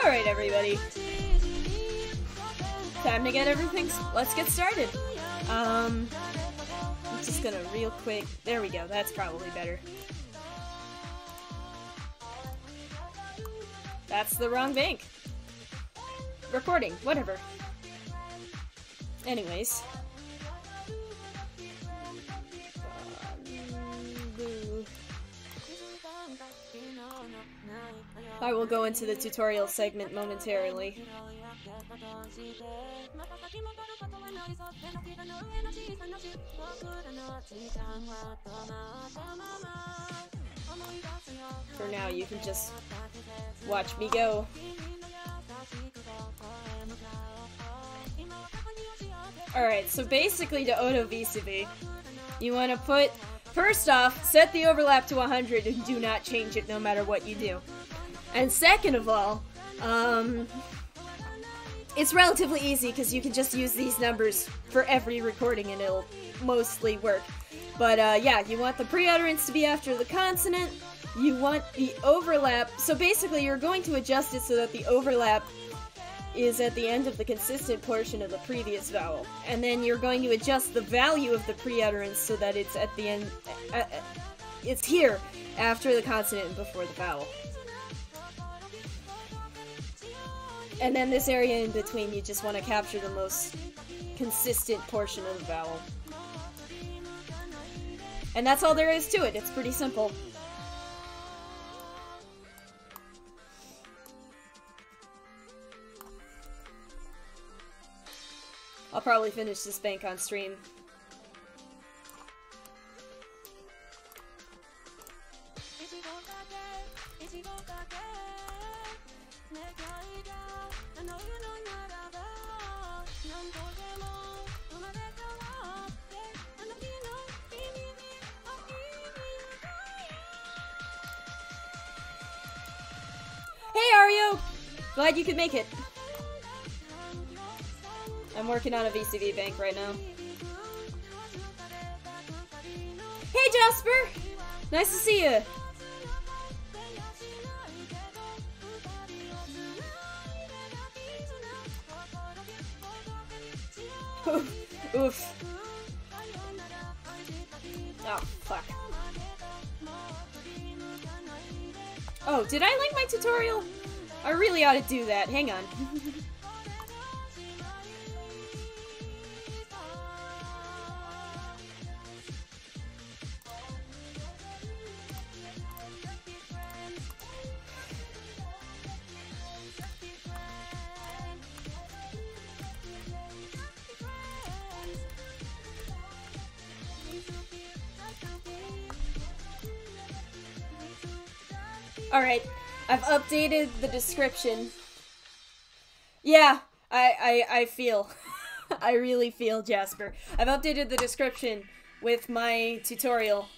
Alright, everybody. Time to get everything. Let's get started. I'm just gonna real quick. There we go. That's probably better. That's the wrong bank. Recording, whatever. Anyways. I will go into the tutorial segment momentarily. For now, you can just watch me go. Alright, so basically to Otoing VCV, you want to put, first off, set the overlap to 100 and do not change it no matter what you do. And second of all, it's relatively easy because you can just use these numbers for every recording and it'll mostly work. But yeah, you want the pre-utterance to be after the consonant, you want the overlap, so basically you're going to adjust it so that the overlap is at the end of the consistent portion of the previous vowel. And then you're going to adjust the value of the pre-utterance so that it's at the end, it's here after the consonant and before the vowel. And then this area in between, you just want to capture the most consistent portion of the vowel. And that's all there is to it. It's pretty simple. I'll probably finish this bank on stream. Hey Ario! Glad you could make it. I'm working on a VCV bank right now. Hey Jasper! Nice to see you! Oof. Oh, fuck. Oh, did I link my tutorial? I really ought to do that. Hang on. Alright, I've updated the description. Yeah, I feel. I really feel, Jasper. I've updated the description with my tutorial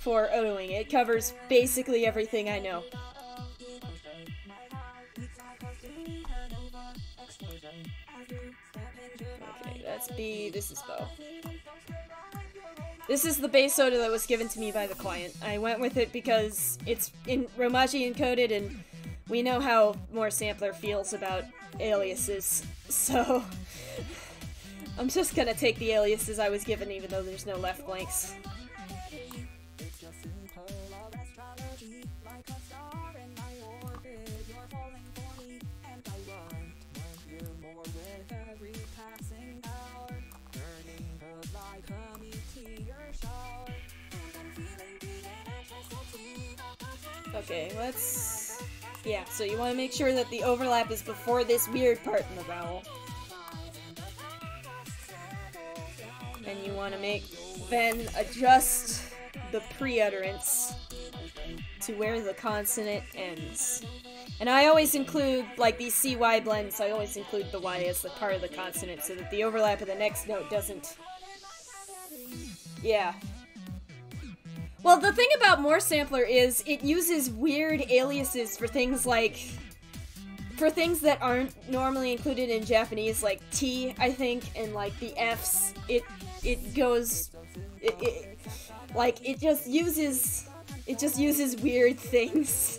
for Otoing. It covers basically everything I know. Okay, that's B, this is Bo. This is the base Oto that was given to me by the client. I went with it because it's in Romaji encoded and we know how more Sampler feels about aliases, so I'm just gonna take the aliases I was given even though there's no left blanks. Okay, let's... Yeah, so you want to make sure that the overlap is before this weird part in the vowel. And you want to then adjust the pre-utterance to where the consonant ends. And I always include, like, these CY blends, I always include the Y as the part of the consonant so that the overlap of the next note doesn't... Yeah. Well, the thing about More Sampler is it uses weird aliases for things like... For things that aren't normally included in Japanese, like T, I think, and, like, the Fs, it goes... It just uses weird things.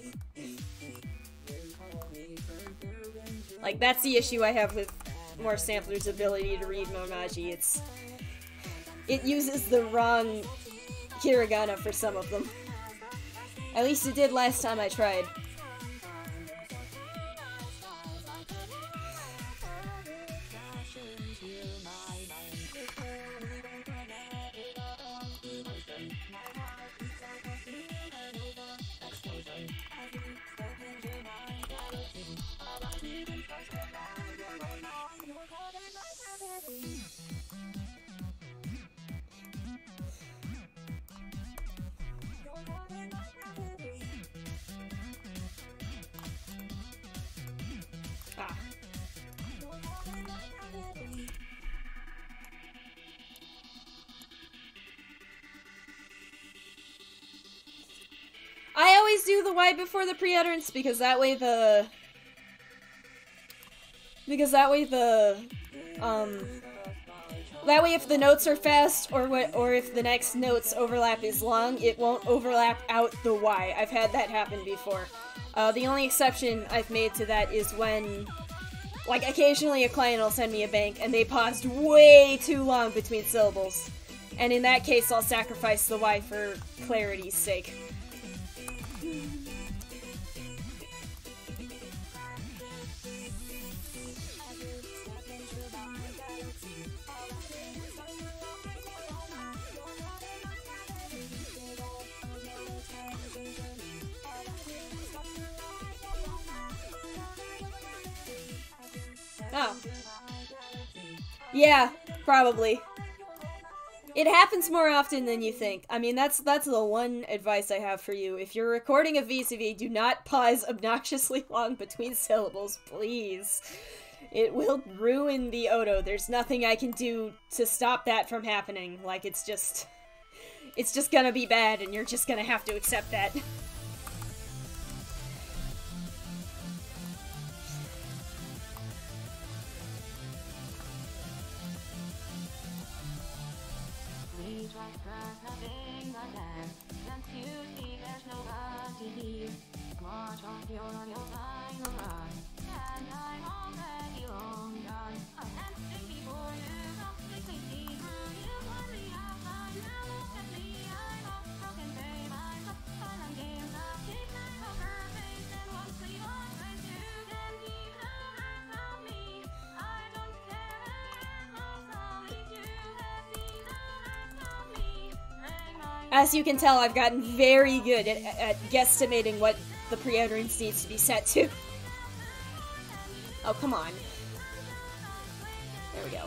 Like, that's the issue I have with More Sampler's ability to read Momaji. It uses the wrong hiragana for some of them. At least it did last time I tried. I always do the Y before the pre-utterance because that way if the notes are fast or if the next note's overlap is long, it won't overlap out the Y. I've had that happen before. The only exception I've made to that is when, like, occasionally a client will send me a bank and they paused way too long between syllables. And in that case, I'll sacrifice the Y for clarity's sake. Oh. Yeah, probably. It happens more often than you think. I mean, that's the one advice I have for you. If you're recording a VCV, do not pause obnoxiously long between syllables, please. It will ruin the Oto. There's nothing I can do to stop that from happening. Like, it's just gonna be bad, and you're just gonna have to accept that. As you can tell, I've gotten very good at guesstimating what the pre-utterance needs to be set to. Oh, come on. There we go.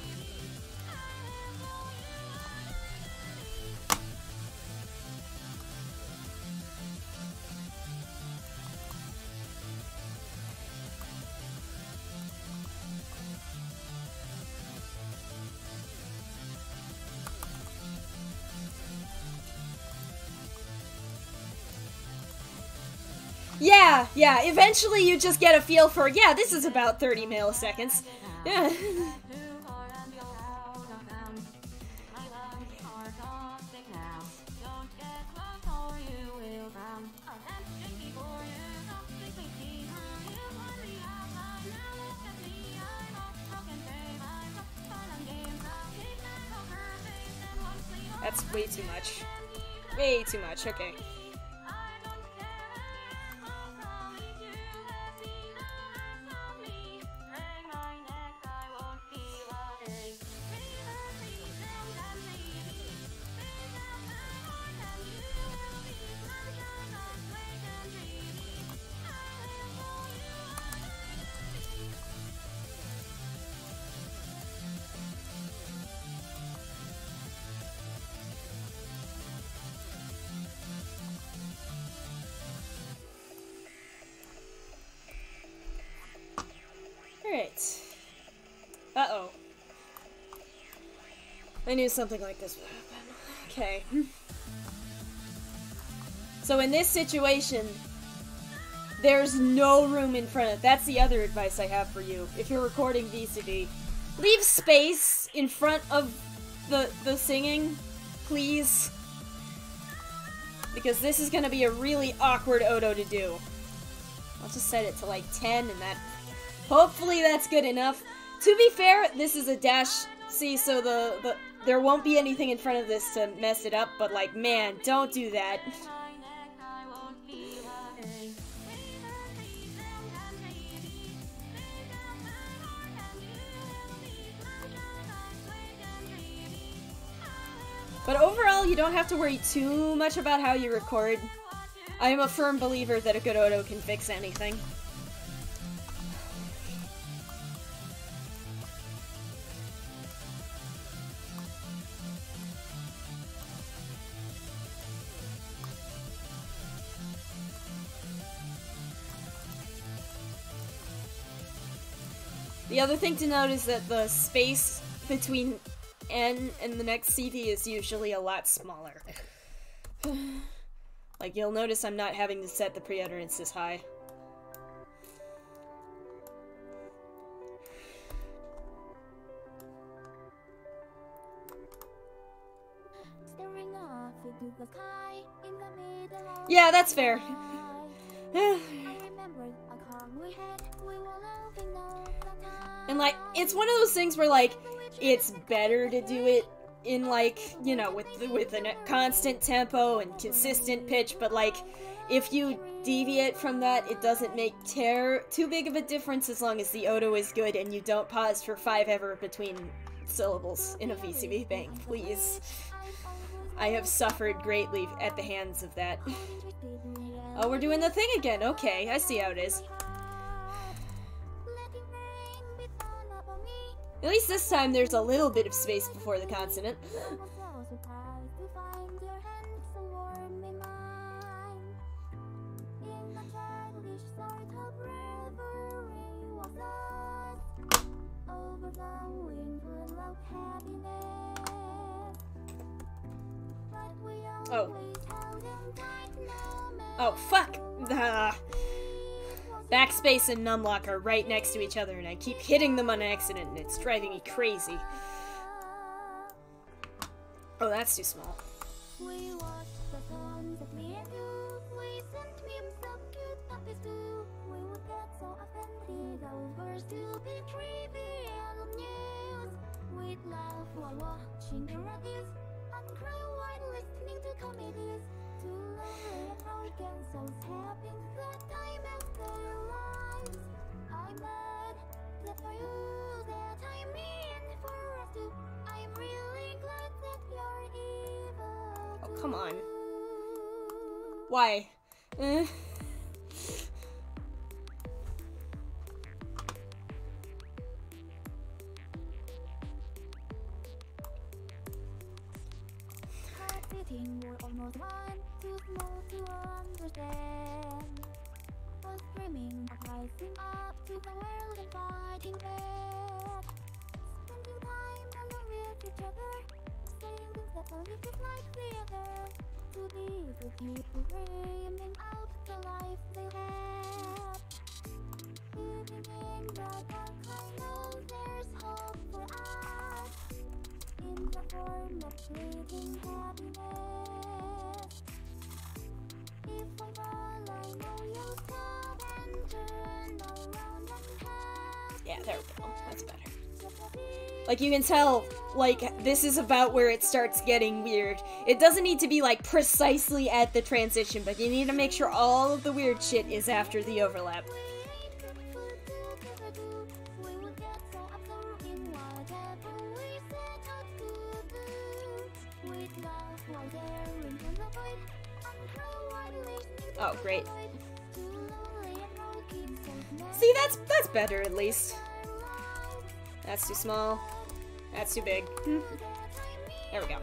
Yeah, eventually you just get a feel for, yeah, this is about 30 milliseconds. Yeah. That's way too much. Way too much, okay. Alright. Uh-oh. I knew something like this would happen. Okay. So in this situation, there's no room in front of... That's the other advice I have for you. If you're recording VCV, leave space in front of the singing, please. Because this is gonna be a really awkward Oto to do. I'll just set it to like 10 and that... Hopefully that's good enough. To be fair, this is a dash C, so there won't be anything in front of this to mess it up, but like, man, don't do that. But overall, you don't have to worry too much about how you record. I am a firm believer that a good Oto can fix anything. The other thing to note is that the space between N and the next CD is usually a lot smaller. Like, you'll notice I'm not having to set the pre-utterance this high. Yeah, that's fair. And like, it's one of those things where like, it's better to do it in like, you know, with a constant tempo and consistent pitch, but like, if you deviate from that, it doesn't make too big of a difference as long as the Oto is good and you don't pause for 5 ever between syllables in a VCV bang, please. I have suffered greatly at the hands of that. Oh, we're doing the thing again. Okay, I see how it is. At least this time there's a little bit of space before the consonant. Oh. Oh, fuck! Backspace and numlock are right next to each other, and I keep hitting them on accident, and it's driving me crazy. Oh, that's too small. Oh, come on. Why? Yeah, there we go. That's better. Like, you can tell, like, this is about where it starts getting weird. It doesn't need to be, like, precisely at the transition, but you need to make sure all of the weird shit is after the overlap. Oh, great. See, that's better, at least. That's too small. That's too big. There we go.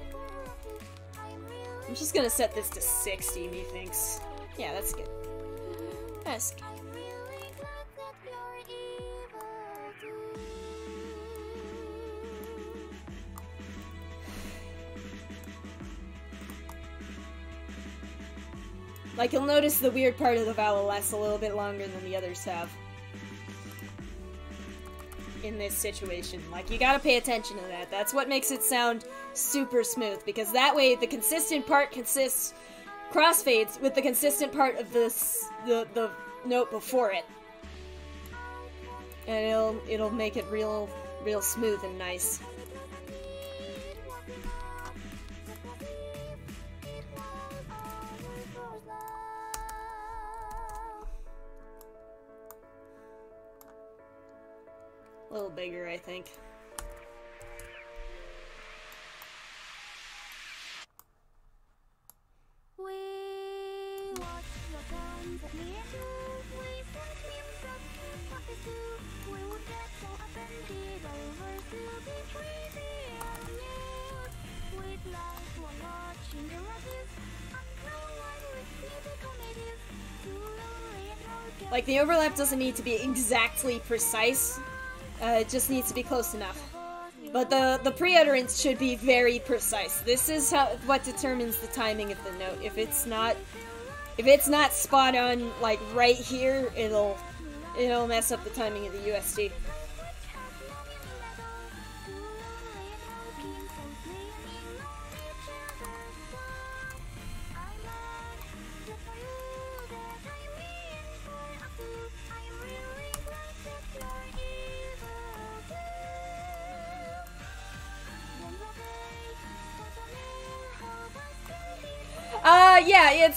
I'm just gonna set this to 60, methinks. Yeah, that's good. That's good. Like, you'll notice the weird part of the vowel lasts a little bit longer than the others have. In this situation. Like, you gotta pay attention to that. That's what makes it sound super smooth, because that way the consistent part crossfades with the consistent part of the note before it. And it'll make it real smooth and nice. A little bigger, I think. Like, the overlap doesn't need to be exactly precise. It just needs to be close enough. But the pre-utterance should be very precise. This is what determines the timing of the note. If it's not spot on, like right here, it'll mess up the timing of the USD. Yeah,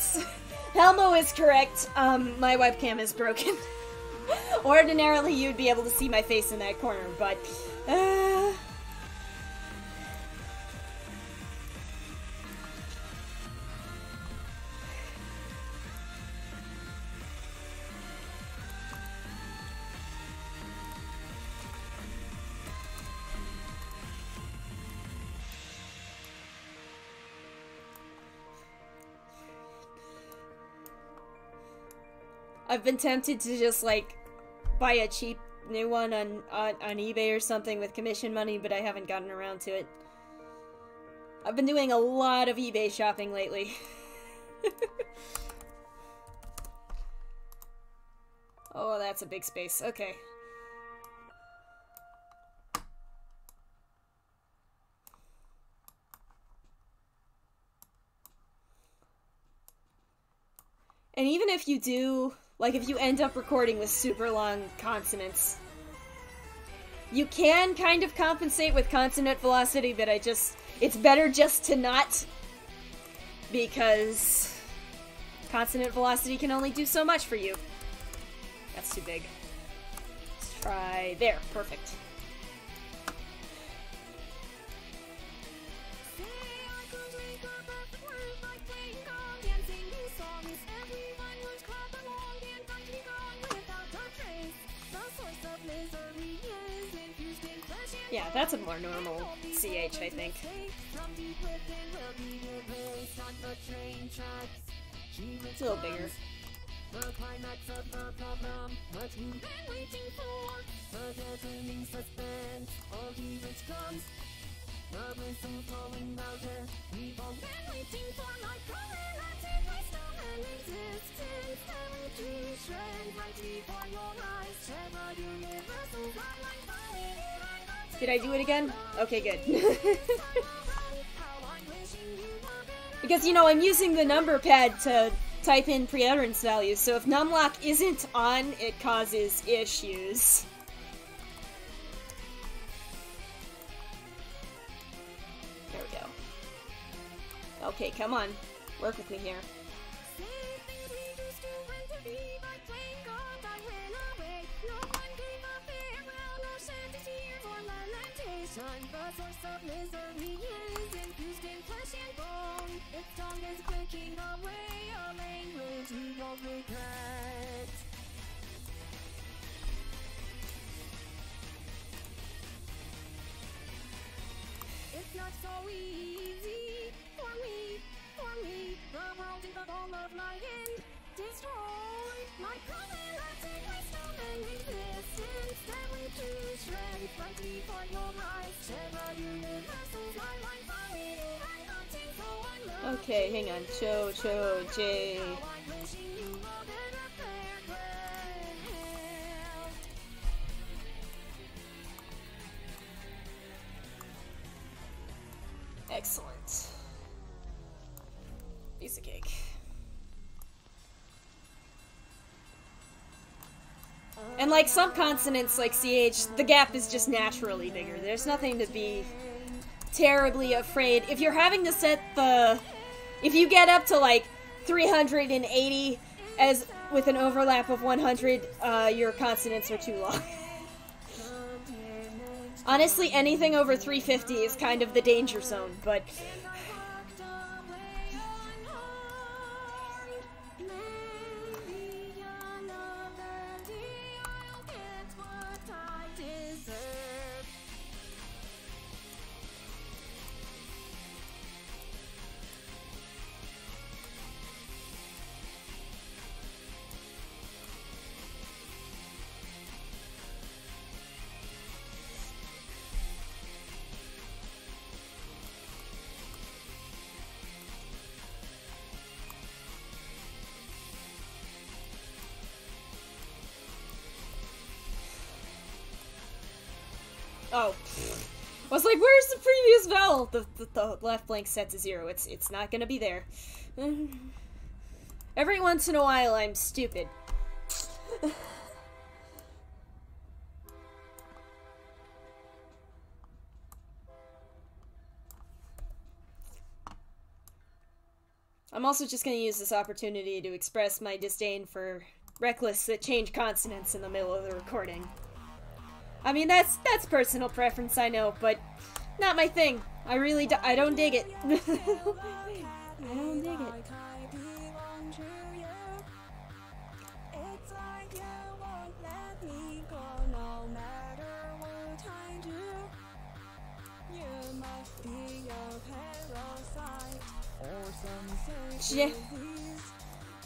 Helmo is correct. My webcam is broken. Ordinarily, you'd be able to see my face in that corner, but, I've been tempted to just, like, buy a cheap new one on eBay or something with commission money, but I haven't gotten around to it. I've been doing a lot of eBay shopping lately. Oh, that's a big space. Okay. And even if you do, like, if you end up recording with super long consonants, you can kind of compensate with consonant velocity, but it's better just to not, because consonant velocity can only do so much for you. That's too big. Let's try there. Perfect. Yeah, that's a more normal CH, I think. It's a little bigger. Did I do it again? Okay, good. Because, you know, I'm using the number pad to type in pre-utterance values, so if numlock isn't on, it causes issues. There we go. Okay, come on. Work with me here. It's not so easy for me, the world is the ball of my hand, destroy my problematic wisdom and existence, staring to shreds, right before your eyes, Terra universal, my life, I hunting, so I learn. Okay, hang on. Cho, J. Excellent. Piece of cake. And like some consonants, like CH, the gap is just naturally bigger. There's nothing to be terribly afraid. If you're having to set the... If you get up to like 380 as with an overlap of 100, your consonants are too long. Honestly, anything over 350 is kind of the danger zone, but... Oh. I was like, where's the previous vowel? The left blank set to 0. It's not gonna be there. Every once in a while, I'm stupid. I'm also just gonna use this opportunity to express my disdain for reckless that change consonants in the middle of the recording. I mean, that's personal preference, I know, but not my thing. I really I don't dig it. I don't dig it.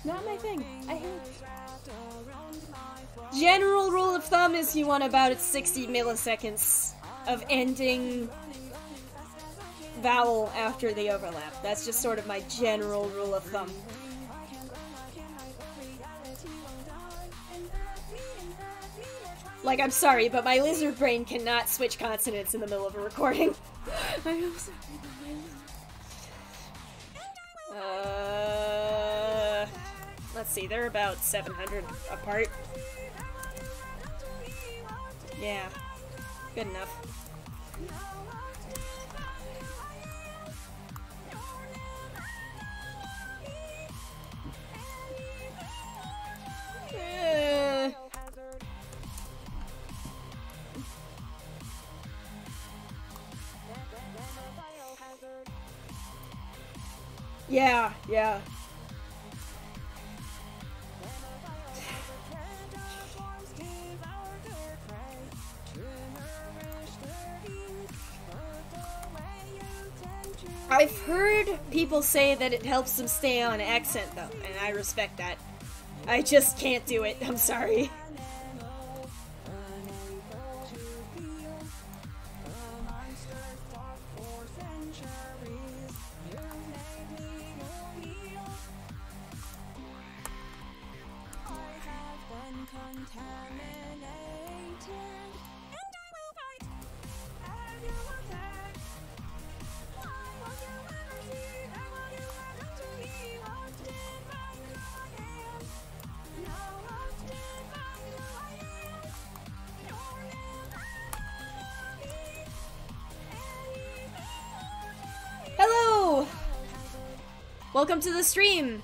Not my thing. I hate it. General rule of thumb is you want about 60 milliseconds of ending vowel after the overlap. That's just sort of my general rule of thumb. Like, I'm sorry, but my lizard brain cannot switch consonants in the middle of a recording. I'm sorry. Let's see, they're about 700 apart. Yeah, good enough. Yeah, yeah. I've heard people say that it helps them stay on accent, though, and I respect that. I just can't do it. I'm sorry. Hello! Welcome to the stream!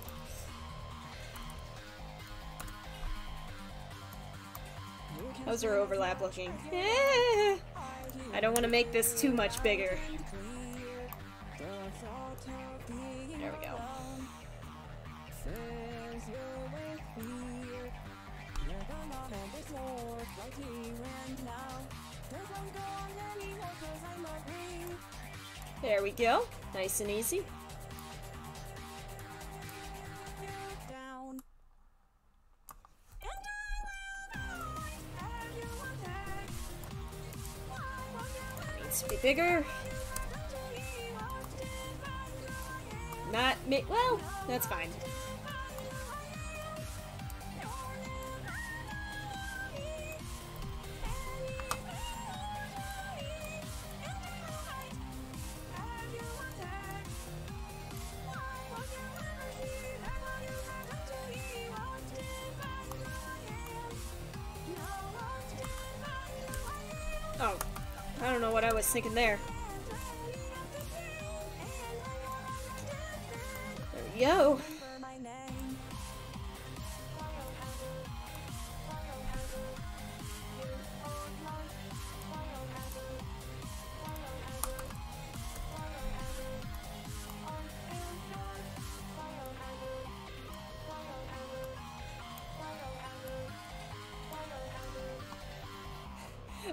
How's our overlap looking? I don't want to make this too much bigger. There we go. There we go. Nice and easy. Needs to be bigger. Not me. Well, that's fine. Oh, I don't know what I was thinking there. There we go.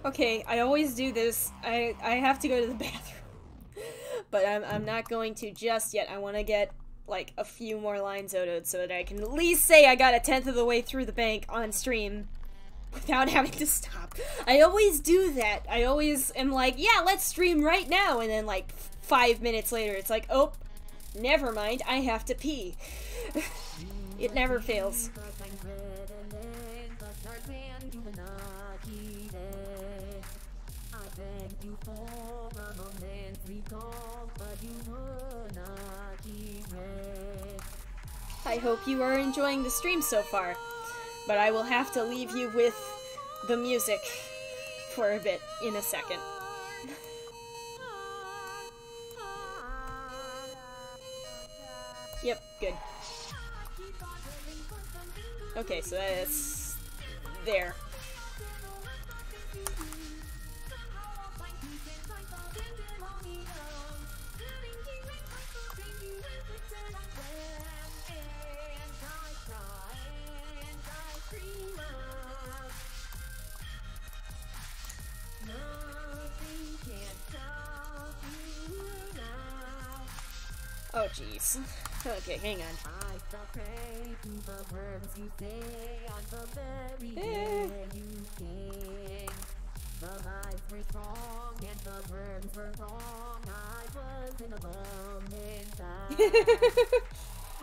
Okay, I always do this. I have to go to the bathroom. But I'm not going to just yet. I want to get, like, a few more lines otoed so that I can at least say I got a 10th of the way through the bank on stream without having to stop. I always do that. I always am like, yeah, let's stream right now. And then, like, 5 minutes later, it's like, oh, never mind, I have to pee. It never fails. I hope you are enjoying the stream so far, but I will have to leave you with the music for a bit in a second. Yep, good. Okay, so that's there. Oh, jeez. Okay, hang on.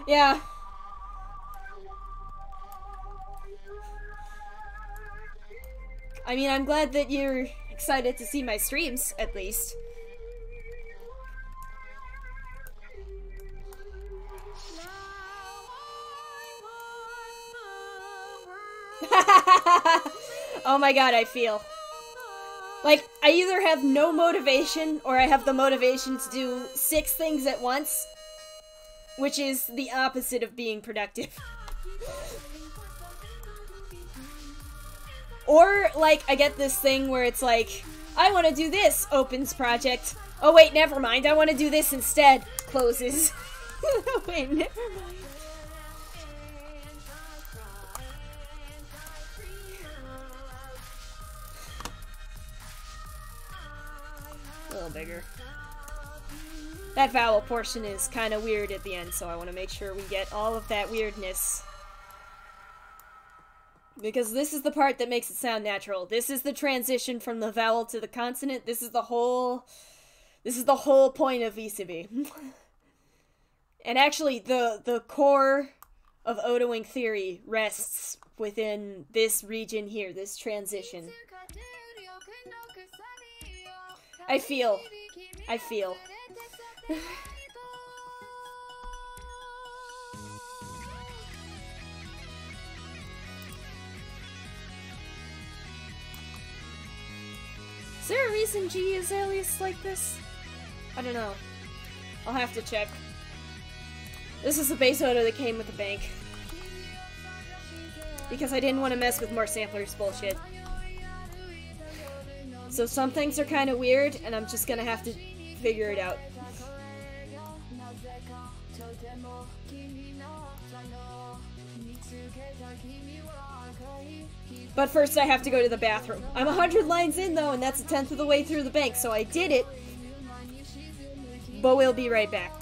Yeah. I mean, I'm glad that you're excited to see my streams, at least. Oh my god, I feel like I either have no motivation or I have the motivation to do 6 things at once, which is the opposite of being productive. Or, like, I get this thing where it's like, I want to do this, opens project. Oh wait, never mind, I want to do this instead, closes. Wait, never mind. A little bigger. That vowel portion is kind of weird at the end, so I want to make sure we get all of that weirdness. Because this is the part that makes it sound natural. This is the transition from the vowel to the consonant. This is the whole point of VCV. And actually, the core of Otoing theory rests within this region here, this transition. I feel. Is there a reason G is alias like this? I don't know. I'll have to check. This is the base auto that came with the bank. Because I didn't want to mess with more samplers bullshit. So some things are kind of weird, and I'm just gonna have to figure it out. But first I have to go to the bathroom. I'm 100 lines in though, and that's a 10th of the way through the bank, so I did it. But we'll be right back.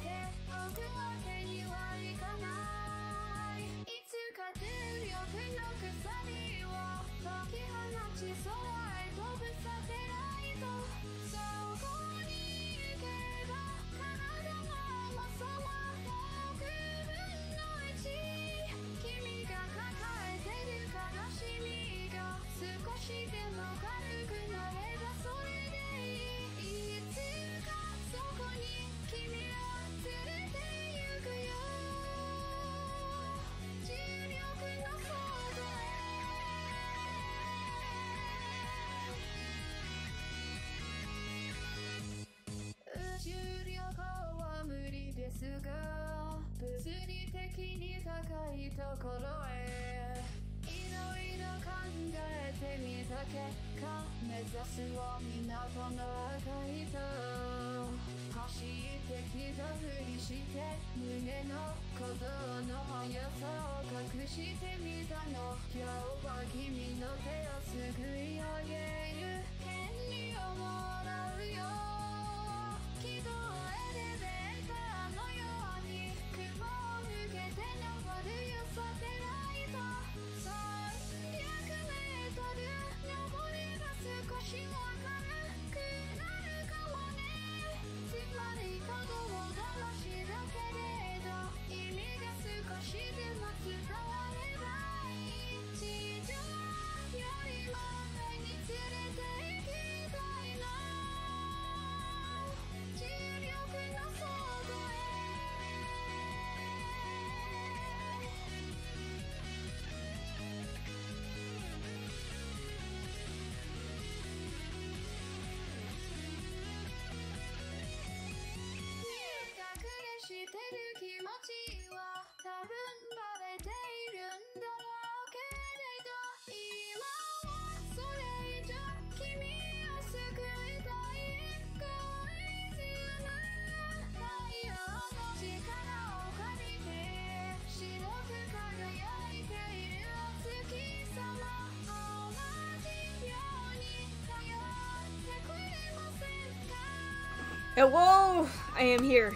Whoa! I am here.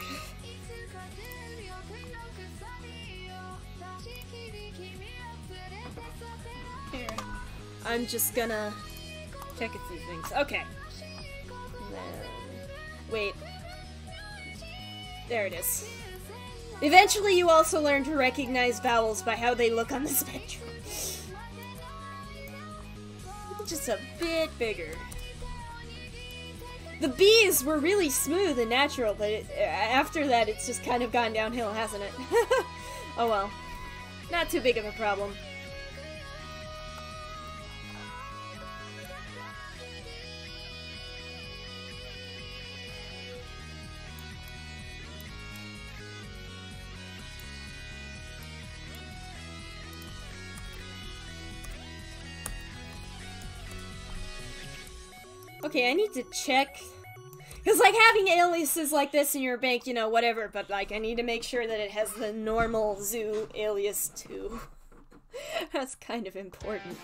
Here. I'm just gonna check a few things. Okay. Wait. There it is. Eventually you also learn to recognize vowels by how they look on the spectrum. Just a bit bigger. The B's were really smooth and natural, but after that it's just kind of gone downhill, hasn't it? Oh well. Not too big of a problem. Okay, I need to check. Because, like, having aliases like this in your bank, you know, whatever, but, like, I need to make sure that it has the normal zoo alias, too. That's kind of important.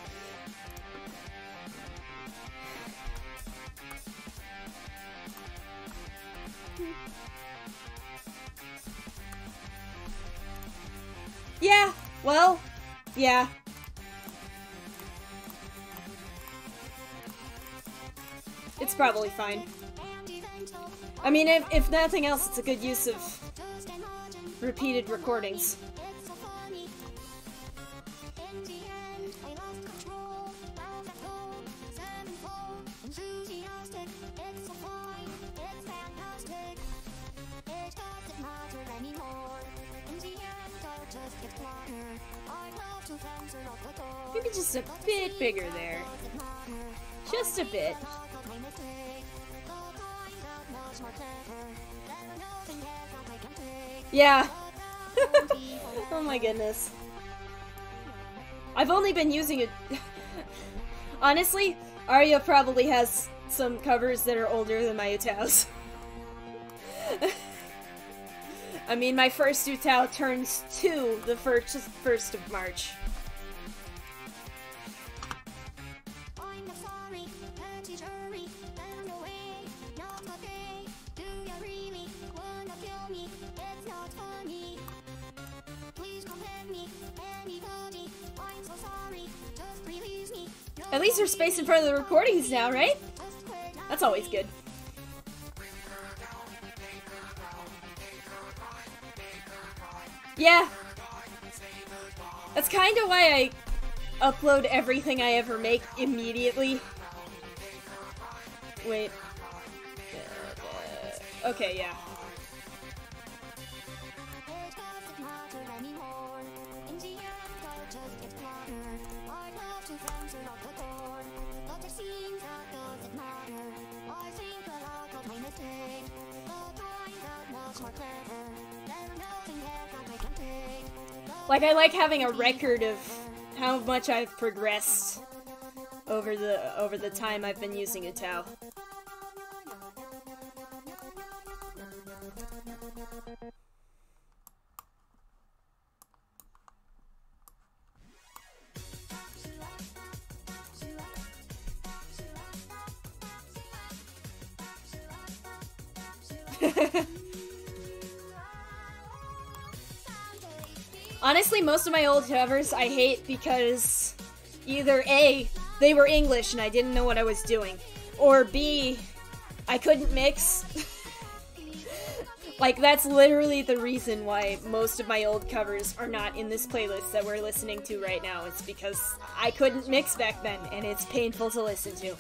Yeah, well, yeah. It's probably fine. I mean, if nothing else, it's a good use of repeated recordings. Maybe just a bit bigger there. Just a bit. Yeah. Oh my goodness. I've only been using it. Honestly, Arya probably has some covers that are older than my Utaos. I mean, my first Utao turns 2 the 1st of March. At least there's space in front of the recordings now, right? That's always good. Yeah. That's kind of why I upload everything I ever make immediately. Wait. Okay, yeah. Like, I like having a record of how much I've progressed over the time I've been using Utao. Honestly, most of my old covers I hate because either A, they were English and I didn't know what I was doing, or B, I couldn't mix. Like, that's literally the reason why most of my old covers are not in this playlist that we're listening to right now. It's because I couldn't mix back then, and it's painful to listen to.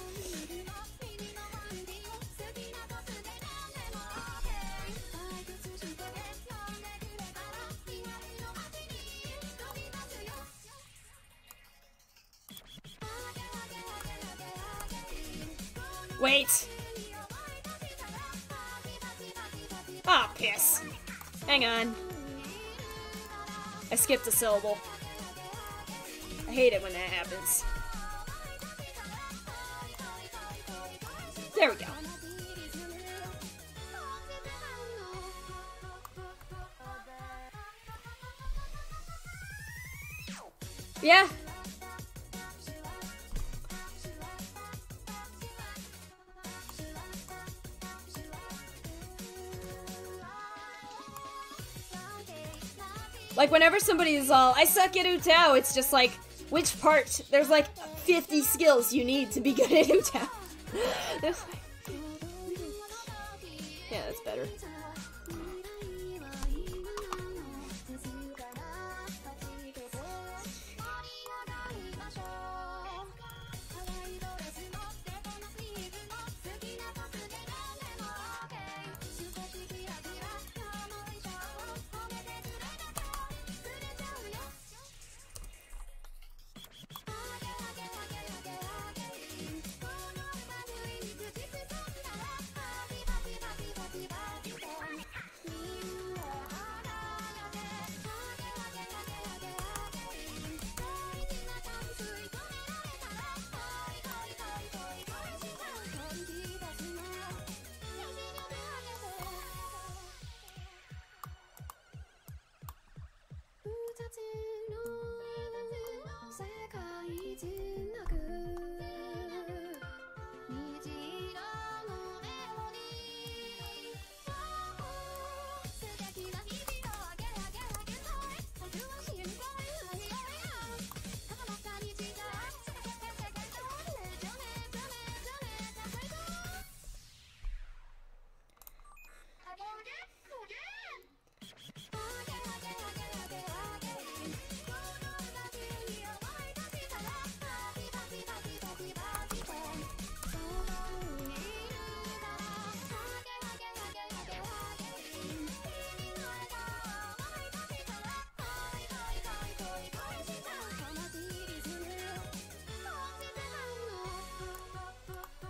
Wait! Ah, piss. Hang on. I skipped a syllable. I hate it when that happens. There we go. Yeah. Like, whenever somebody is all, I suck at Utao, it's just like, which part? There's like 50 skills you need to be good at Utao. Yeah, that's better.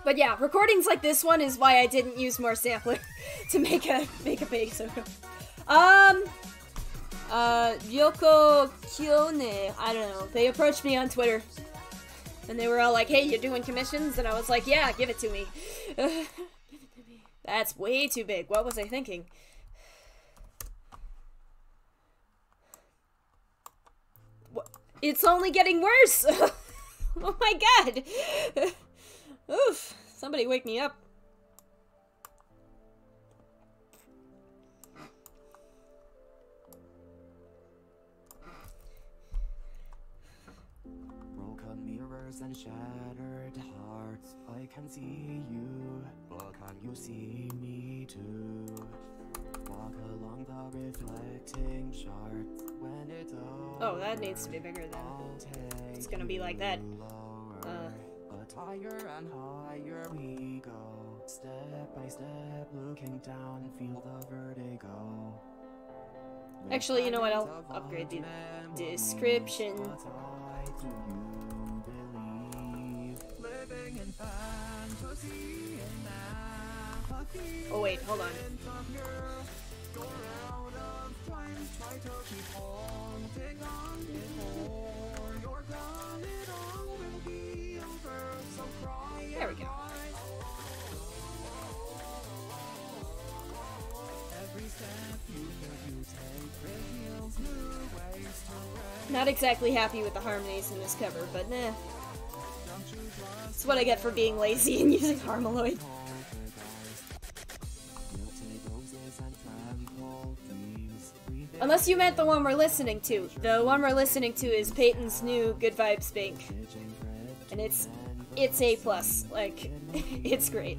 But yeah, recordings like this one is why I didn't use more sampler to make a bass. Ryouko, Kyoune, I don't know. They approached me on Twitter. And they were all like, hey, you're doing commissions? And I was like, yeah, give it to me. Give it to me. That's way too big. What was I thinking? What? It's only getting worse! Oh my god! Oof. Somebody wake me up. Broken mirrors and shattered hearts. I can see you, but can you see me too? Walk along the reflecting shards when it's over. Oh, that needs to be bigger then. It's gonna be like that. Higher and higher we go, step by step, looking down, feel the vertigo. Actually, you know what? I'll upgrade the description. Oh wait, hold on. Not exactly happy with the harmonies in this cover, but nah. It's what I get for being lazy and using Harmaloid. Unless you meant the one we're listening to. The one we're listening to is Peyton's new Good Vibes Bank. And it's A+. Like, it's great.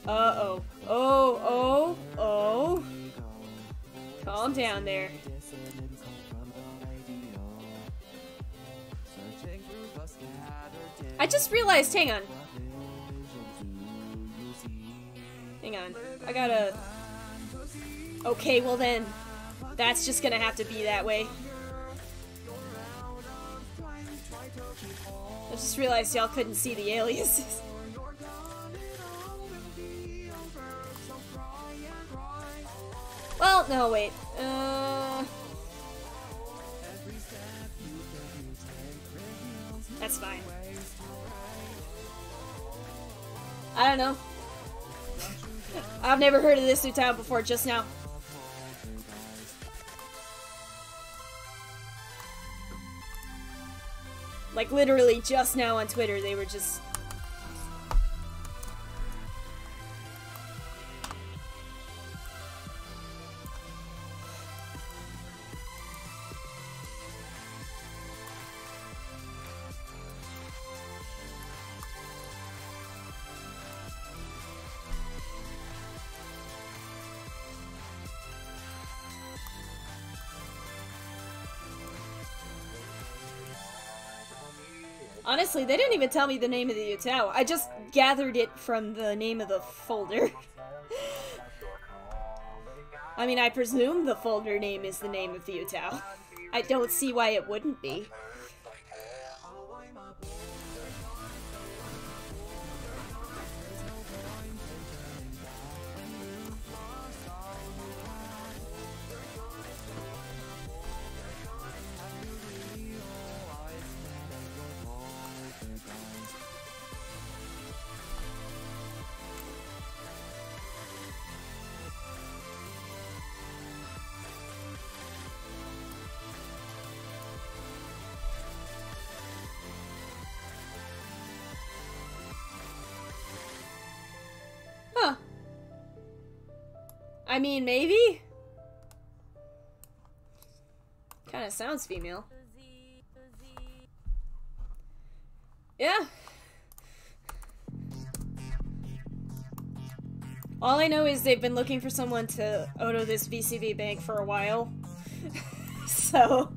Uh-oh. Oh. Calm down there. I just realized, hang on. I gotta... Okay, well then, that's just gonna have to be that way. I just realized y'all couldn't see the aliases. Well, no, wait. That's fine. I don't know. I've never heard of this new town before, just now. Like, literally just now on Twitter, they were just... Honestly, they didn't even tell me the name of the Utao. I just gathered it from the name of the folder. I mean, I presume the folder name is the name of the Utao. I don't see why it wouldn't be. I mean, maybe? Kinda sounds female. Yeah. All I know is they've been looking for someone to Oto this VCV bank for a while. So...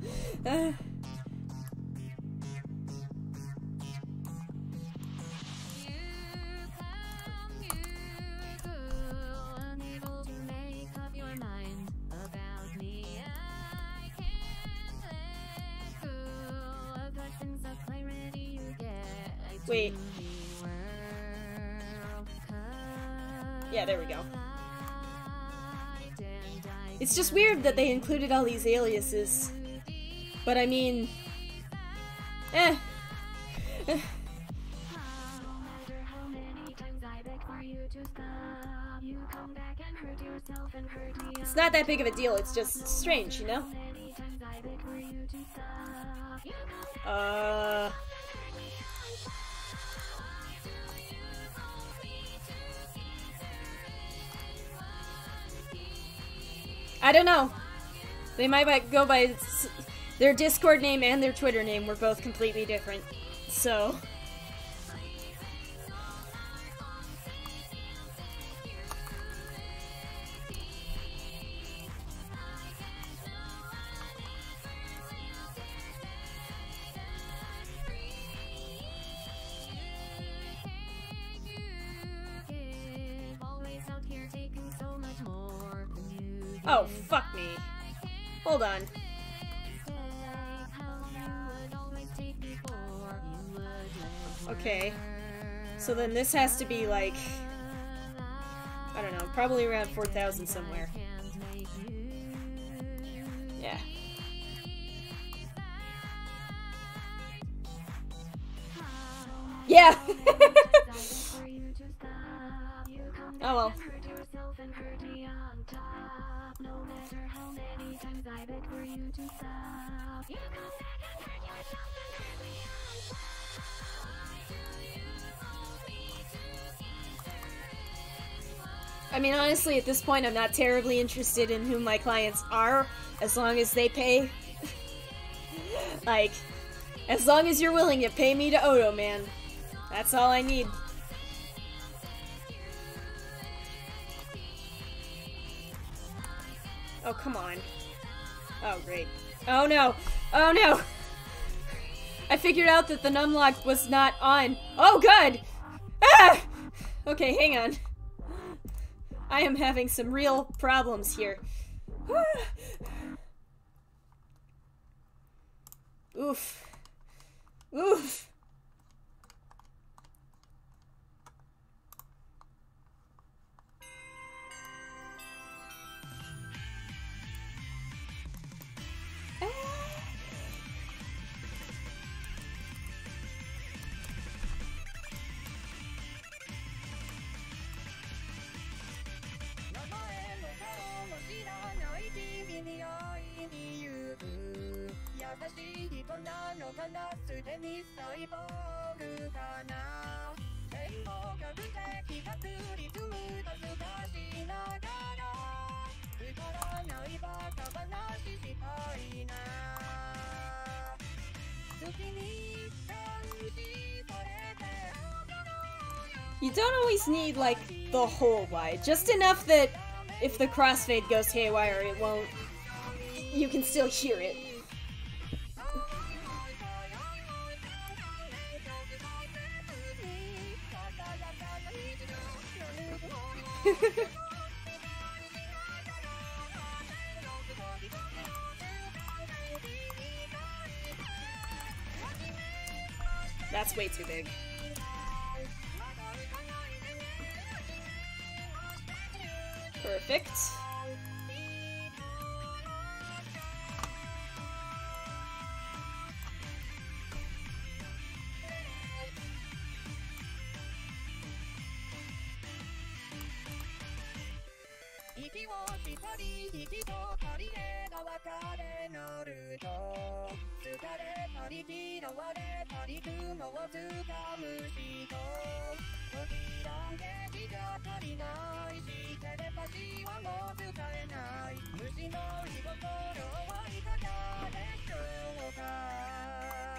Wait. Yeah, there we go. It's just weird that they included all these aliases. But I mean... It's not that big of a deal, it's just strange, you know? I don't know. They might go by their Discord name and their Twitter name were both completely different. So... Oh, fuck me. Hold on. Okay. So then this has to be like... I don't know, probably around 4,000 somewhere. Yeah. Yeah! Oh well. I mean, honestly, at this point, I'm not terribly interested in who my clients are, as long as they pay. Like, as long as you're willing to pay me to Oto, man. That's all I need. Oh, come on. Oh, great. Oh, no. Oh, no. I figured out that the numlock was not on. Oh, good! Ah! Okay, hang on. I am having some real problems here. Oof. Oof. You don't always need, like, the whole Y. Just enough that if the crossfade goes haywire, it won't... You can still hear it. That's way too big. Perfect.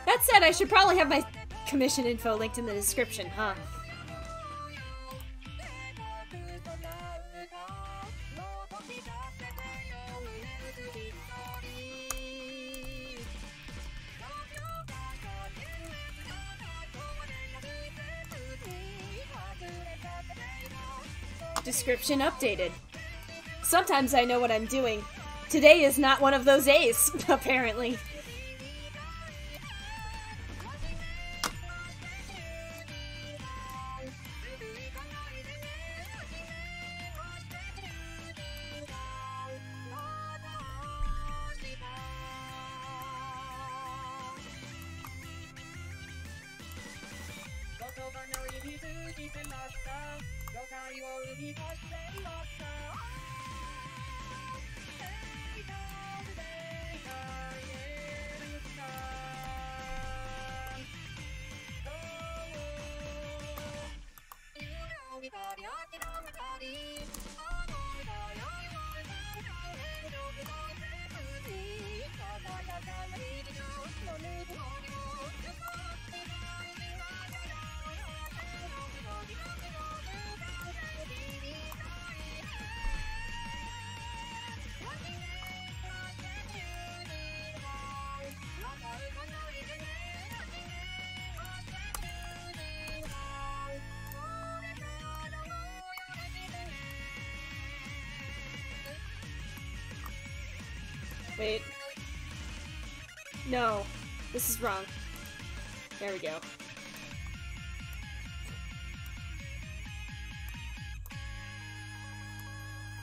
That said, I should probably have my commission info linked in the description, huh? Description updated. Sometimes I know what I'm doing. Today is not one of those days, apparently. Wait. No. This is wrong. There we go.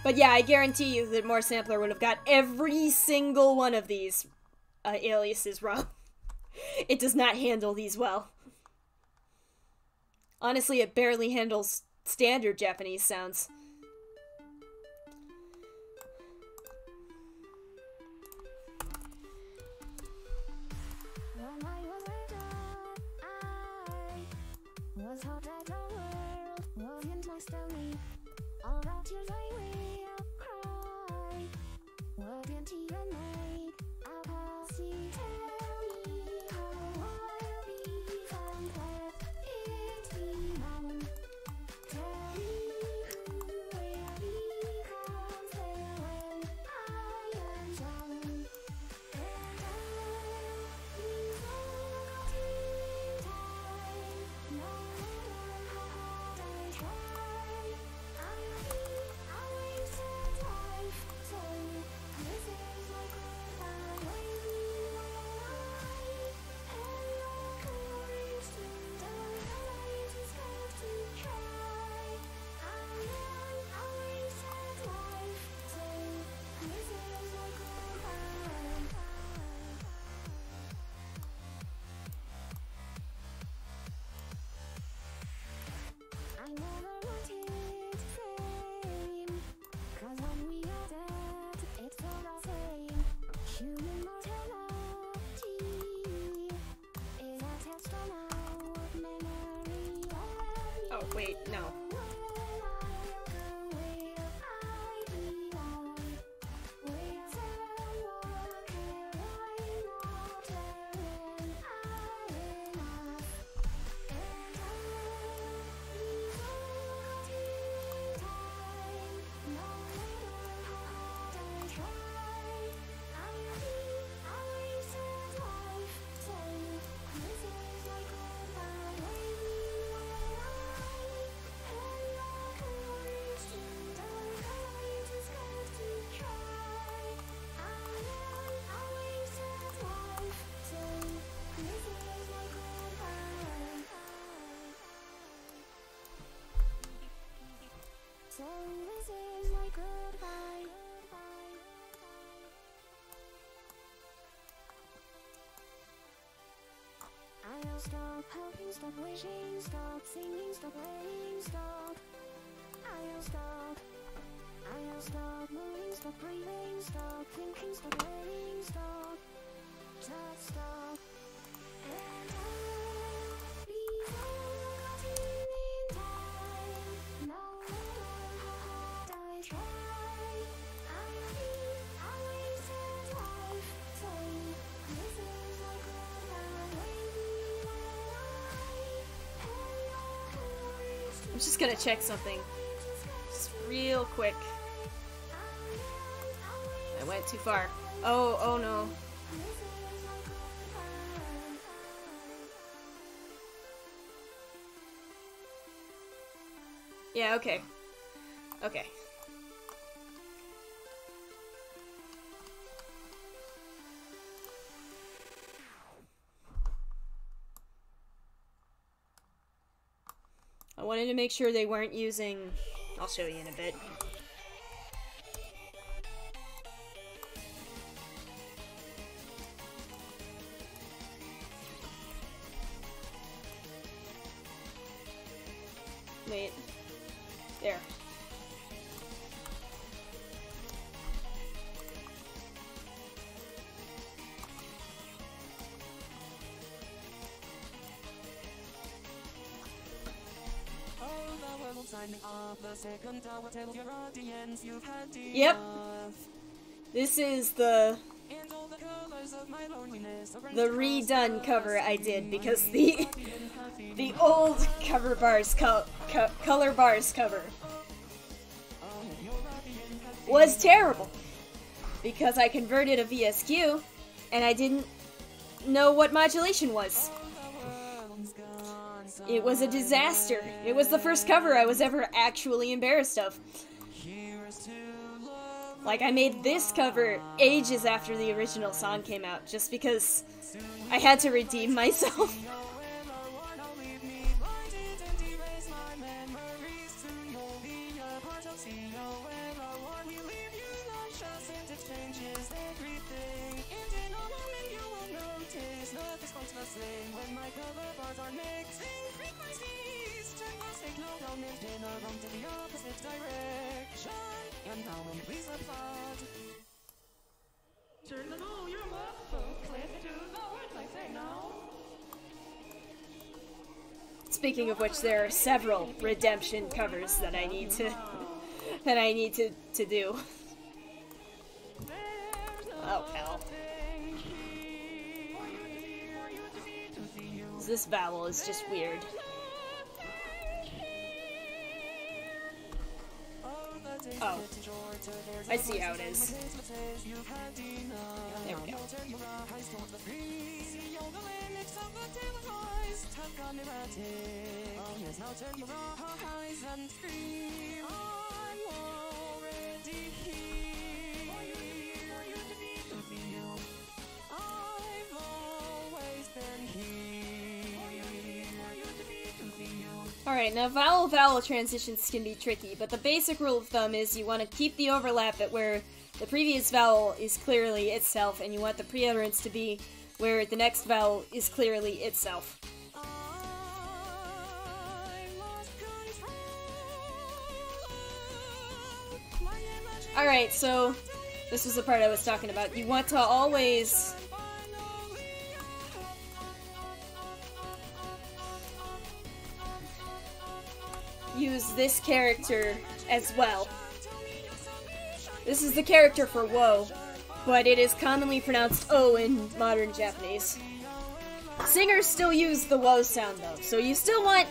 But yeah, I guarantee you that More Sampler would have got every single one of these aliases wrong. It does not handle these well. Honestly, it barely handles standard Japanese sounds. When I was little, I was hoped that the world wasn't my story. All the tears I will cry wouldn't even make a passing. Tell me how I'll be found, let it be known. Tell me who will become there when I am young. And I'll be forgotten in time, no matter how hard I try. I'll be always at life, so this is my goodbye when you arrive. And your courage to die, courage is scared to try. I am always at life, so this is my goodbye. I never wanted fame, 'cause when we are dead, it's all the same. Human mortality is attached on our memory. Oh, wait, no. Where I'll go, where I belong, with someone care I'm not there when I'm enough. And I'll be forgotten in time, no matter how hard I try. I'll be always at life, so this is my goodbye when you arrive. And your courage to die, courage is scared to try. I am always at life, so this is my goodbye. So this is my goodbye. I'll stop hoping, stop wishing, stop singing, stop playing, stop. I'll stop moving, stop breathing, stop thinking, stop waiting, stop. Just stop. And I'll be forgotten in time, no matter how hard I try. I'll be always at life, so this is my goodbye when you arrive. And your courage to I'm just gonna check something. Just real quick. I went too far. Oh no. Yeah, okay. Okay. I wanted to make sure they weren't using... I'll show you in a bit. Wait. There. Yep. This is the redone cover I did because the old cover bars color bars cover was terrible because I converted a VSQ and I didn't know what modulation was. It was a disaster. It was the first cover I was ever actually embarrassed of. Like, I made this cover ages after the original song came out, just because I had to redeem myself. notice nothing's quite the same when my color bars are mixed. Frequencies turn the signal down and spin around to the opposite direction. And now when please applaud. Turn the know your workbook, listen to the words I say now. Speaking of which, there are several redemption covers that I need to do. Oh hell. This vowel is just weird. Oh. I see how it is. There we go. Alright, now vowel-vowel transitions can be tricky, but the basic rule of thumb is you want to keep the overlap at where the previous vowel is clearly itself, and you want the pre-utterance to be where the next vowel is clearly itself. Alright, so this was the part I was talking about. You want to always use this character as well. This is the character for woe, but it is commonly pronounced O in modern Japanese. Singers still use the woe sound though, so you still want...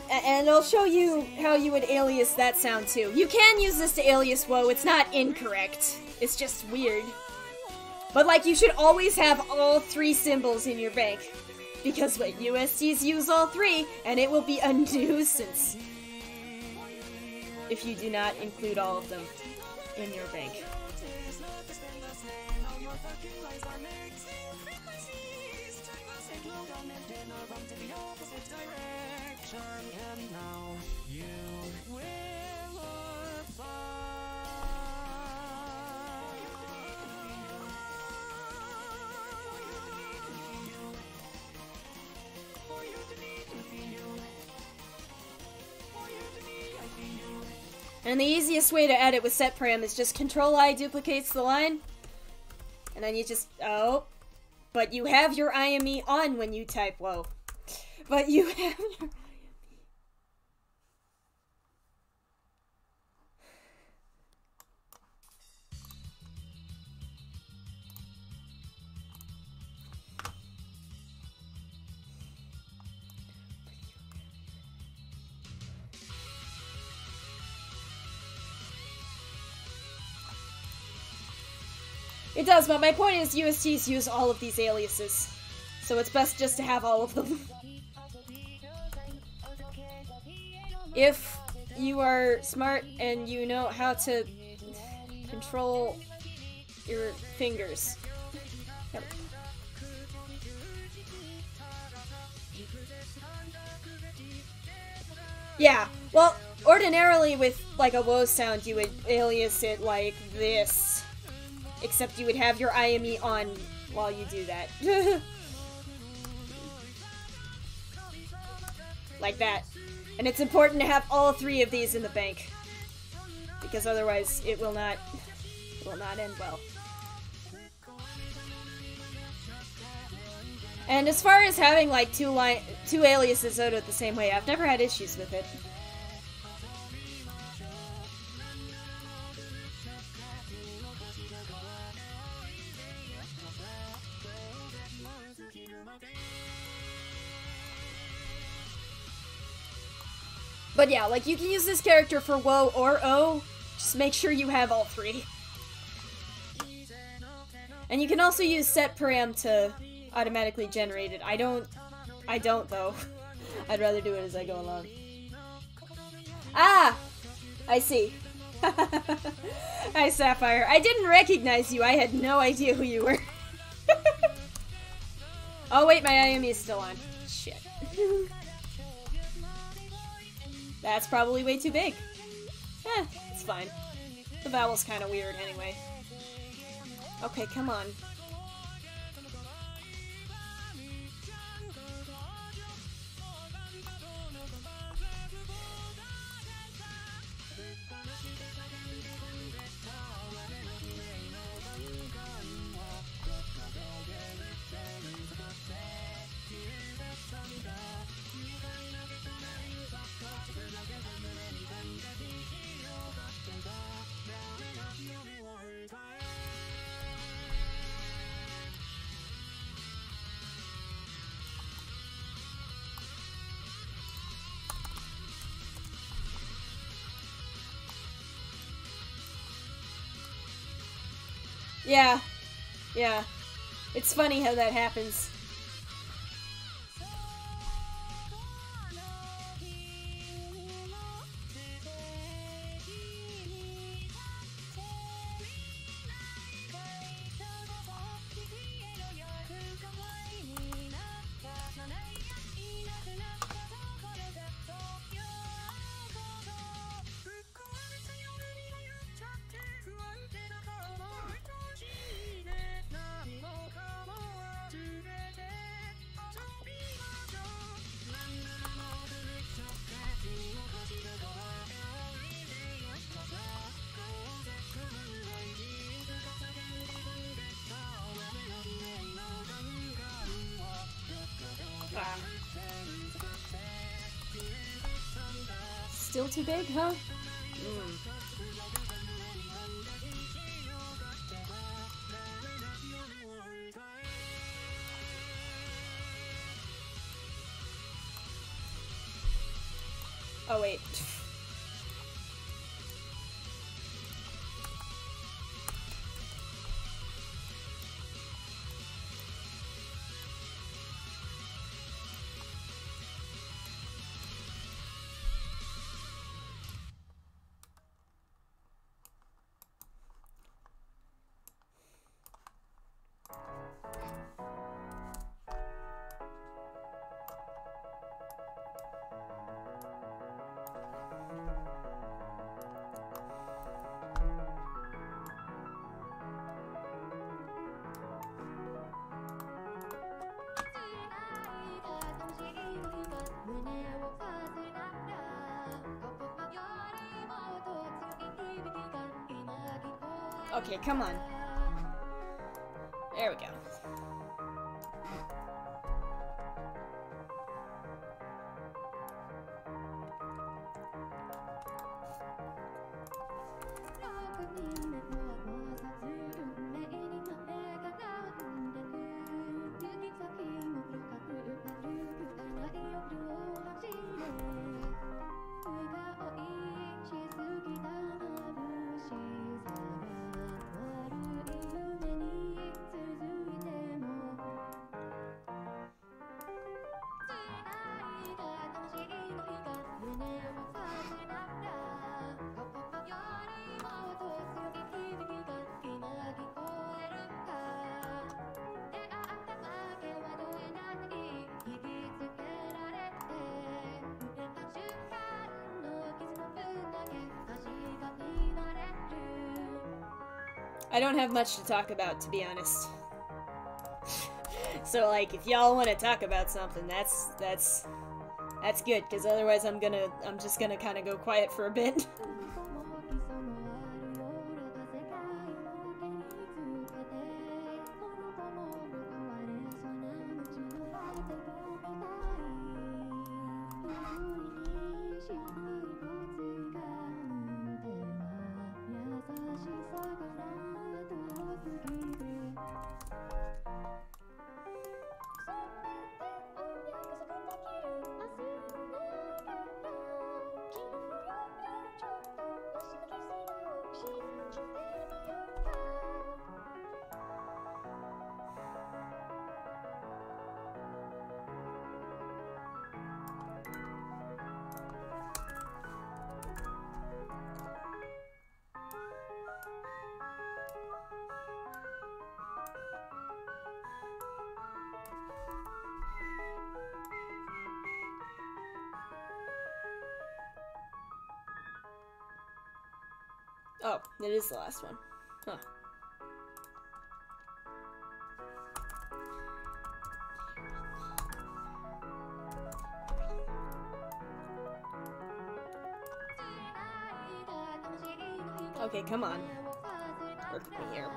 And I'll show you how you would alias that sound too. You can use this to alias woe, it's not incorrect. It's just weird. But like, you should always have all three symbols in your bank. Because what USTs use all three, and it will be a nuisance if you do not include all of them in your bank. And the easiest way to edit with set param is just Control-I duplicates the line, and then you just, oh, but you have your IME on when you type woe. But you have your... It does, but my point is USTs use all of these aliases, so it's best just to have all of them. If you are smart and you know how to control your fingers. Yep. Yeah, well, ordinarily with like a woe sound you would alias it like this. Except you would have your IME on while you do that. Like that. And it's important to have all three of these in the bank. Because otherwise it will not end well. And as far as having like two aliases out the same way, I've never had issues with it. But yeah, like, you can use this character for woe or O, just make sure you have all three. And you can also use set param to automatically generate it. I don't though. I'd rather do it as I go along. Ah! I see. Hi, Sapphire. I didn't recognize you. I had no idea who you were. Oh wait, my IME is still on. Shit. That's probably way too big. It's fine. The vowel's kind of weird anyway. Okay, come on. Yeah. Yeah. It's funny how that happens. Still too big, huh? Oh, wait. Okay, come on. There we go. I don't have much to talk about, to be honest. So, like, if y'all want to talk about something, that's good, because otherwise I'm just gonna kind of go quiet for a bit. Oh, it is the last one. Huh. Okay, come on. Work with me here.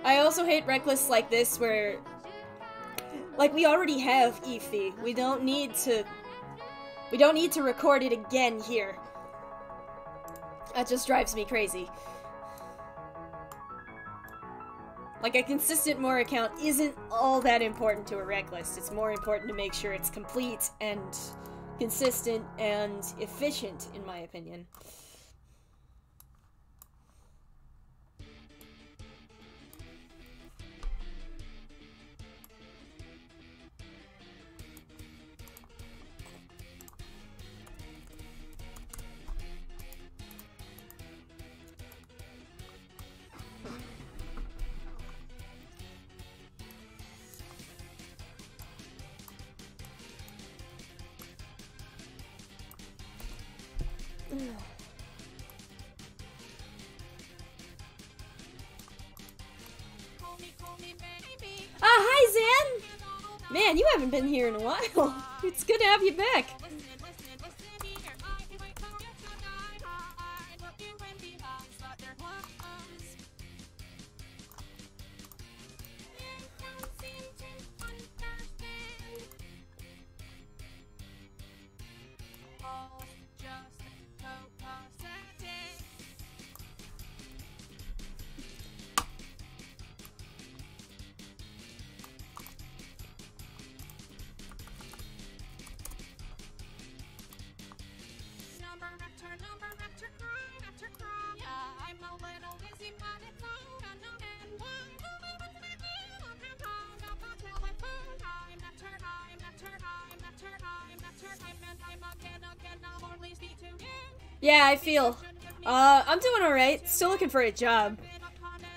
I also hate Reckless like this where, like, we already have Efi. We don't need to record it again here. That just drives me crazy. Like, a consistent more account isn't all that important to a rec list. It's more important to make sure it's complete and consistent and efficient, in my opinion. Hi, Zan! Man, you haven't been here in a while. It's good to have you back. Yeah, I feel. I'm doing alright. Still looking for a job.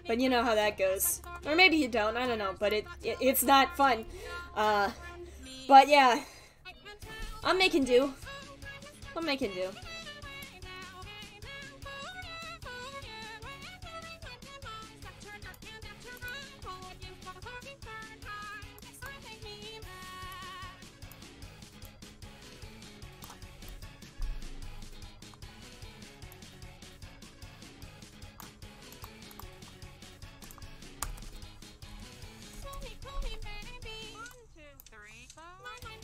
But you know how that goes. Or maybe you don't, I don't know. But it's not fun. But yeah. I'm making do. I'm making do.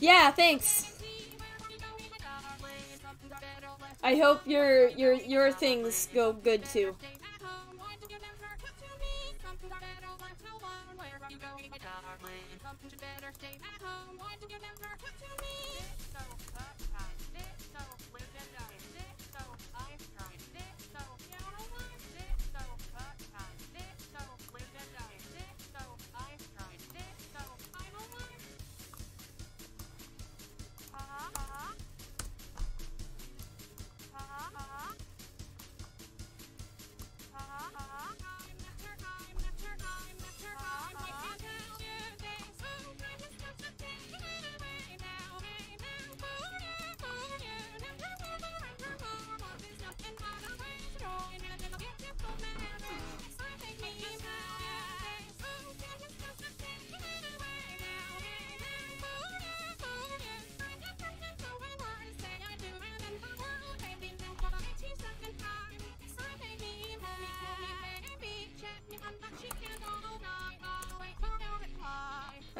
Yeah, thanks. I hope your things go good too.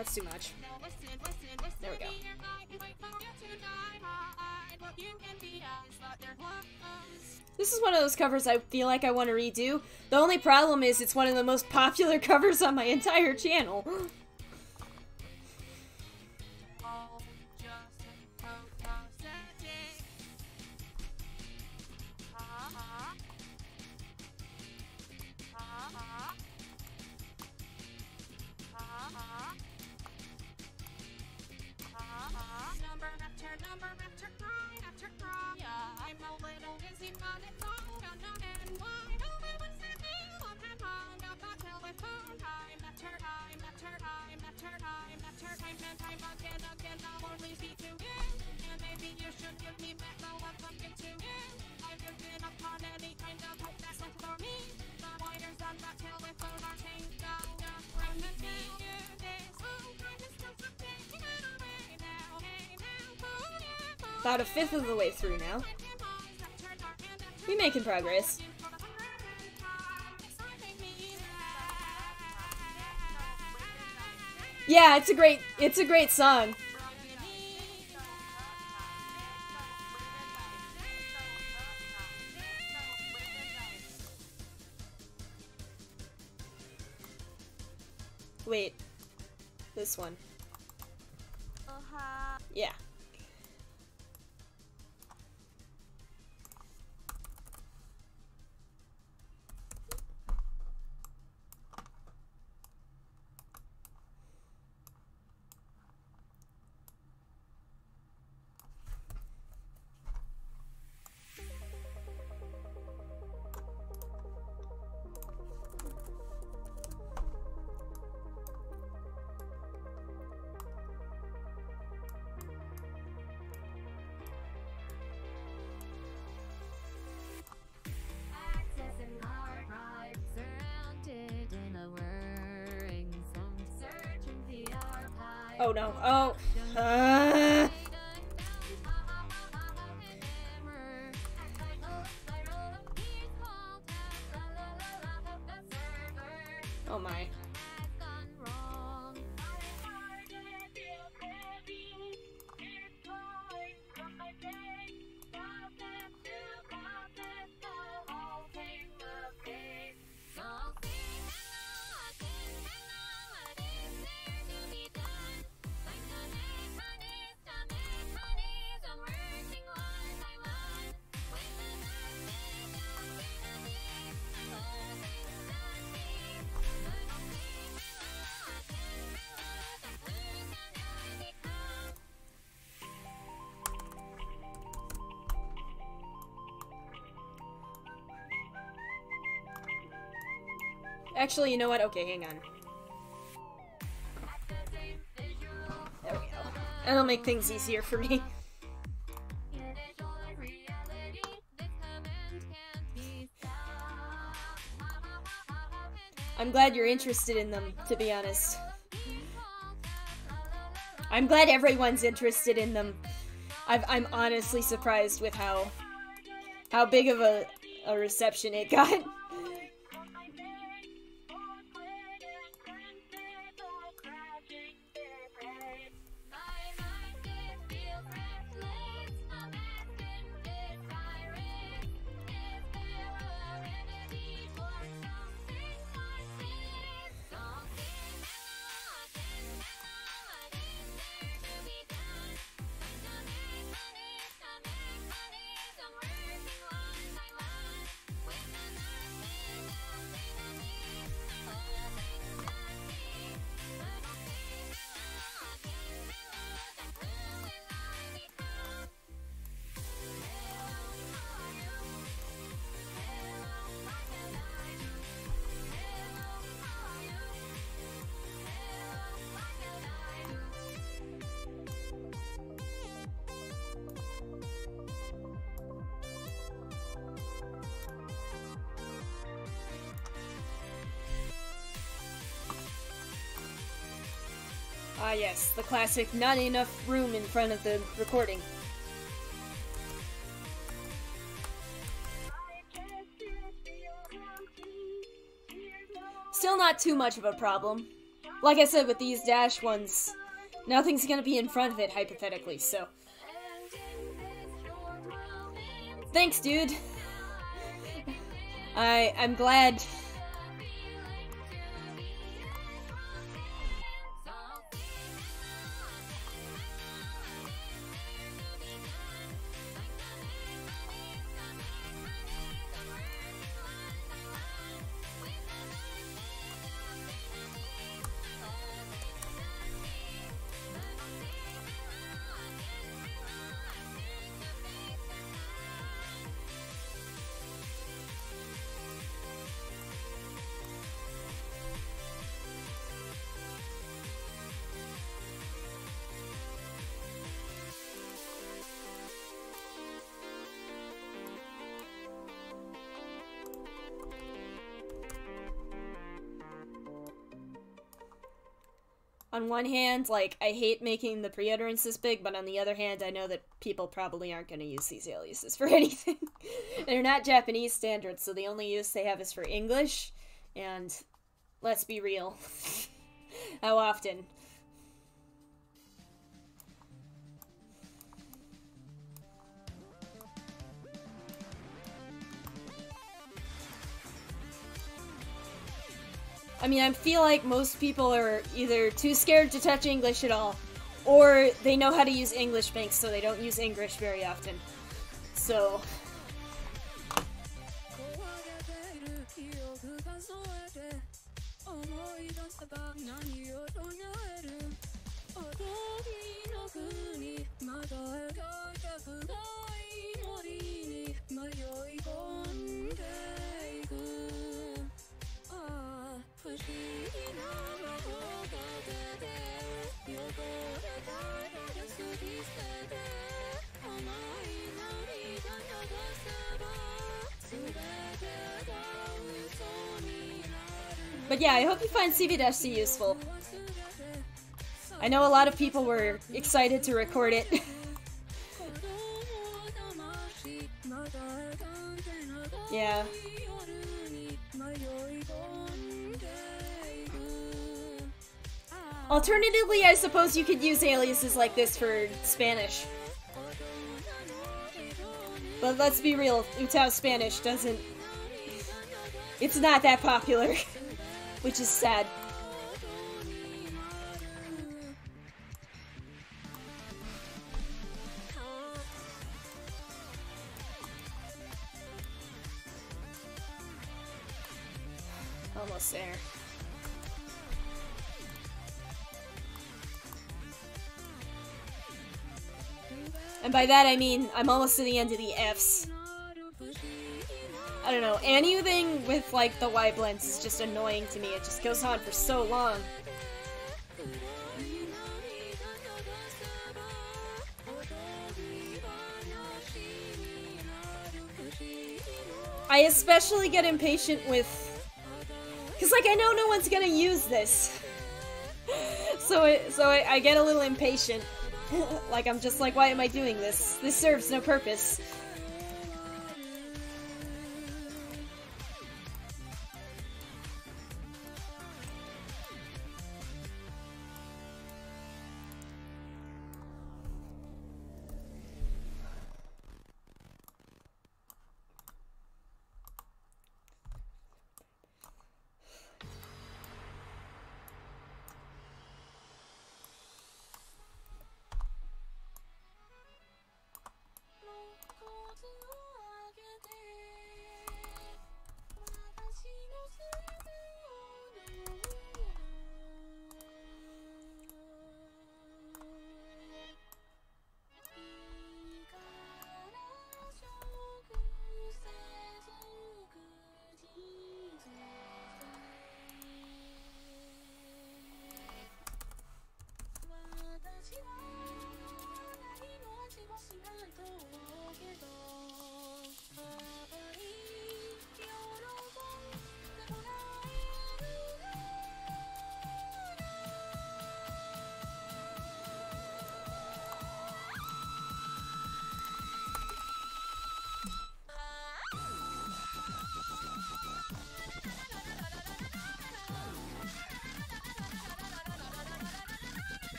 That's too much. There we go. This is one of those covers I feel like I want to redo. The only problem is it's one of the most popular covers on my entire channel. About a fifth of the way through now. We're making progress. Yeah, it's a great song. Wait. This one. Yeah. Accessing archive, surrounded in a whirring song, searching the archive. Oh no. Oh. Oh my. Actually, you know what? Okay, hang on. There we go. That'll make things easier for me. I'm glad you're interested in them, to be honest. I'm glad everyone's interested in them. I'm honestly surprised with how big of a reception it got. Ah yes, the classic not enough room in front of the recording. Still not too much of a problem. Like I said, with these dash ones, nothing's gonna be in front of it, hypothetically, so. Thanks, dude. I'm glad. On one hand, like, I hate making the pre-utterance this big, but on the other hand, I know that people probably aren't going to use these aliases for anything. They're not Japanese standards, so the only use they have is for English, and let's be real. How often? I mean, I feel like most people are either too scared to touch English at all, or they know how to use English banks, so they don't use English very often. So... But yeah, I hope you find CV-C useful. I know a lot of people were excited to record it. Yeah. Alternatively, I suppose you could use aliases like this for Spanish. But let's be real, Utao Spanish doesn't... It's not that popular. Which is sad. Almost there. And by that I mean I'm almost to the end of the Fs. I don't know, anything with like the Y blends is just annoying to me. It just goes on for so long. I especially get impatient with... Cause like I know no one's gonna use this. so I get a little impatient. Like I'm just like, why am I doing this? This serves no purpose.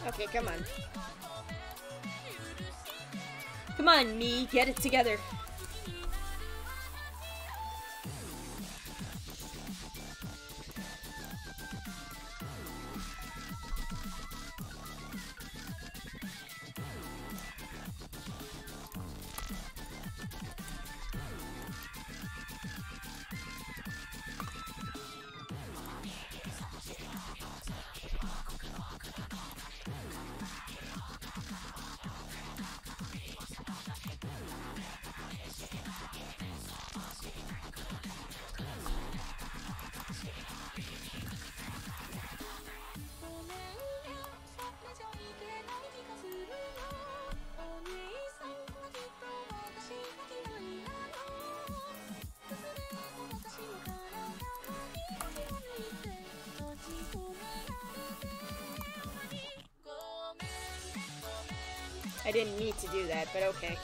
Okay, come on. Come on, me, get it together. I didn't need to do that, but okay.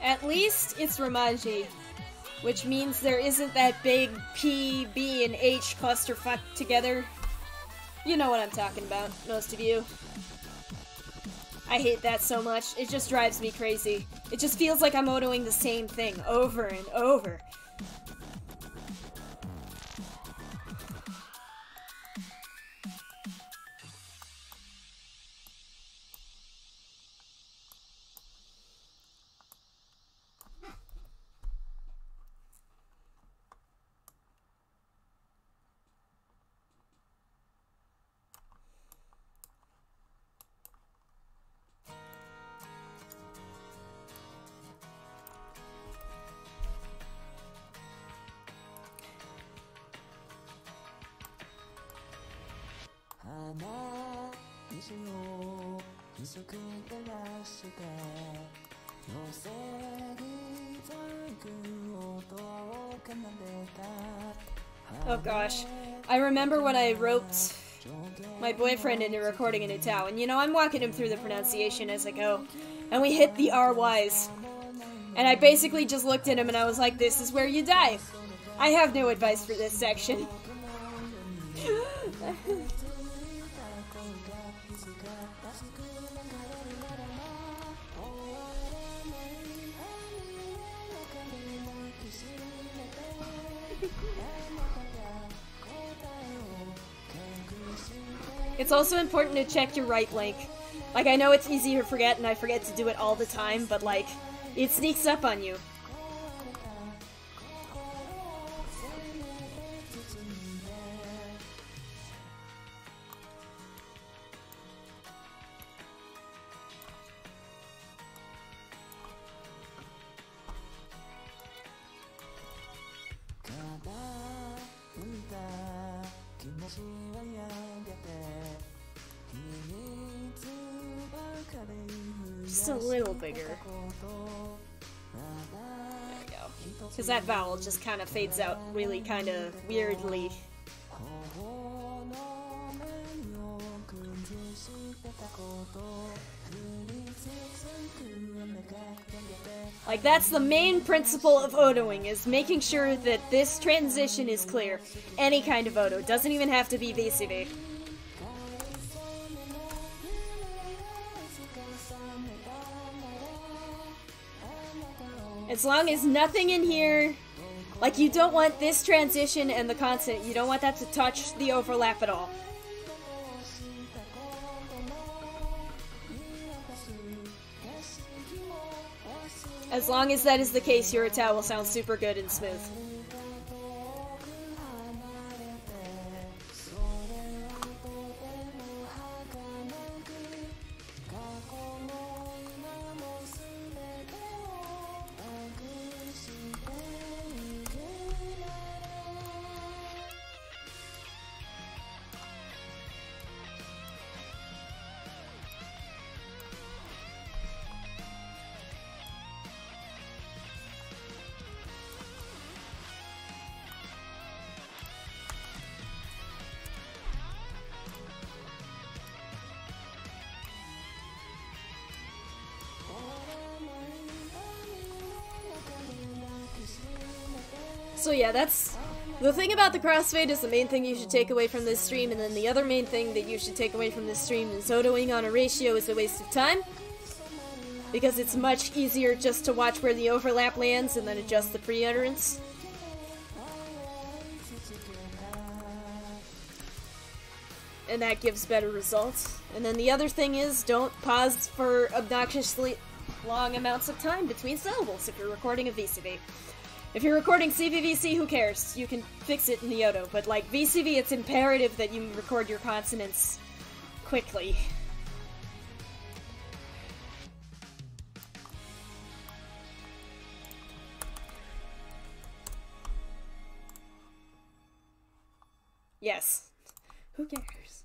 At least it's Romaji, which means there isn't that big P, B, and H clusterfuck together. You know what I'm talking about, most of you. I hate that so much. It just drives me crazy. It just feels like I'm otoing the same thing over and over. Oh gosh, I remember when I roped my boyfriend into recording a new Tao, and you know, I'm walking him through the pronunciation as I go, and we hit the RYs, and I basically just looked at him and I was like, this is where you die. I have no advice for this section. It's also important to check your right link. Like, I know it's easy to forget, and I forget to do it all the time, but, like, it sneaks up on you. Just a little bigger. There we go. Because that vowel just kind of fades out really kind of weirdly. Like, that's the main principle of otoing, is making sure that this transition is clear. Any kind of oto. Doesn't even have to be VCV. As long as nothing in here, like, you don't want this transition and the consonant, you don't want that to touch the overlap at all. As long as that is the case, your Tao will sound super good and smooth. So yeah, that's The thing about the crossfade is the main thing you should take away from this stream, and then the other main thing that you should take away from this stream is Otoing on a ratio is a waste of time. Because it's much easier just to watch where the overlap lands and then adjust the pre-utterance. And that gives better results. And then the other thing is, don't pause for obnoxiously long amounts of time between syllables if you're recording a VCV. If you're recording CVVC, who cares? You can fix it in the Oto. But like VCV, it's imperative that you record your consonants quickly. Yes. Who cares?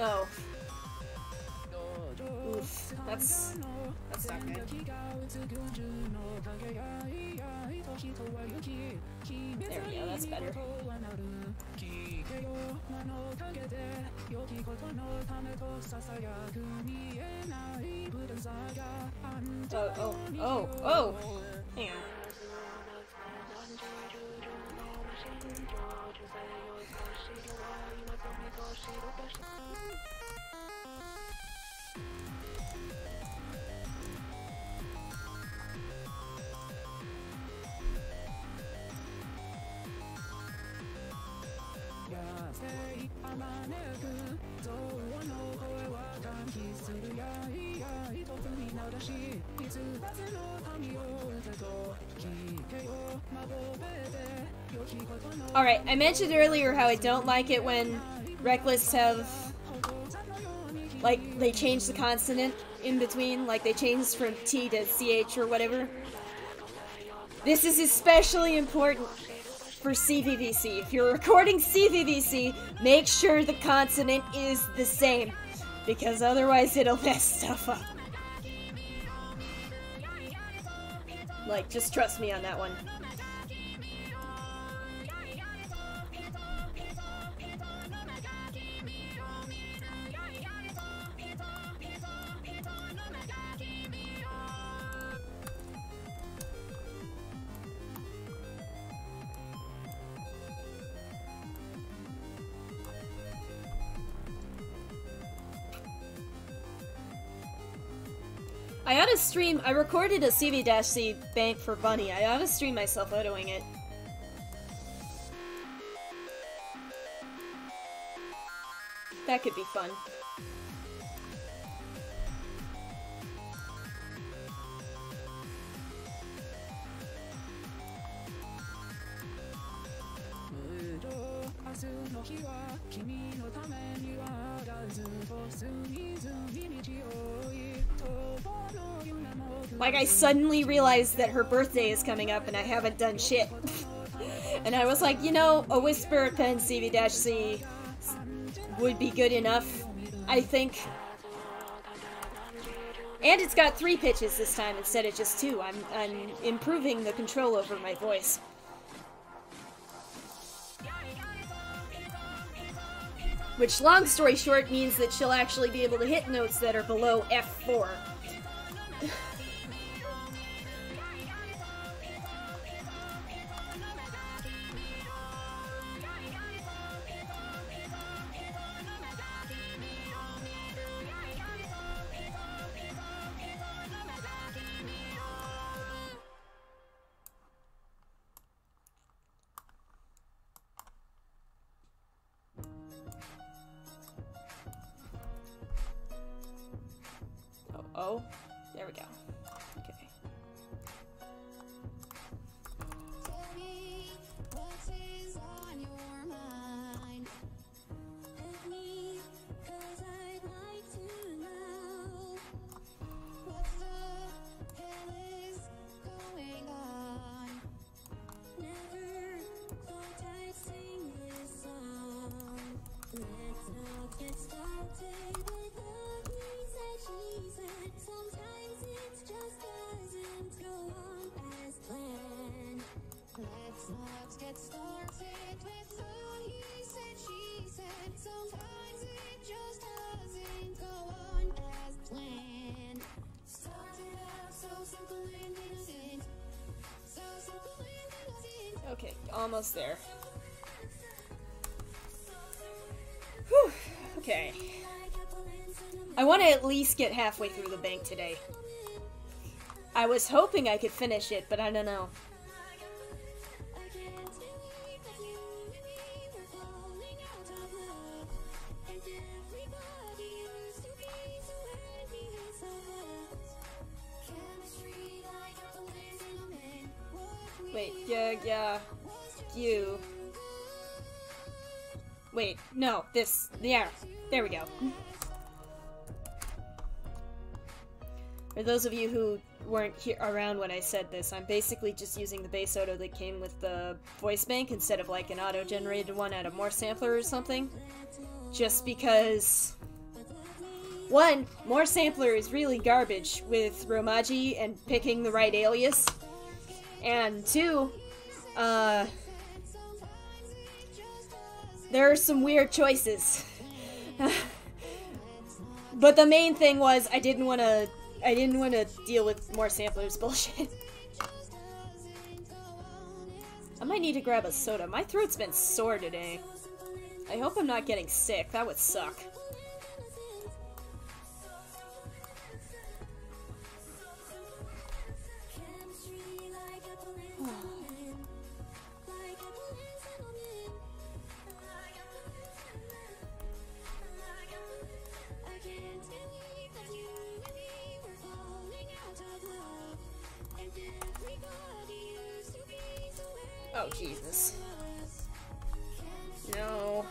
Oh. Oof. That's not good. There we go, that's better. Oh. Hang on. Alright, I mentioned earlier how I don't like it when Reckless have, like, they change the consonant in between, like they changed from T to CH or whatever. This is especially important for CVVC. If you're recording CVVC, make sure the consonant is the same, because otherwise it'll mess stuff up. Like, just trust me on that one. I oughta stream. I recorded a CV-C bank for Bunny. I oughta stream myself Otoing it. That could be fun. Like, I suddenly realized that her birthday is coming up and I haven't done shit. And I was like, you know, a Whisper Pen CV-C would be good enough, I think. And it's got 3 pitches this time instead of just 2. I'm improving the control over my voice. Which, long story short, means that she'll actually be able to hit notes that are below F4. Oh, there we go. Okay. Tell me what is on your mind. Ask me, 'cause I'd like to know. Sometimes it just doesn't go on as planned. Let's get started with the he said, she said. Sometimes it just doesn't go on as planned. Started out so simple and innocent. So simple and innocent. Okay, almost there. Whew, okay. I want to at least get halfway through the bank today. I was hoping I could finish it, but I don't know. Wait, yeah, you. Wait, no, this, yeah, there we go. For those of you who weren't around when I said this, I'm basically just using the base auto that came with the voice bank instead of like an auto-generated one out of More Sampler or something. Just because, one, More Sampler is really garbage with Romaji and picking the right alias. And two, there are some weird choices. But the main thing was I didn't want to deal with More Samplers bullshit. I might need to grab a soda. My throat's been sore today. I hope I'm not getting sick. That would suck. Oh, Jesus. No.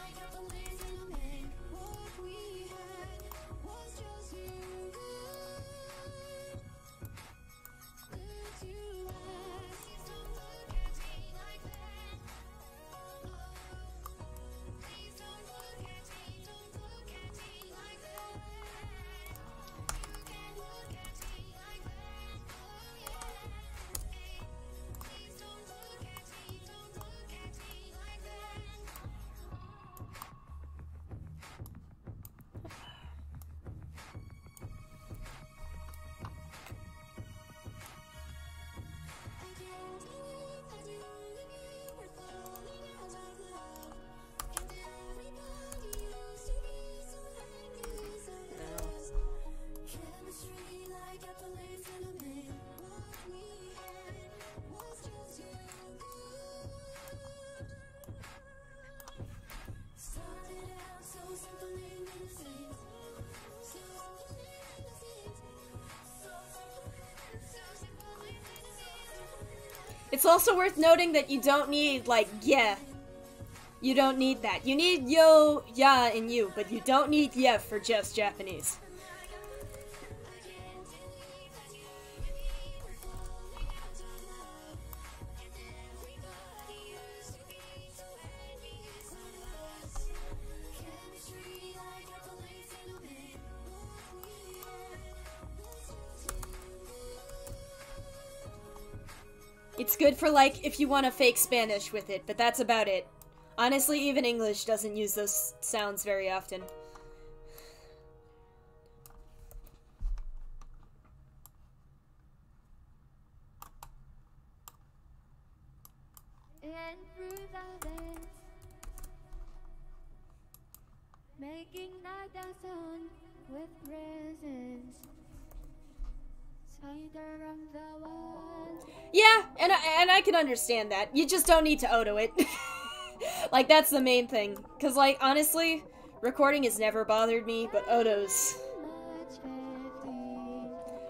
It's also worth noting that you don't need, like, yeah. You don't need that. You need yo, ya, and you, but you don't need yeah for just Japanese. It's good for, like, if you want to fake Spanish with it, but that's about it. Honestly, even English doesn't use those sounds very often. And through the dance, making nada sound with presents. The wall. Yeah, and I can understand that. You just don't need to auto it. Like, that's the main thing. Because, like, honestly, recording has never bothered me, but autos,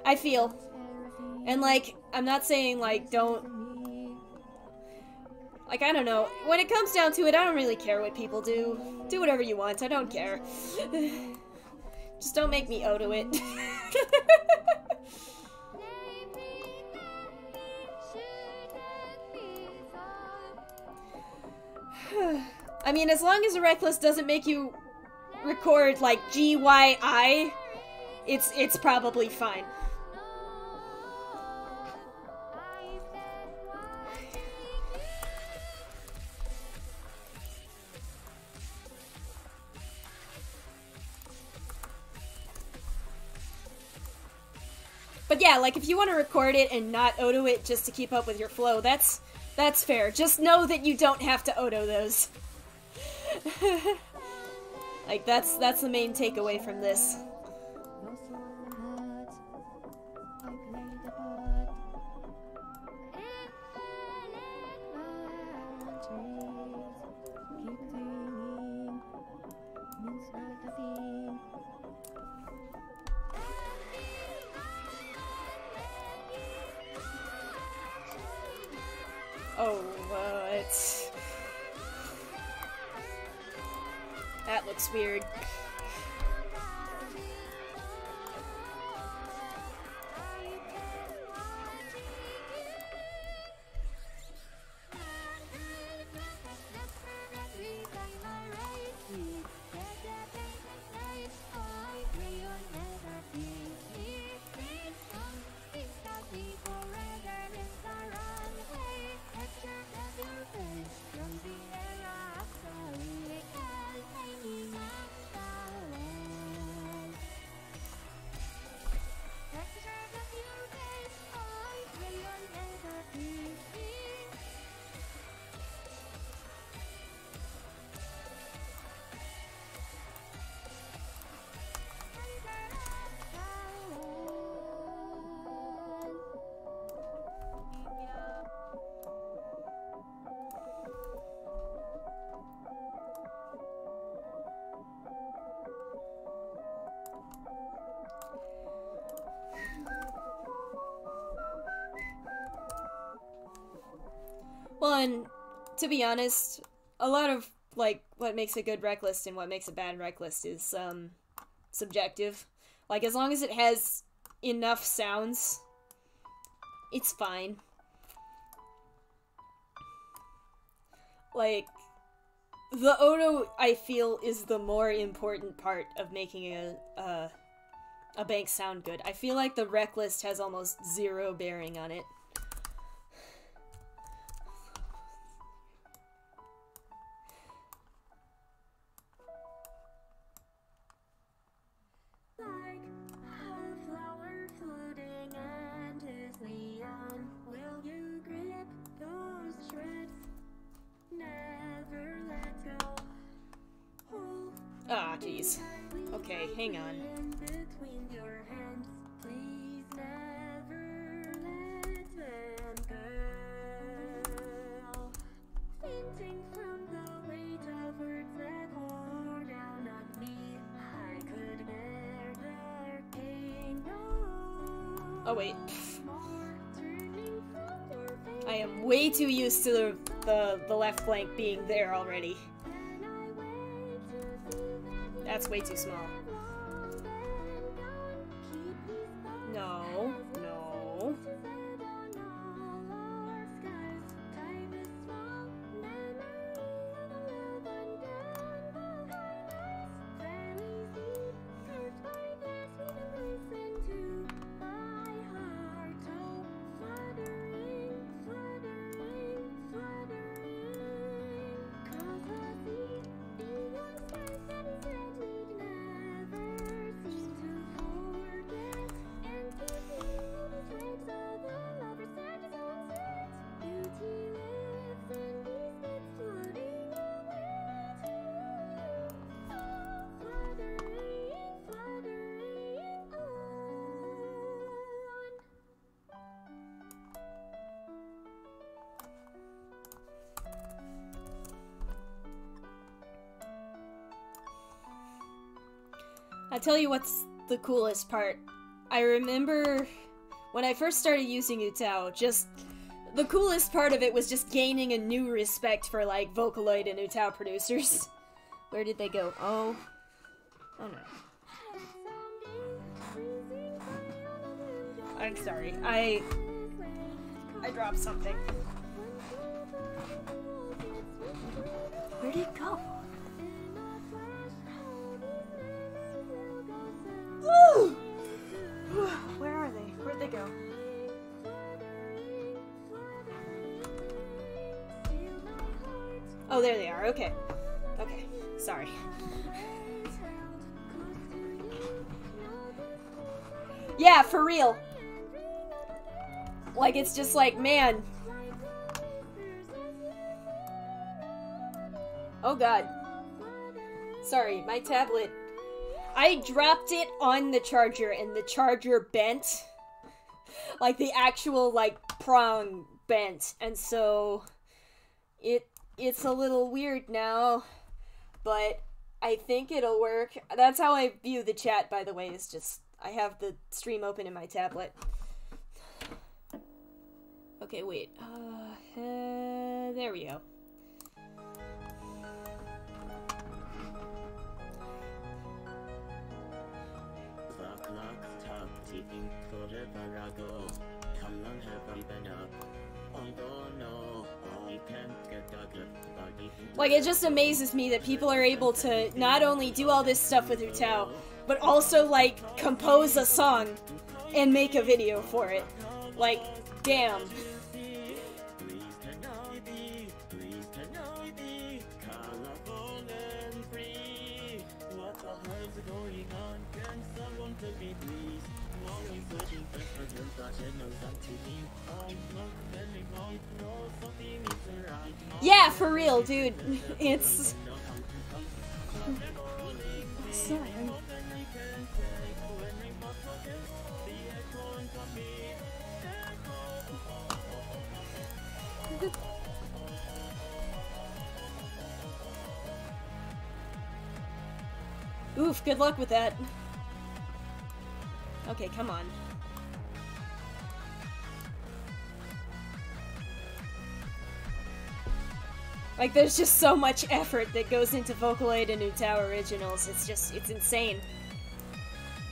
I feel. And, like, I'm not saying, like, don't... Like, I don't know. When it comes down to it, I don't really care what people do. Do whatever you want. I don't care. Just don't make me auto it. Maybe I mean, as long as a reckless doesn't make you record like GYI, it's probably fine. But yeah, like if you want to record it and not auto it just to keep up with your flow, that's fair. Just know that you don't have to auto those. Like that's the main takeaway from this. Oh, what? That looks weird. Well, and to be honest, a lot of, like, what makes a good rec list and what makes a bad rec list is, subjective. Like, as long as it has enough sounds, it's fine. Like, the auto, I feel, is the more important part of making a bank sound good. I feel like the rec list has almost zero bearing on it. Ah, jeez. Okay, hang on. Oh wait. I am way too used to the left flank being there already. That's way too small. No, no. I'll tell you what's the coolest part. I remember when I first started using Utao, just the coolest part of it was just gaining a new respect for, like, Vocaloid and Utao producers. Where did they go? Oh. Oh no. I'm sorry. I dropped something. Where'd it go? Oh, there they are. Okay. Okay. Sorry. Yeah, for real. Like, it's just like, man. Oh god. Sorry, my tablet. I dropped it on the charger and the charger bent. Like, the actual, like, prong bent. And so, it's a little weird now. But I think it'll work. That's how I view the chat, by the way, is just, I have the stream open in my tablet. Okay, wait. There we go. Like, it just amazes me that people are able to not only do all this stuff with Utao, but also, like, compose a song and make a video for it. Like, damn. Yeah, for real, dude. It's... Sorry. Oof, good luck with that. Okay, come on. Like, there's just so much effort that goes into Vocaloid and Utao originals. It's just, it's insane.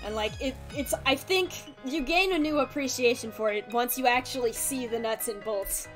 And like, it's, I think you gain a new appreciation for it once you actually see the nuts and bolts.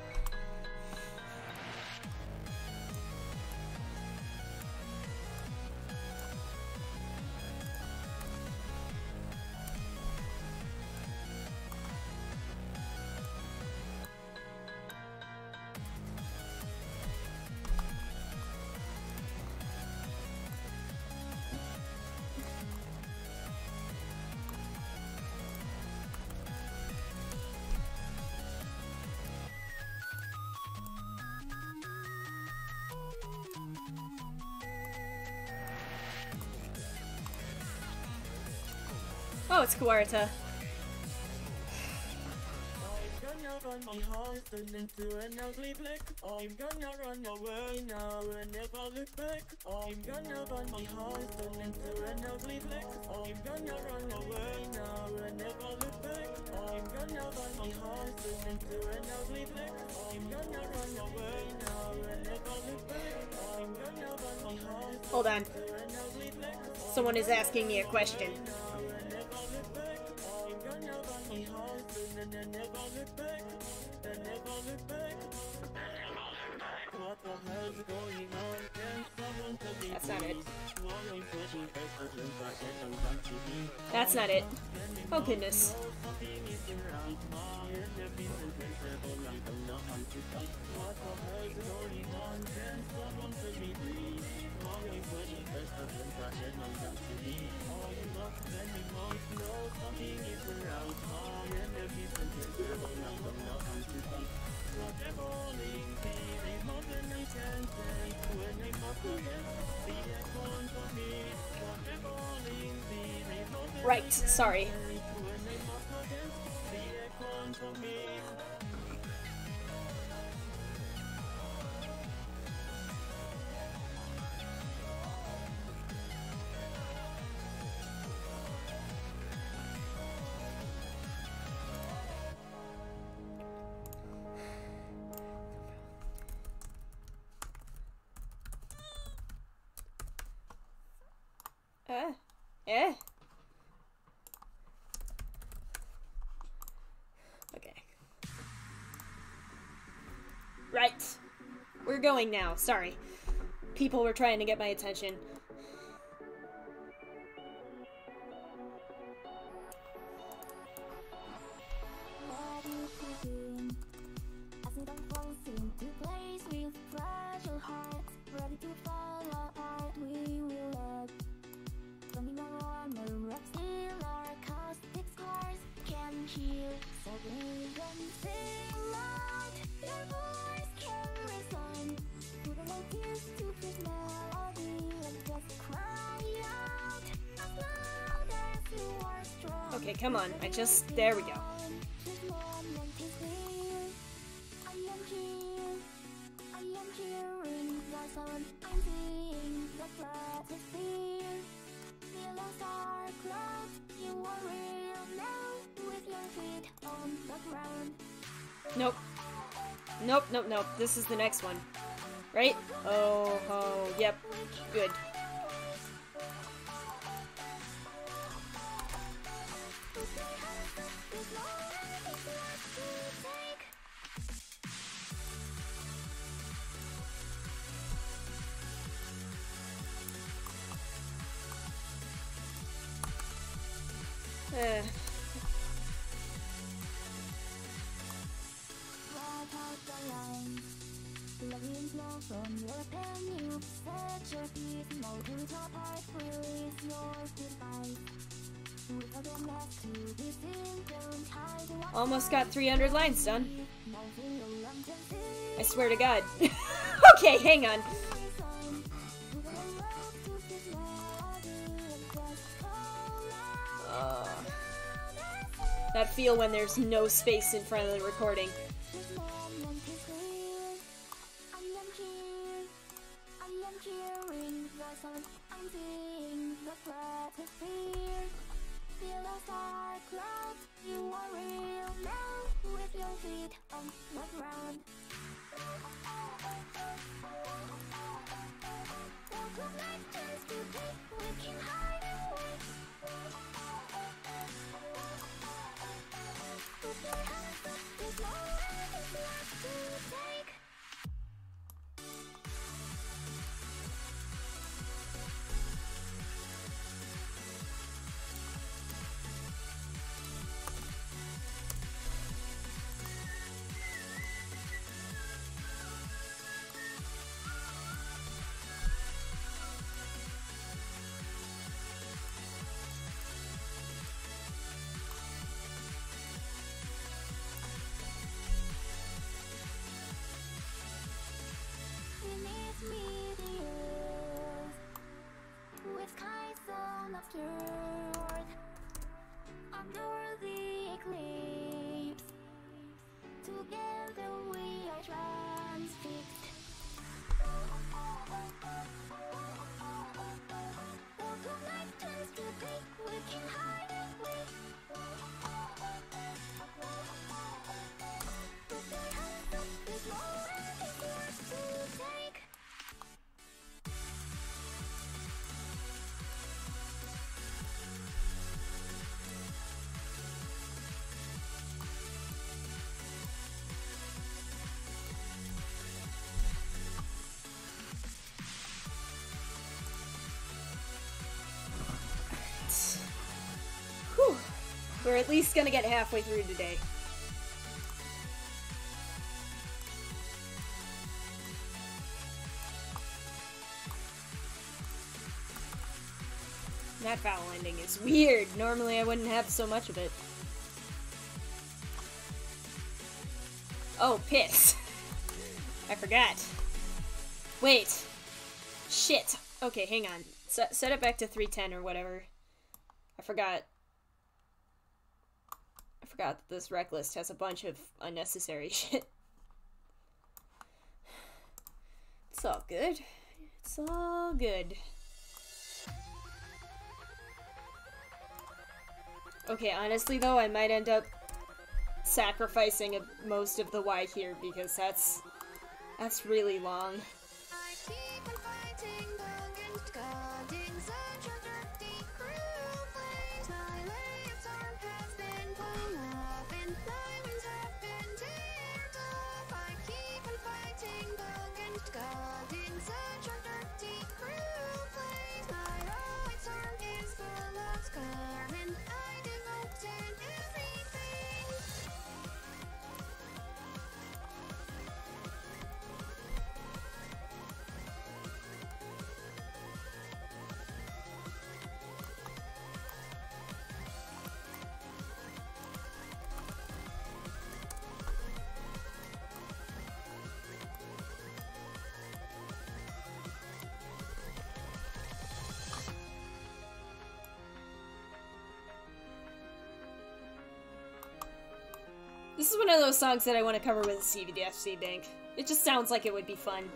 Oh, it's Kawarta. Run my heart turned into an ugly black. I'm gonna run away now and never look back. I'm gonna run my heart turned into an ugly black. I'm gonna run away now and never look back. I'm gonna run my heart turned into an ugly black. I'm gonna run away now and never look back. I'm gonna run my heart. Hold on. Someone is asking me a question. That's not it. That's not it. Oh goodness. Right, sorry. Okay. Right. We're going now. Sorry. People were trying to get my attention. As it unfolds into place with fragile hearts. Okay, come on. There we go. Nope. Nope, nope, nope. This is the next one. Right? Oh, yep. Good. Almost got 300 lines done. I swear to God. Okay, hang on. That feel when there's no space in front of the recording. Under the eclipse, together we are transfixed. The night turns to day, we can hide away. But the hands of this moment is yours to take. Whew. We're at least gonna get halfway through today. That foul ending is weird. Normally I wouldn't have so much of it. Oh, piss. I forgot. Wait. Shit. Okay, hang on. Set it back to 310 or whatever. I forgot that this rec list has a bunch of unnecessary shit. It's all good. It's all good. Okay, honestly though, I might end up sacrificing most of the Y here because that's really long. This is one of those songs that I want to cover with a CVDFC bank. It just sounds like it would be fun.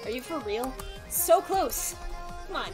Are you for real? So close! Come on.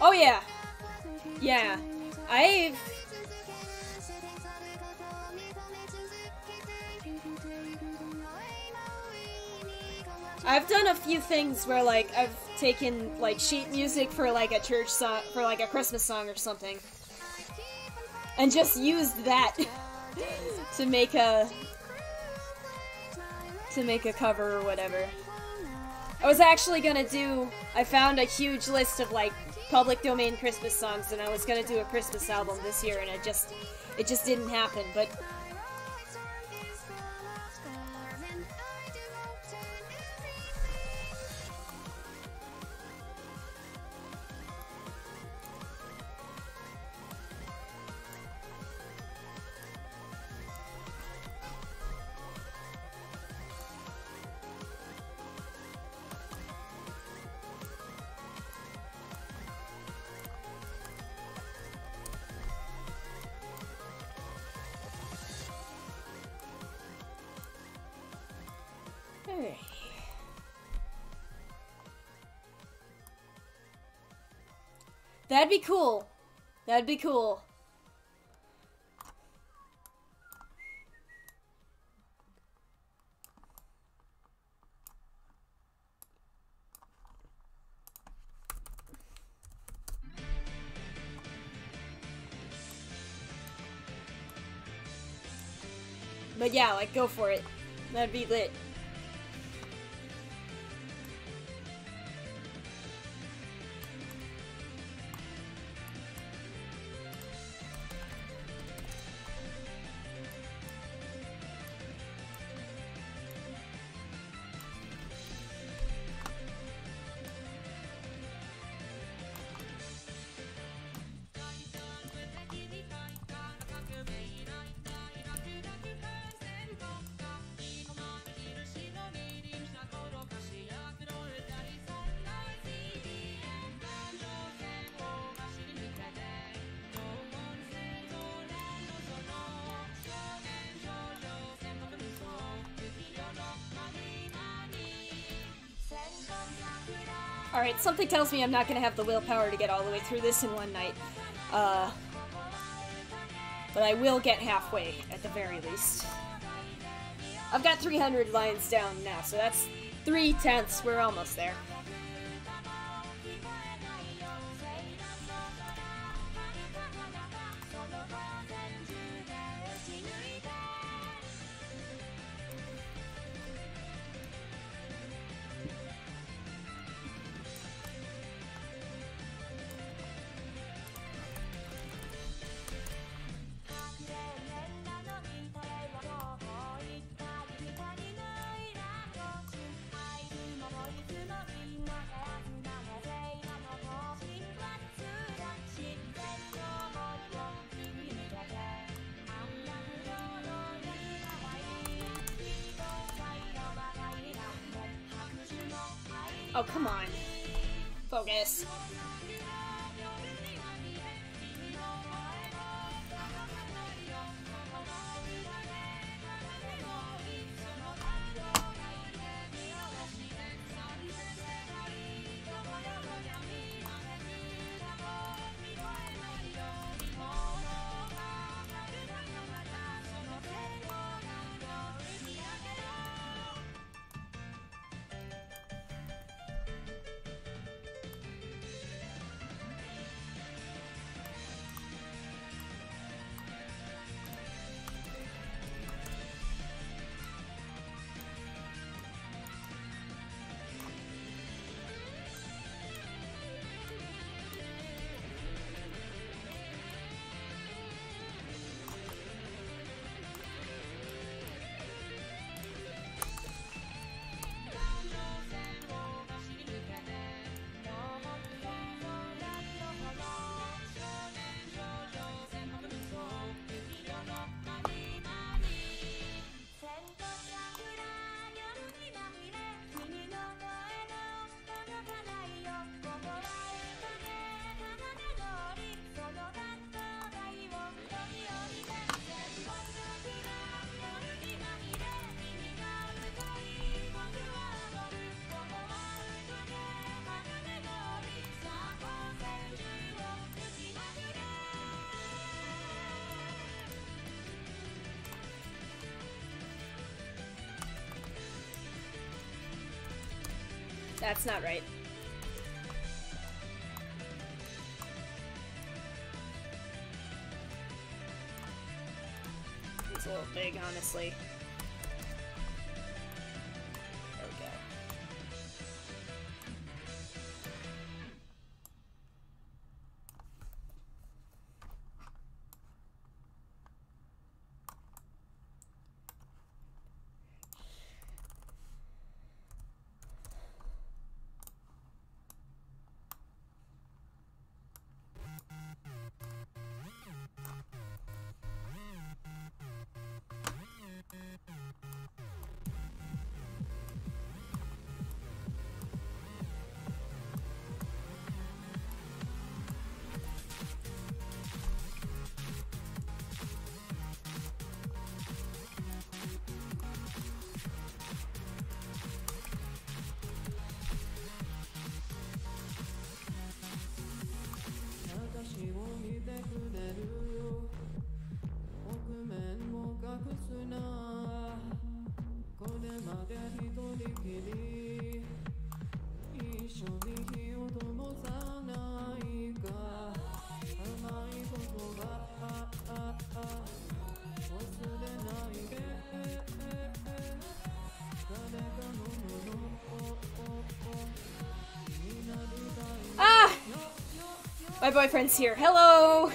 Oh yeah. Yeah. I've done a few things where, like, I've taken, like, sheet music for, like, a church song, for, like, a Christmas song or something, and just used that to make a cover or whatever. I was actually gonna do, I found a huge list of, like, public domain Christmas songs, and I was gonna do a Christmas album this year, and it just didn't happen, but... That'd be cool. That'd be cool. But yeah, like, go for it. That'd be lit. Alright, something tells me I'm not gonna have the willpower to get all the way through this in one night. But I will get halfway, at the very least. I've got 300 lines down now, so that's 3/10. We're almost there. Oh, come on. Focus. That's not right. He's a little big, honestly. There we go. Ah! My boyfriend's here. Hello!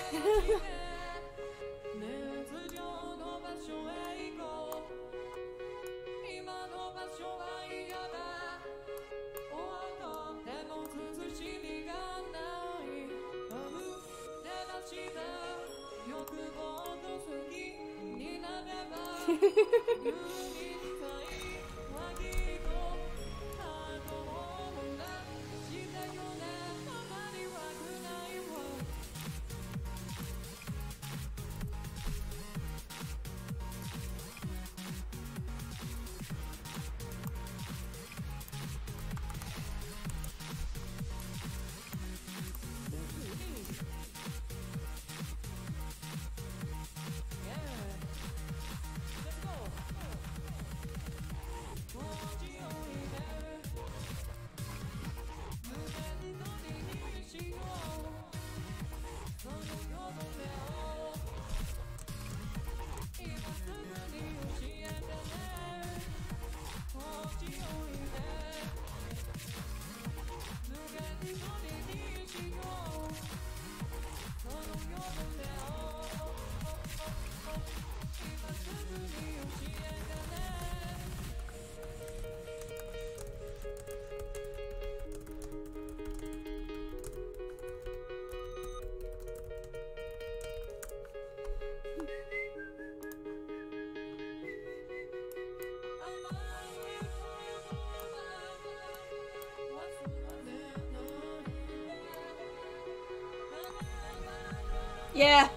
Yeah.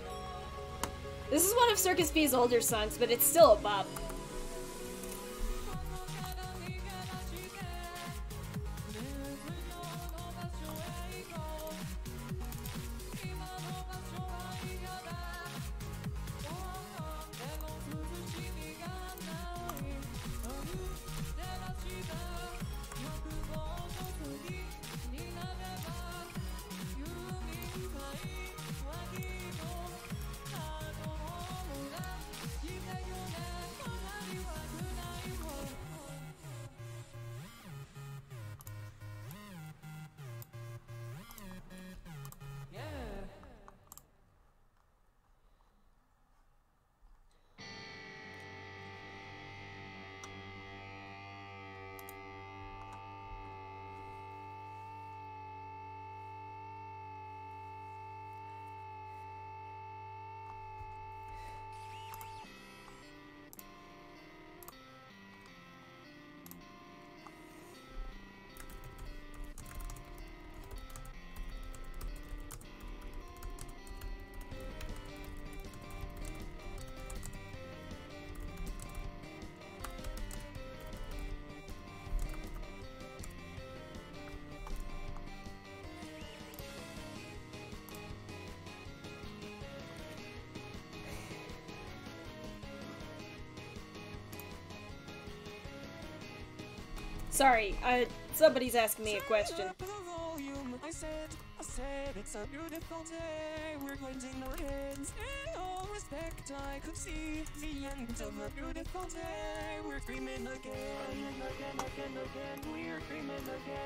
This is one of Circus B's older songs, but it's still a bop. Sorry, Somebody's asking me a question. I said it's a beautiful day. We're pointing our heads. In all respect, I could see the end of a beautiful day. We're dreaming again. We're dreaming again.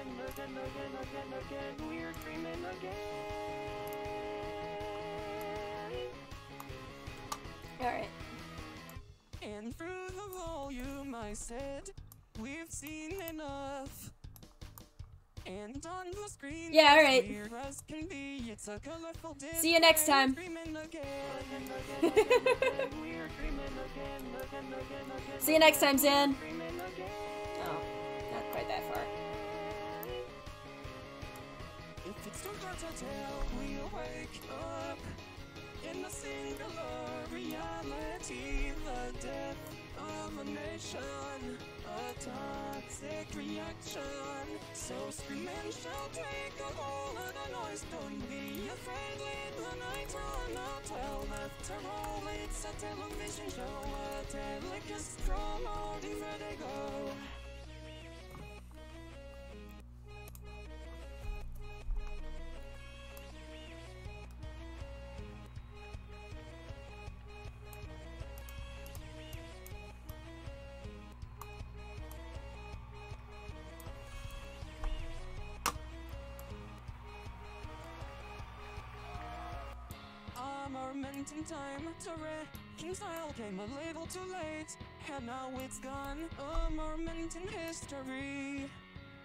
We're dreaming again. Alright. And through the volume, I said, we've seen enough. And on the screen, yeah, alright. See you next time. See you next time, Zan. Oh, not quite that far. If it's too hard to tell, we'll wake up in a singular reality, the death of a nation, a toxic reaction. So scream and shout, take a hold of the noise, don't be afraid, let the night run out. Well, after all, it's a television show, a telecast promoting vertigo. Moment in time to reconcile came a little too late, and now it's gone. A moment in history,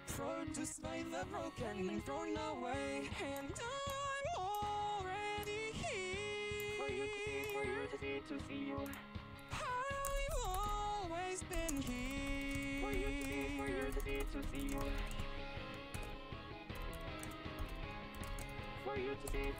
produced by the broken and thrown away, and I'm already here. For you to see you. I've always been here. For you to see you. For you to see you.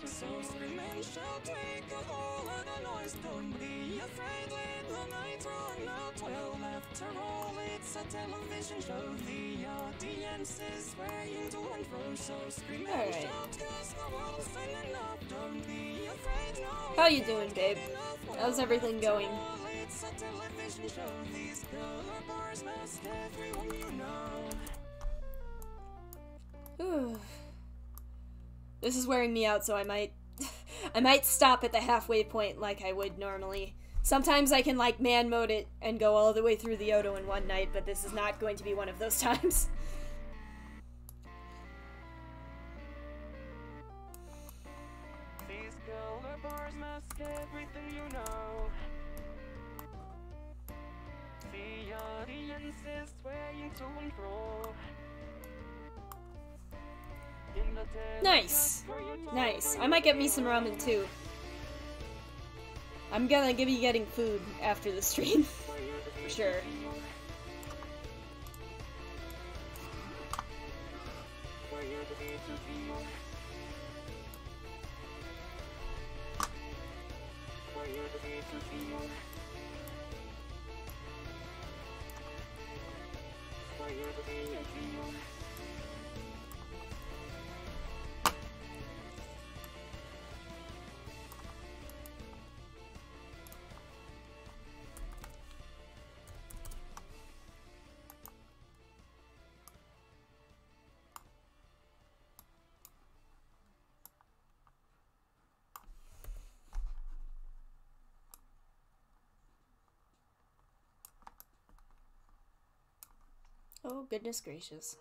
So scream and shout, take a hold of the noise, don't be afraid, let the night run out. Well, after all, it's a television show, the audience is swaying to and fro. So scream and shout, 'cause the world's standing up, don't be afraid, no. How you doing, babe? How's everything going? It's a television show, these color bars must everyone you know. This is wearing me out, so I might stop at the halfway point like I would normally. Sometimes I can, like, man mode it and go all the way through the Oto in one night, but this is not going to be one of those times. These color bars mask everything you know. The audience is swaying to and fro. Nice. Nice. I might get me some ramen too. I'm gonna be getting food after the stream. For sure. Oh, goodness gracious.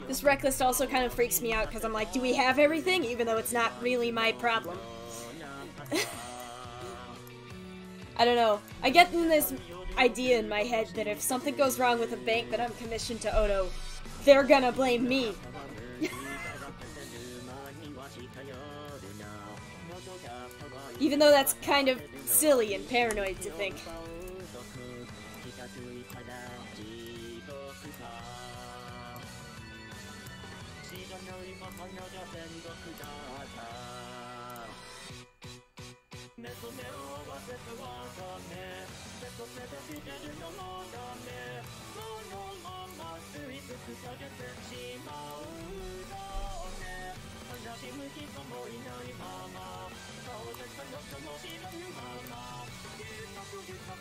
This rec list also kind of freaks me out because I'm like, do we have everything? Even though it's not really my problem. I don't know. I get this idea in my head that if something goes wrong with a bank that I'm commissioned to Oto they're gonna blame me. Even though that's kind of silly and paranoid to think.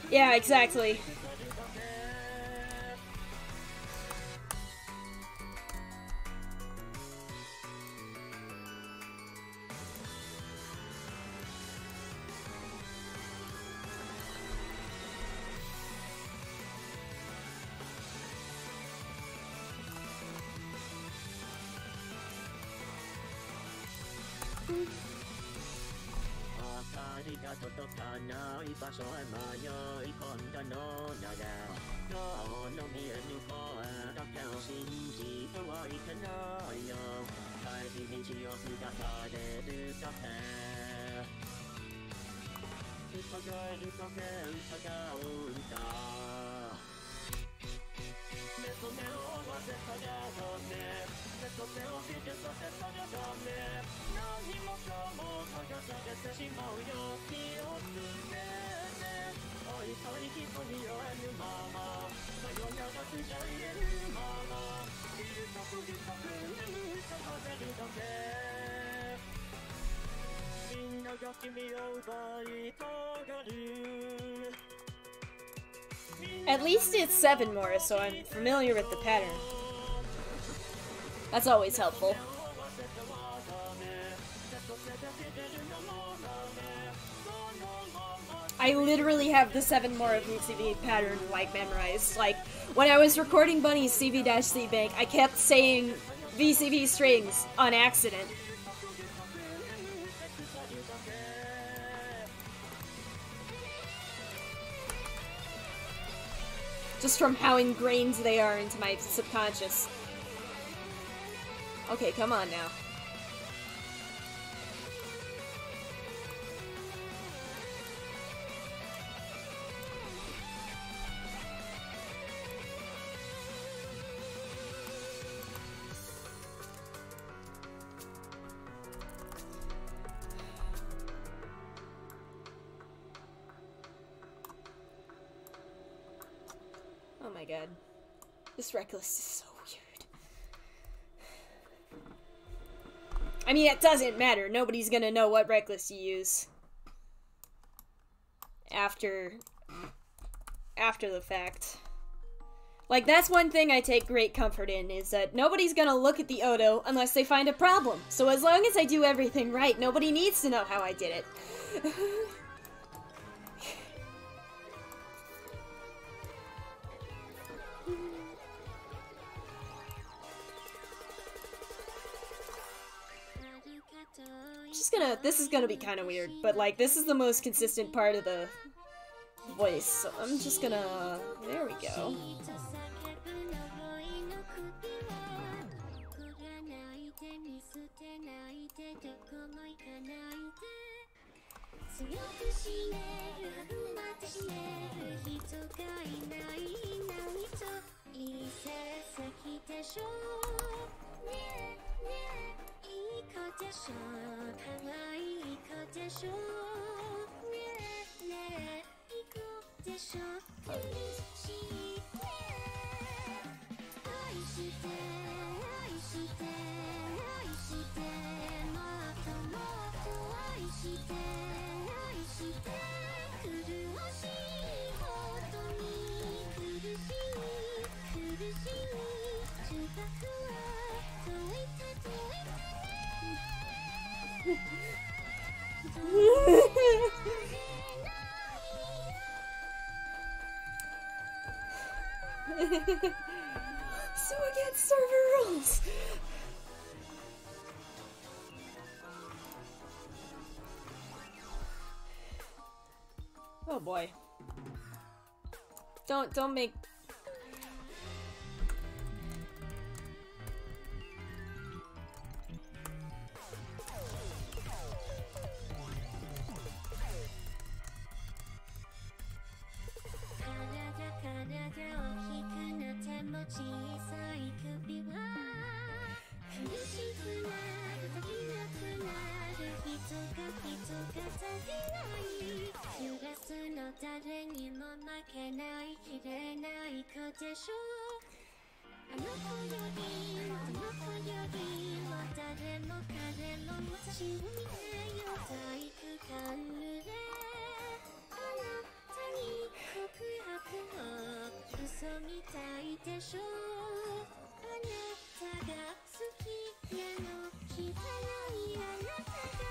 Yeah, exactly. At least it's 7 more, so I'm familiar with the pattern. That's always helpful. I literally have the 7 more of VCV pattern, like, memorized. Like, when I was recording Bunny's CV-C bank, I kept saying VCV strings on accident. Just from how ingrained they are into my subconscious. Okay, come on now. Oh my god. This Reckless is so weird. I mean, it doesn't matter. Nobody's gonna know what Reckless you use. After the fact. Like, that's one thing I take great comfort in, is that nobody's gonna look at the Oto unless they find a problem. So as long as I do everything right, nobody needs to know how I did it. This is gonna be kind of weird, but like, this is the most consistent part of the voice, so I'm just gonna, there we go. So against server rules. Oh boy. Don't make. 誰にも負けないきれない子でしょあの子よりもどの子よりも誰も彼も私を見てよ体育館であなたに告白を嘘みたいでしょあなたが好きなの聞かないあなたが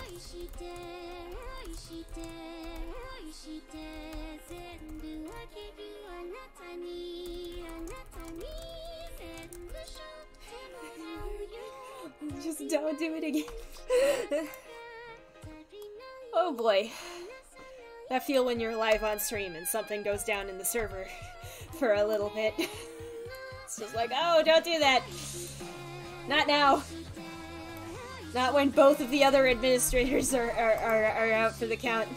愛して愛して愛して全部あげるあなたにあなたに全部しょってもらうよ Just don't do it again. Oh boy. That feel when you're live on stream and something goes down in the server for a little bit. It's just like, oh, don't do that. Not now. Not when both of the other administrators are out for the count.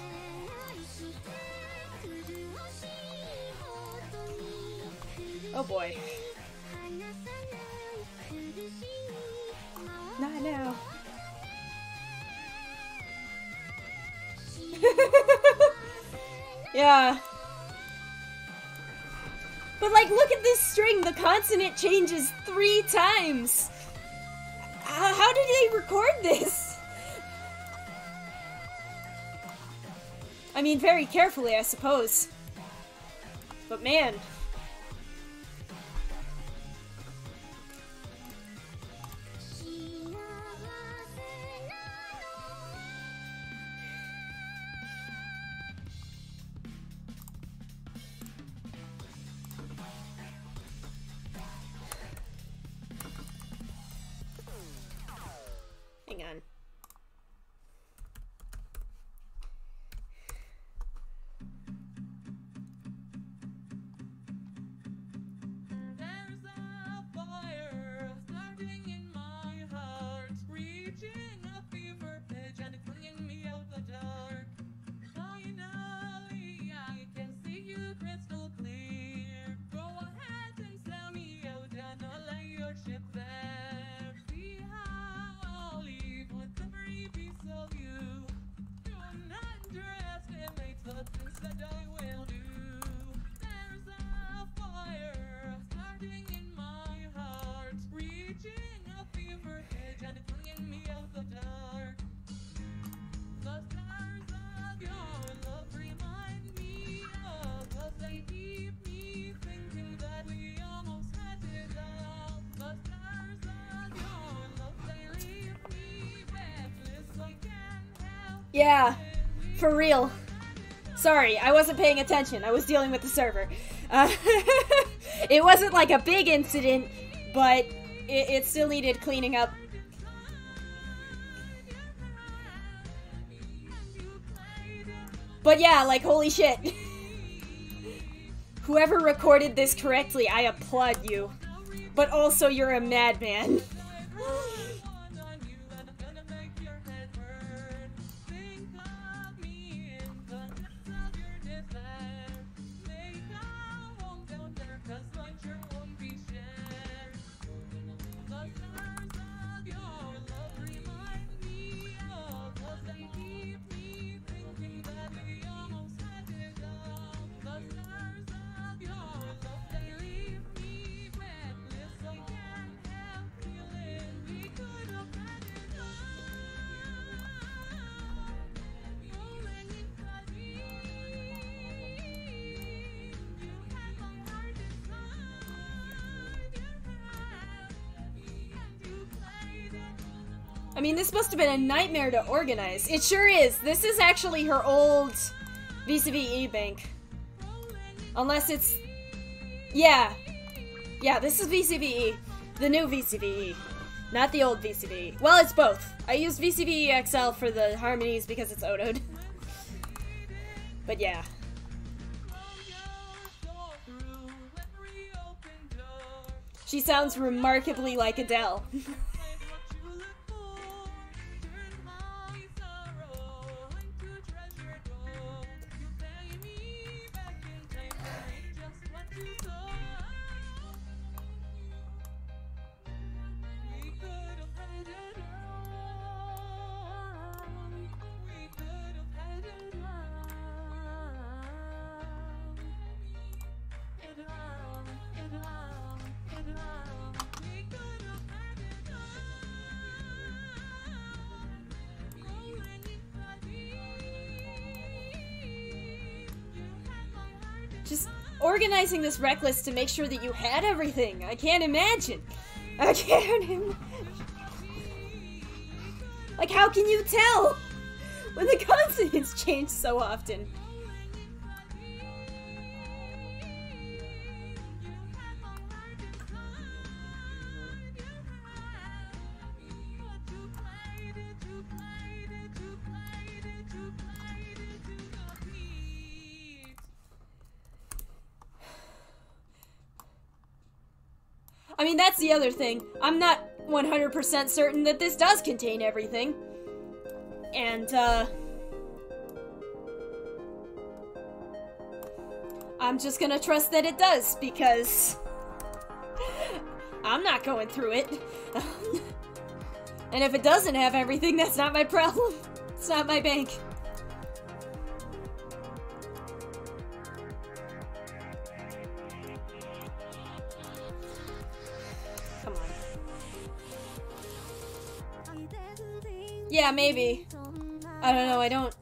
Oh boy. Not now. Yeah. But like, look at this string. The consonant changes 3 times. How did they record this? I mean, very carefully, I suppose. But man. Hang on. There's a fire starting in my heart, reaching a fever pitch and it's bringing me out the dark. Finally, I can see you crystal clear. Go ahead and sell me out and I'll lay your ship there. See how I'll leave with every piece of you. Don't underestimate the things that I will do. There's a fire starting in my heart, reaching a fever pitch and it's bringing me out the dark. The stars of your love remind me of us. They keep me thinking that we almost had it all. The stars of your love, they leave me breathless. I can't help Yeah, for real. Sorry, I wasn't paying attention. I was dealing with the server. It wasn't like a big incident, but it still needed cleaning up. But yeah, like, holy shit. Whoever recorded this correctly, I applaud you. But also, you're a madman. I mean, this must have been a nightmare to organize. It sure is. This is actually her old VCV bank. Unless it's... Yeah. Yeah, this is VCVE. The new VCVE. Not the old VCVE. Well, it's both. I used VCVE XL for the harmonies because it's Otoed. But yeah. She sounds remarkably like Adele. just organizing this rec list to make sure that you had everything. I can't imagine. I can't imagine. Like, how can you tell when the consonants change so often? I mean, that's the other thing. I'm not 100% certain that this does contain everything. And, I'm just gonna trust that it does, because I'm not going through it. And if it doesn't have everything, that's not my problem. It's not my bank. Come on. Yeah, maybe. I don't know, I don't...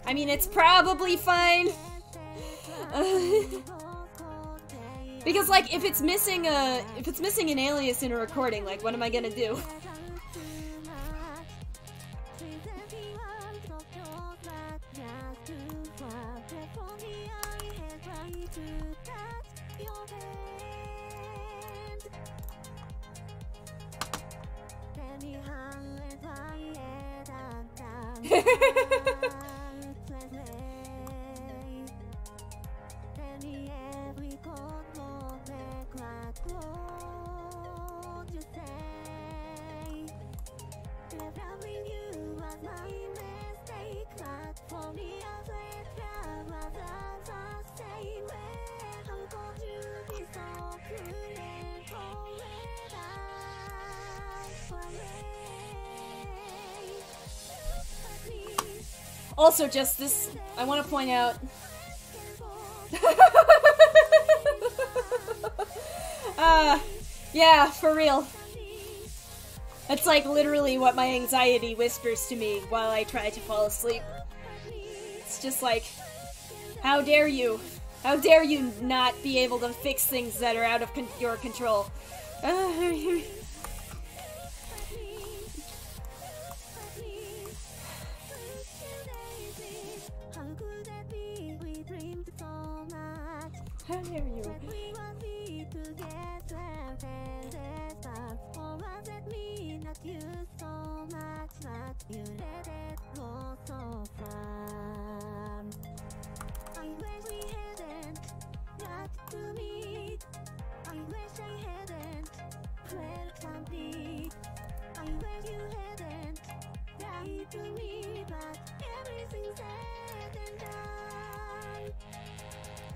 I mean, it's probably fine. Because, like, if it's missing an alias in a recording, like, what am I gonna do? Also, just this, I want to point out. Yeah, for real. That's like literally what my anxiety whispers to me while I try to fall asleep. It's just like, how dare you? How dare you not be able to fix things that are out of your control? How dare you?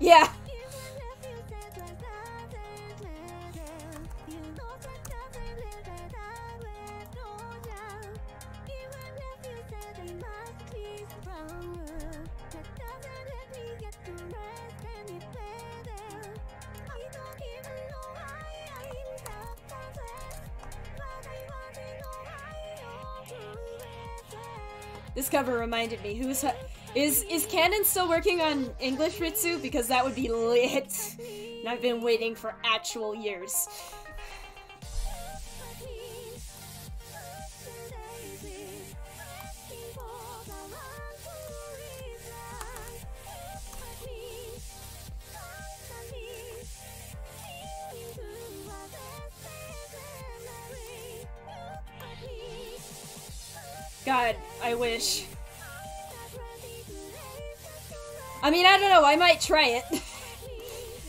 Yeah. This cover reminded me, is Canon still working on English Ritsu? Because that would be lit. And I've been waiting for actual years. God, I wish. I mean, I don't know, I might try it.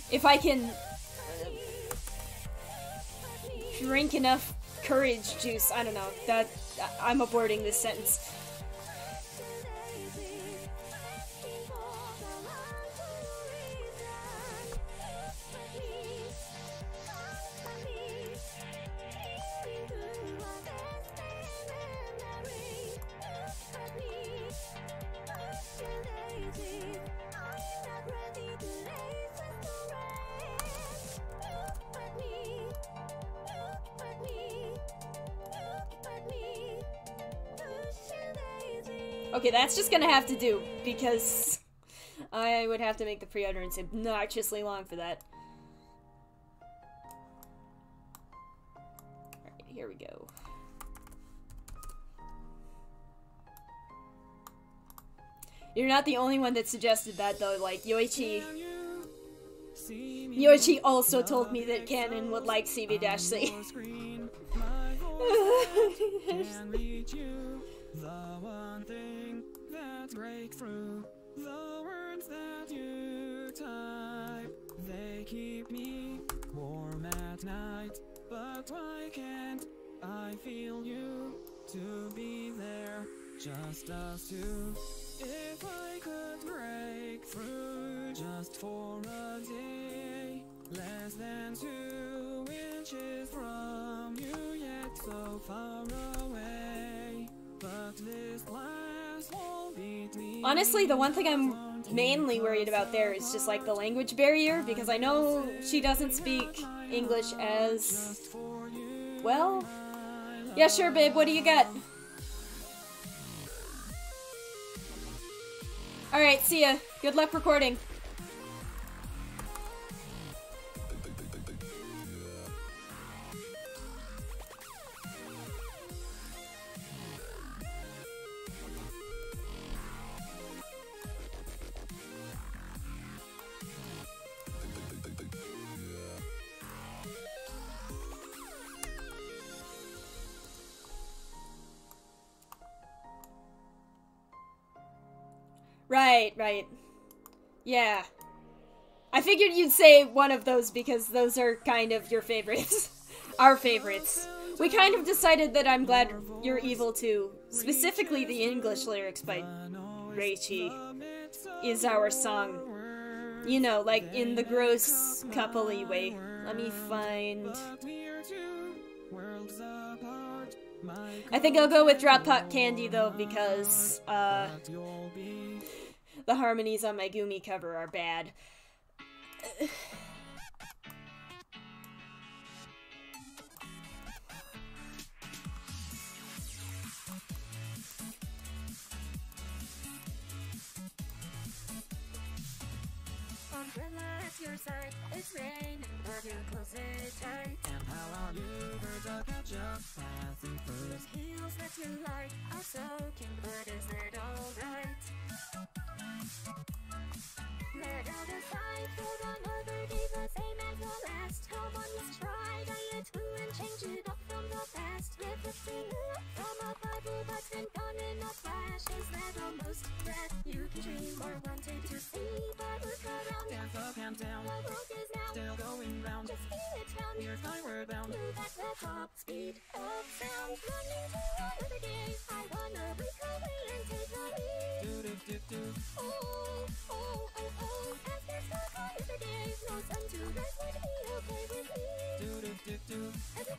If I can drink enough courage juice. I don't know. That I'm aborting this sentence. Okay, that's just gonna have to do, because I would have to make the pre-utterance obnoxiously long for that. Alright, here we go. You're not the only one that suggested that, though. Like, Yoichi also told me that Canon would like CV-C. Can reach you, the one thing that break through the words that you type. They keep me warm at night, but why can't I feel you to be there, just us two? If I could break through just for a day, less than 2 inches from you, yet so far away. But this glass won't beat me. Honestly, the one thing I'm mainly worried about there is just like the language barrier, because I know she doesn't speak English as well. Yeah, sure, babe, what do you got? Alright, see ya. Good luck recording. Right. Yeah. I figured you'd say one of those because those are kind of your favorites. Our favorites. We kind of decided that I'm glad you're evil too. Specifically the English lyrics by Reichi is our song. You know, like in the gross couple-y way. Let me find... I think I'll go with Drop Pot Candy though, because the harmonies on my Gumi cover are bad. Umbrella at your side, it's raining, but you close it tight. And how are you, birds of ketchup passing through? Those heels that you like are soaking, but is it alright? Let out a sigh for another day, the same as the last. Come on, let's try diet 2 and change it up from the past. With a new from a Bible that's been gone in a flash. Is that the most that you can dream or wanted to see? But look around, Dance up and down, the world is now still going round. just feel it down. We're skyward bound. Move at the top speed of sound. Running to another day, I wanna break away and take the lead. Do do do do. As there's no another day, no sun to rise would be okay with me. Do do do do. Every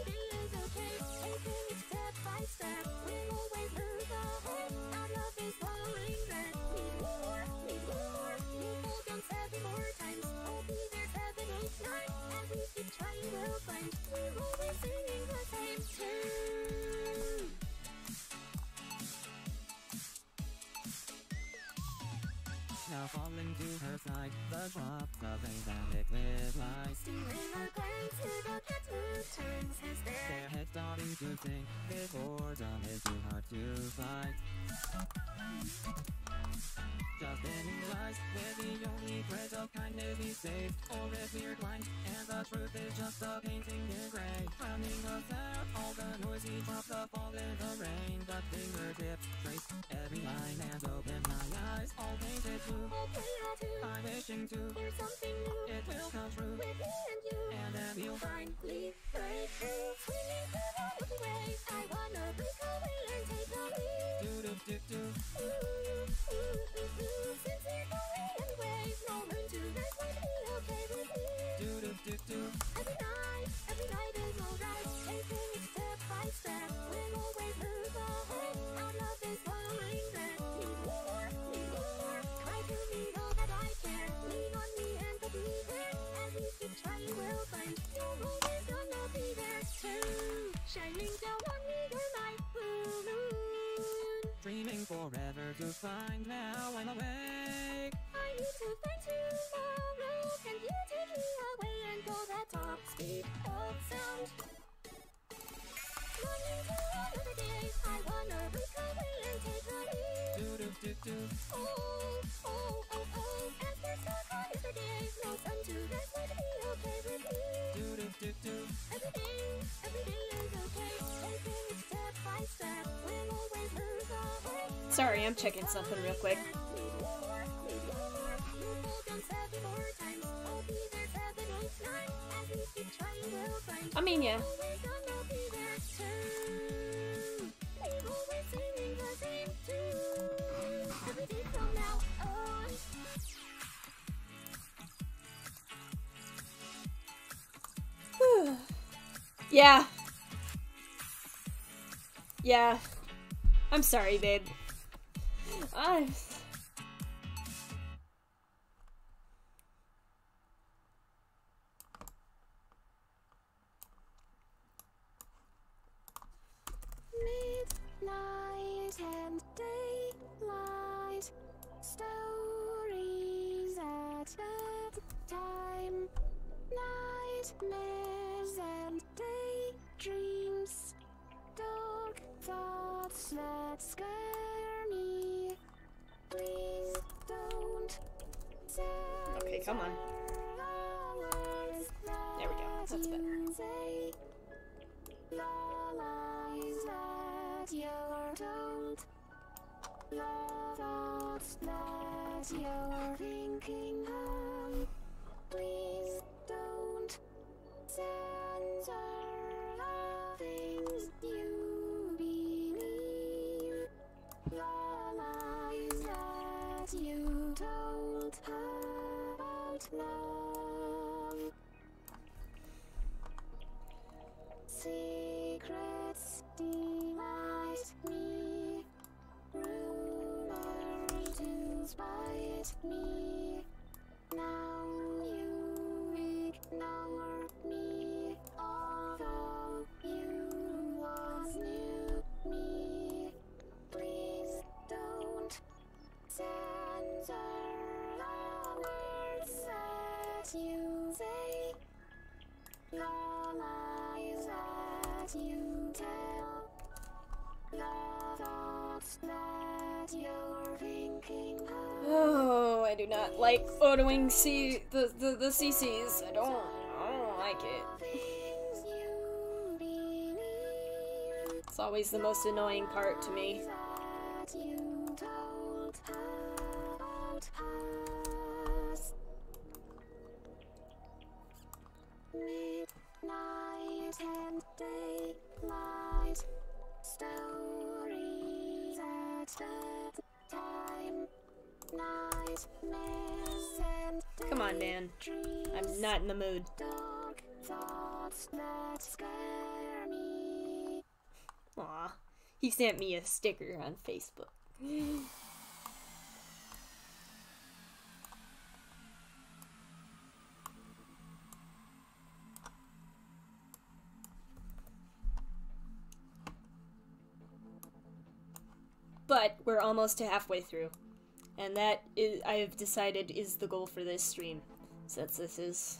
day is okay. Taking it step by step, we'll always move ahead. Our love is flowing red. Need more. You fall down 7 more times. I'll be there 7, 8, 9. As we keep trying, we'll find. We're always singing the same tune. Now falling to her side, the drops of rain that liquid lies. Stealing a glance to the cat's mood turns his Their stare. heads starting to sink, this boredom is too hard to fight. Just any lies, we're the only thread of kindness we save. Or if we're blind, and the truth is just a painting in gray. Drowning us out, all the noisy drops that fall in the rain. But fingertips trace every line and open my eyes, all painted blue. Okay, I do. I'm wishing to, There's something new it will come true. with me and you. And then we'll Finally break through. Swinging through the Milky Way. I wanna break away and take the lead. do do do do. Since we're going anyway, no moon to rise would be okay with me. Do do do do. Every night is alright. Taking it step by step, we'll always move ahead. Our love is flowing red. Need more. Try to be all that I can. Lean on me and I'll be there. As we keep trying, we'll find. You're always gonna be there too. Shining down on me, your light blue moon. dreaming forever to find. Now I'm awake. I need to find tomorrow. Can you take me away and go that top speed of sound? Running to another day. I wanna break away and take the lead. Do do do do. Oh, oh, oh, oh. As we're stuck on yesterday, no sun to rest would be okay with me. Do do do do. Every day is okay. Taking it step by step, we'll always lose our way. Sorry, I'm checking something real quick. Need more. You fall down 7 more times. I'll be there 7, 8, 9. As we keep trying, we'll find. I mean, yeah. Always gonna be there too. We're always singing the same tune. Every day from now on. Yeah. Yeah. I'm sorry, babe. Midnight and daylight, stories at bedtime, nightmares and daydreams, dark thoughts that scare me. Please don't Okay, come on. There we go. That's better. Lies that you're told, the thoughts that you're thinking of. Please don't censor the things you believe, the lies that you told about love. Secrets delight me, rumors to spite me. Now you ignore me, although you once knew me. Please don't censor the words that you say, the lies that you tell, the thoughts that you're thinking of. Oh, I do not like Otoing the CCs. I don't like it. Things you believe, It's always the most annoying part to me. that you told about us. Midnight and daylight, stories at bedtime, nightmares and Come on, man. I'm not in the mood. dark thoughts that scare me. Aw. He sent me a sticker on Facebook. But we're almost to halfway through. And that is, I have decided, is the goal for this stream. Since this is...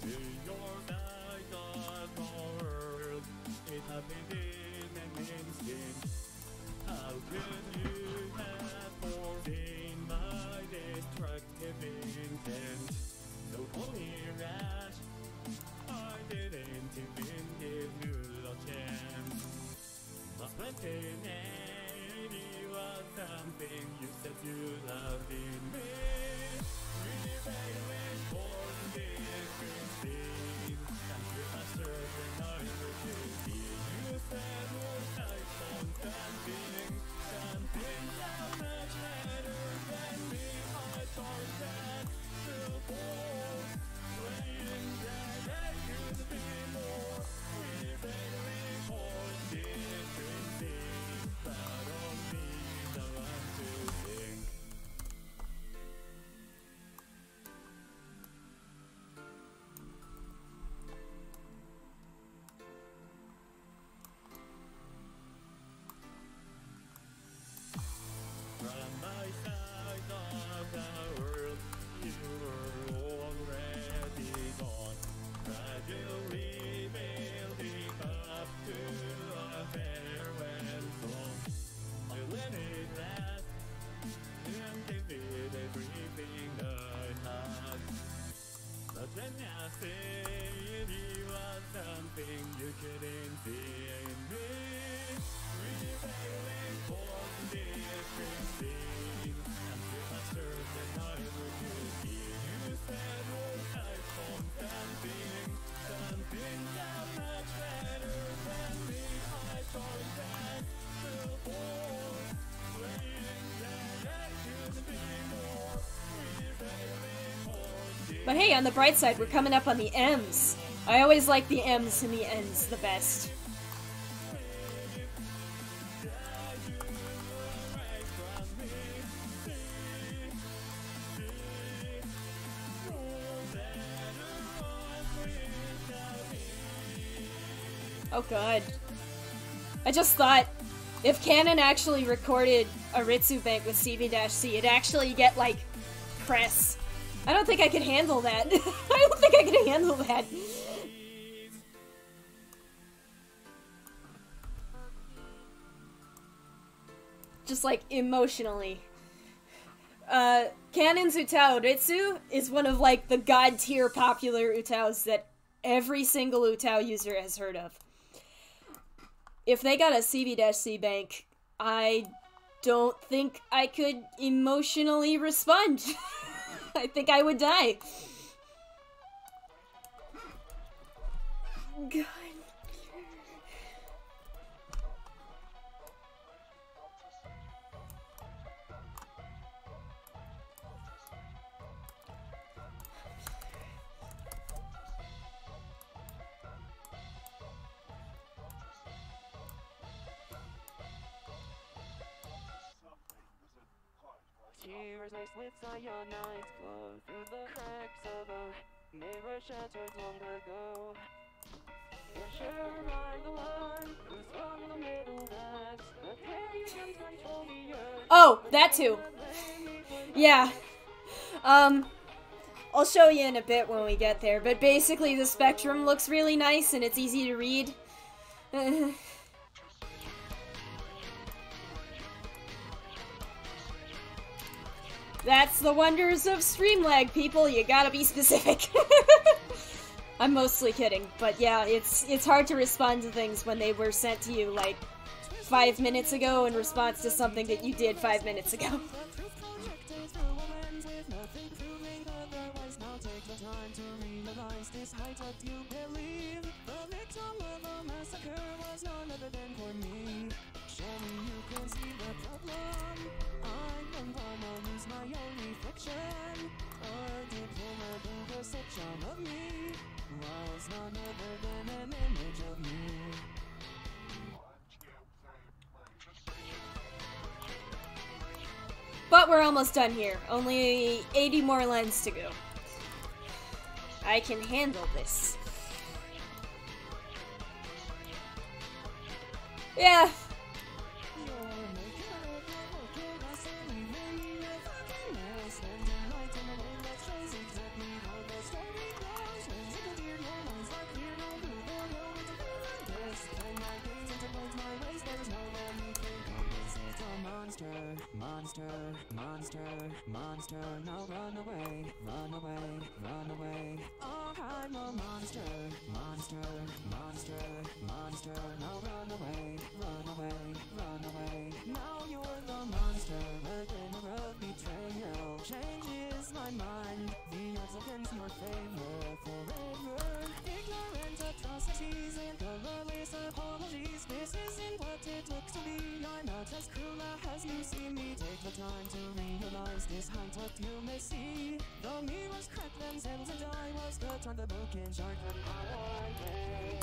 In your night of the world, it happened in an instant. How could you have foreseen my destructive intent? So holy rash, I didn't even give you a chance. Must maintain anyone But hey, on the bright side, we're coming up on the M's. I always like the M's and the N's the best. Oh god. I just thought, if Canon actually recorded a Ritsu bank with CV-C, it'd actually get, like, press. I don't think I could handle that. I don't think I could handle that. Just, like, emotionally. Canon's Utao Ritsu is one of, like, the god-tier popular Utaos that every single Utao user has heard of. If they got a CV-C bank, I don't think I could emotionally respond. I think I would die. God. She was laced with cyanide, glowed through the cracks of a mirror shattered long ago. You're sure I'm the one who's from the middle that's the cage and control the earth. Oh, that too. Yeah. I'll show you in a bit when we get there, but basically the spectrum looks really nice and it's easy to read. That's the wonders of stream lag, people. You gotta be specific. I'm mostly kidding, but yeah, it's hard to respond to things when they were sent to you, like, 5 minutes ago in response to something that you did 5 minutes ago. But we're almost done here. Only 80 more lens to go. I can handle this. Yeah. Monster, now run away, run away, run away. Oh, I'm a monster, monster, now run away, run away, run away. Now you're the monster, a dinner of betrayal. Change is my mind, the odds against your favor forever. Ignorant atrocities and colorless apologies. This isn't what it looks to be. I'm not as cruel as you see me. Take the time to realize this height what you may see. The mirrors cracked themselves and I was cut on the book and sharpened my way.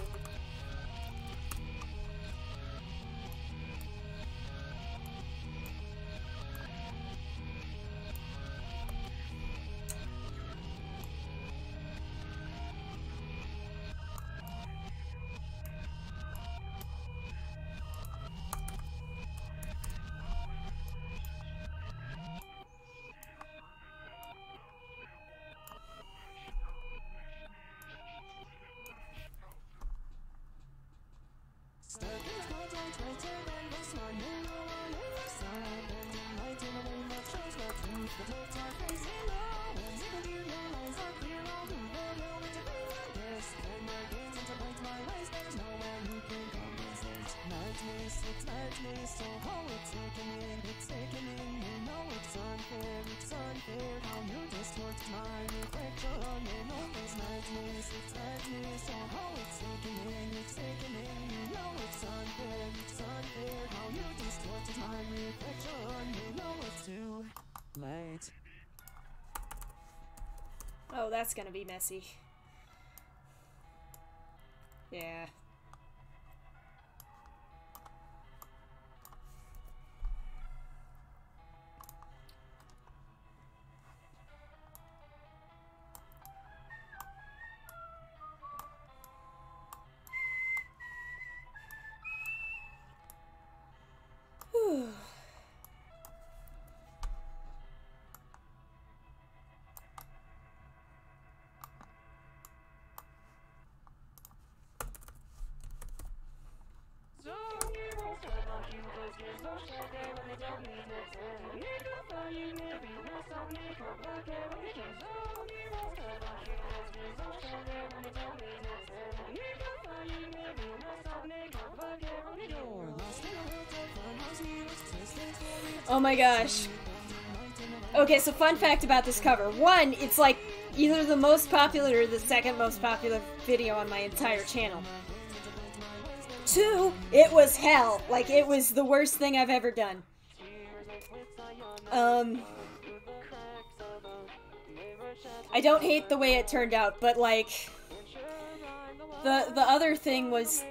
that's gonna be messy. Yeah. Whew. Oh my gosh. Okay, so fun fact about this cover. One, it's like either the most popular or the second most popular video on my entire channel. Two, it was hell. Like, it was the worst thing I've ever done. I don't hate the way it turned out, but like, the other thing was,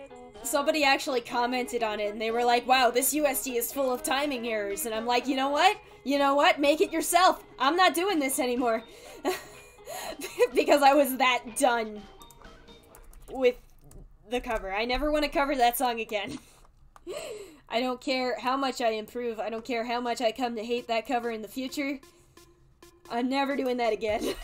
somebody actually commented on it, and they were like, wow, this USD is full of timing errors, and I'm like, you know what? You know what? Make it yourself. I'm not doing this anymore. Because I was that done with the cover. I never want to cover that song again. I don't care how much I improve. I don't care how much I come to hate that cover in the future. I'm never doing that again.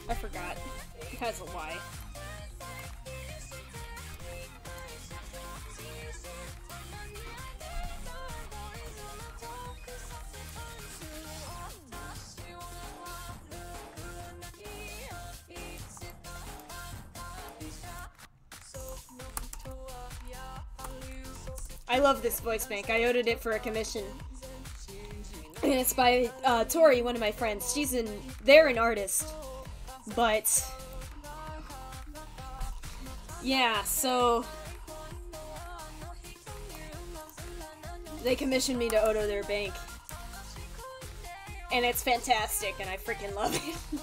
I forgot. It has a Y. I love this voice bank. I ordered it for a commission. And it's by Tori, one of my friends. They're an artist. But yeah, so they commissioned me to Oto their bank. And it's fantastic, and I freaking love it.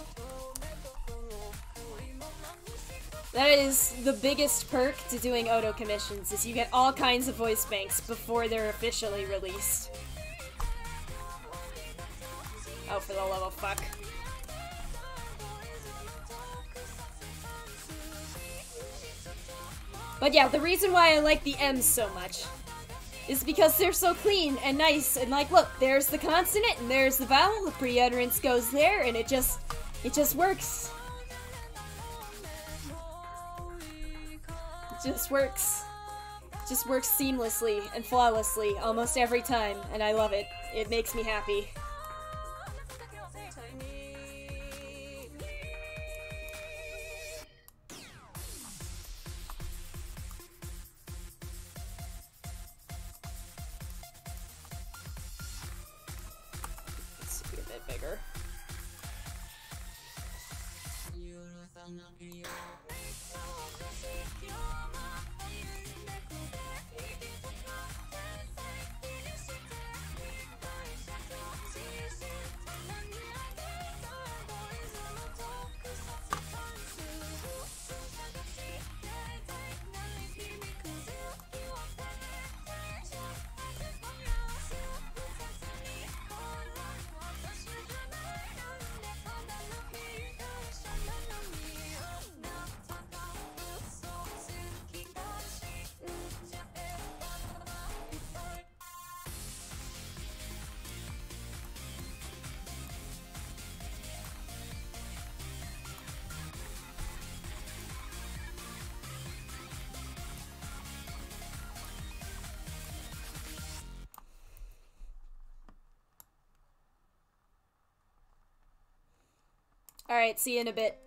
That is the biggest perk to doing Oto commissions, is you get all kinds of voice banks before they're officially released. Oh, for the love of fuck. But yeah, the reason why I like the M's so much is because they're so clean and nice, and like, look, there's the consonant and there's the vowel, the pre-utterance goes there, and it just works. It just works. It just works seamlessly and flawlessly almost every time, and I love it. It makes me happy. Bigger. Alright, see you in a bit.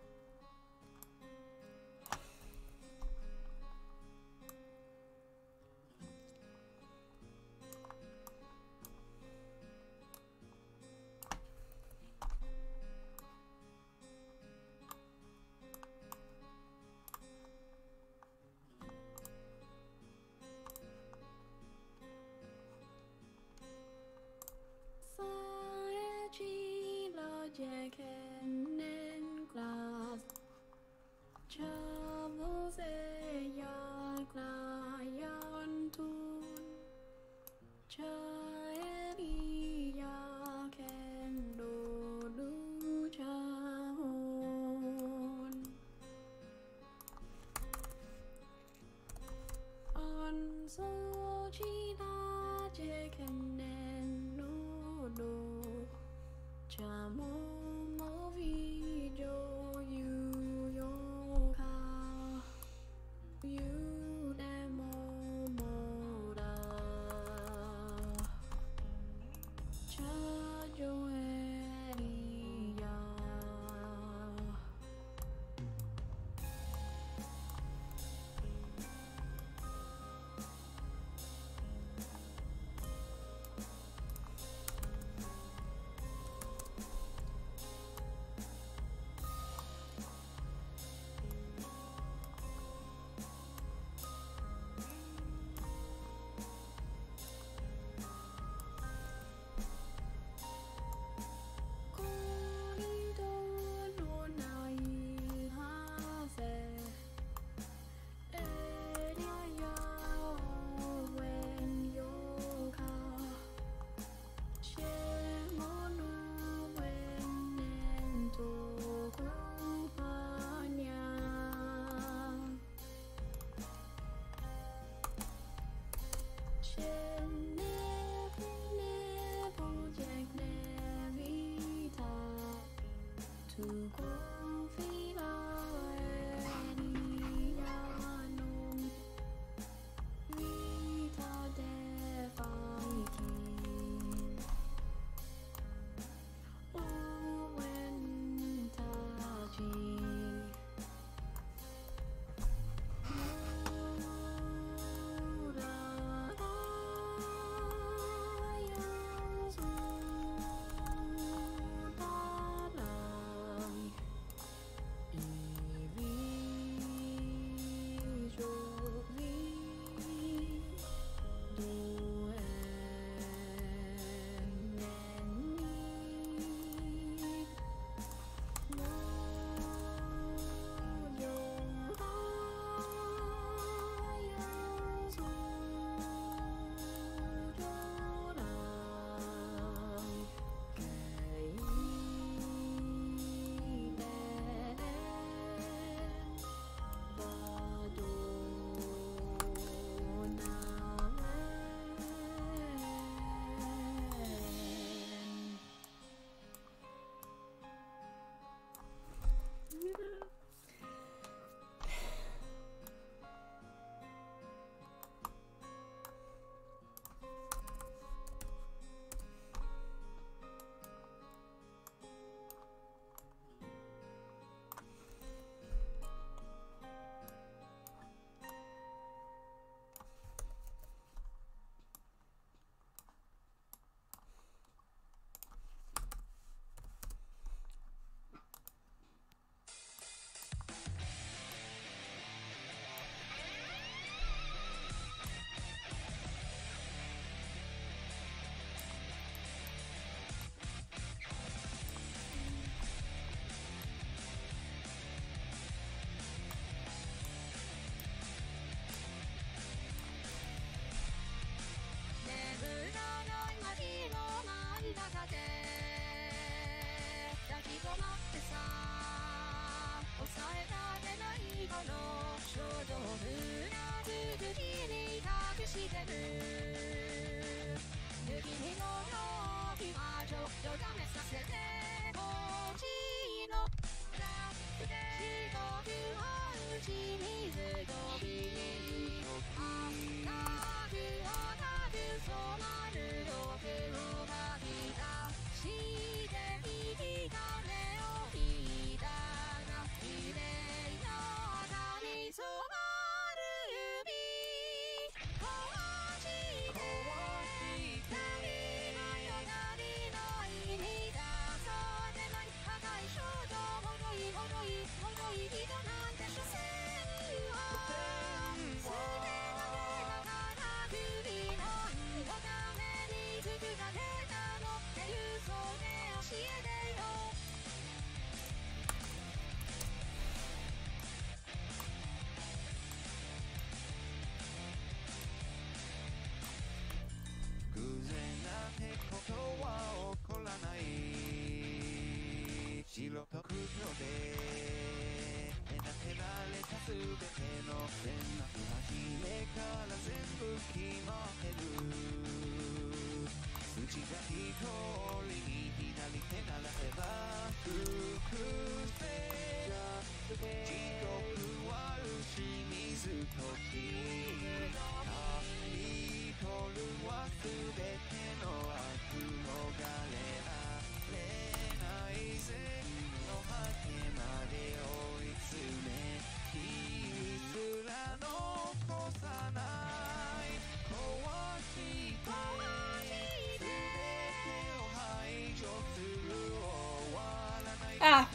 Ah,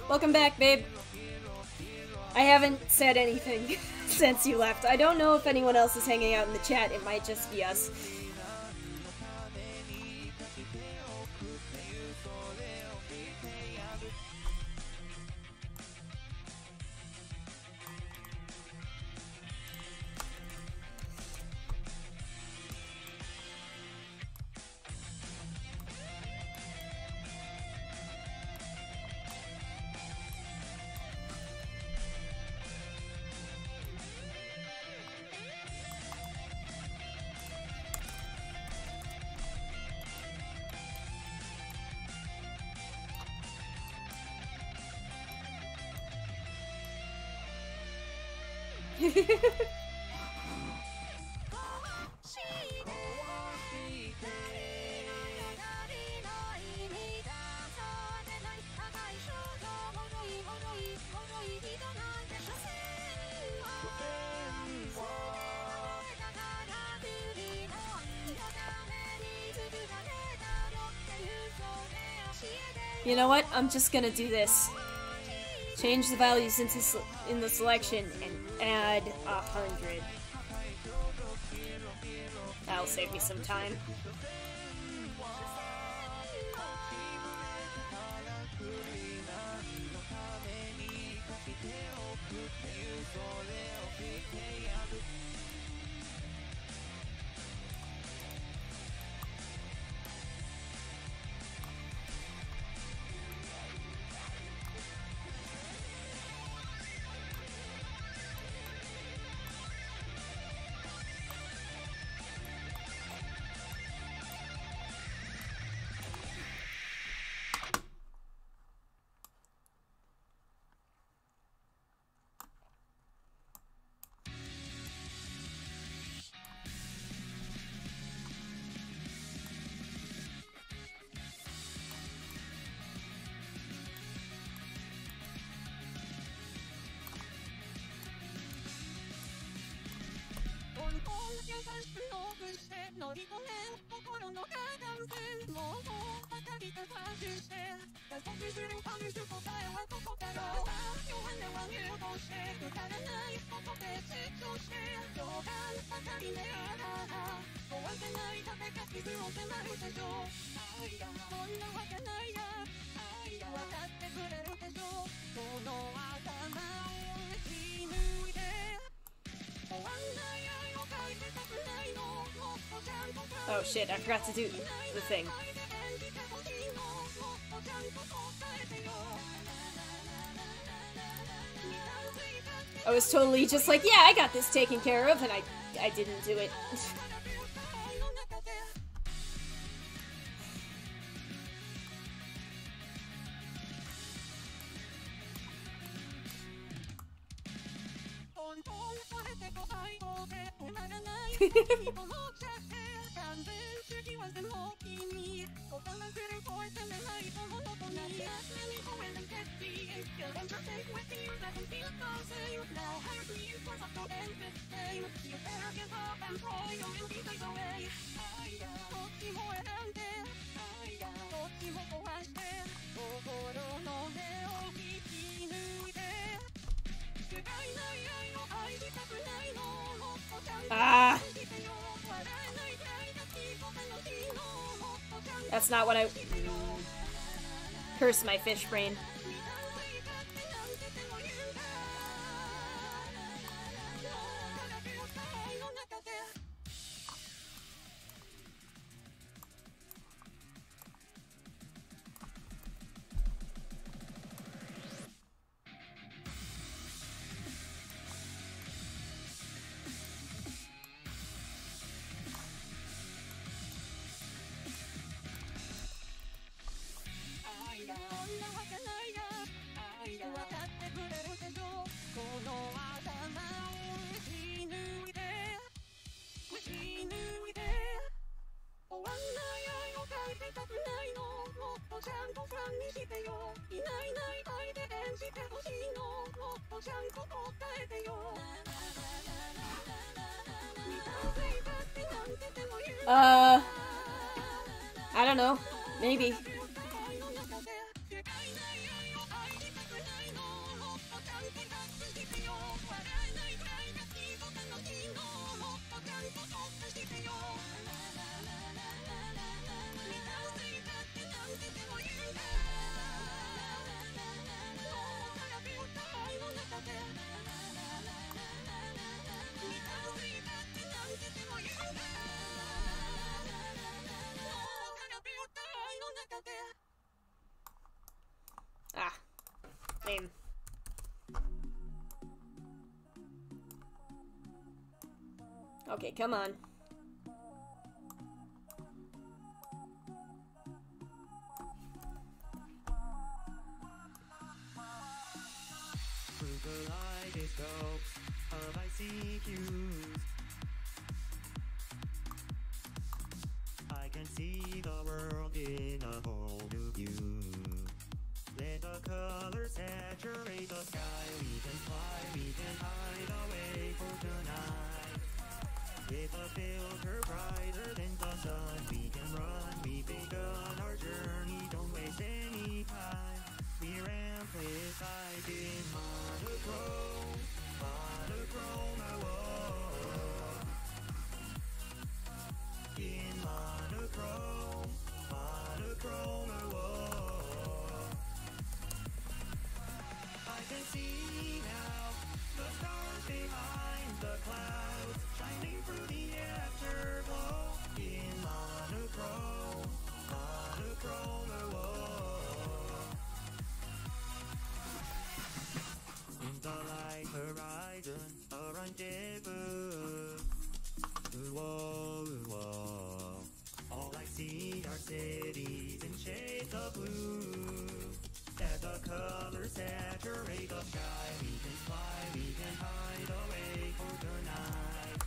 welcome back, babe. I haven't said anything since you left. I don't know if anyone else is hanging out in the chat. It might just be us. You know what? I'm just gonna do this. Change the values in the selection and add 100. That'll save me some time. Oh shit, I forgot to do the thing. I was totally just like, yeah, I got this taken care of, and I didn't do it. Ah! That's not what I... Curse my fish brain. I don't know. Maybe. Ah. Lame. Okay, come on. Through the kaleidoscopes of ICQs, I can see the world in a whole new view. Let the colors saturate the sky. We can fly, we can hide away for tonight. With a filter brighter than the sun, we can run. We've begun our journey, don't waste any time. We're amplified in monochrome, monochrome, oh. In monochrome, monochrome, oh. I can see now the stars behind the clouds, shining through the afterglow. In monochrome, monochrome, oh. In the light horizon, a rendezvous. Whoa, whoa. All I see are cities in shades of blue. As the colors saturate the sky, we can fly, we can hide away for tonight.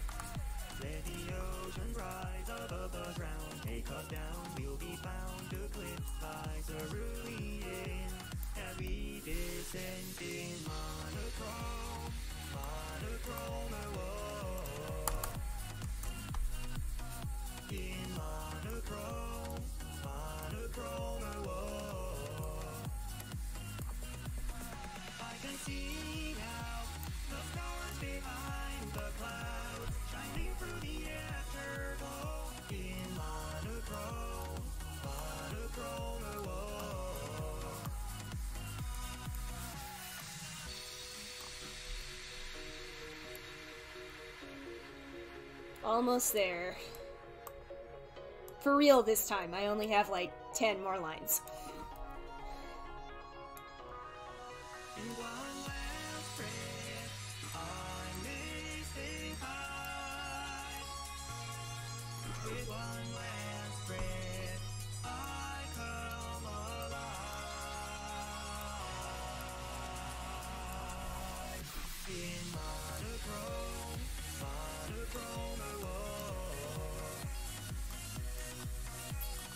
Let the ocean rise above the ground, take us down, we'll be found eclipsed by cerulean. As we descend in monochrome, monochrome, oh. In monochrome, monochrome, oh. I can see now the stars behind the clouds, shining through the afterglow. In monochrome, monochrome, oh. Almost there. For real this time, I only have like 10 more lines. In one last breath, I may stay high. With one last breath, I come alive. In monochrome, monochrome, oh.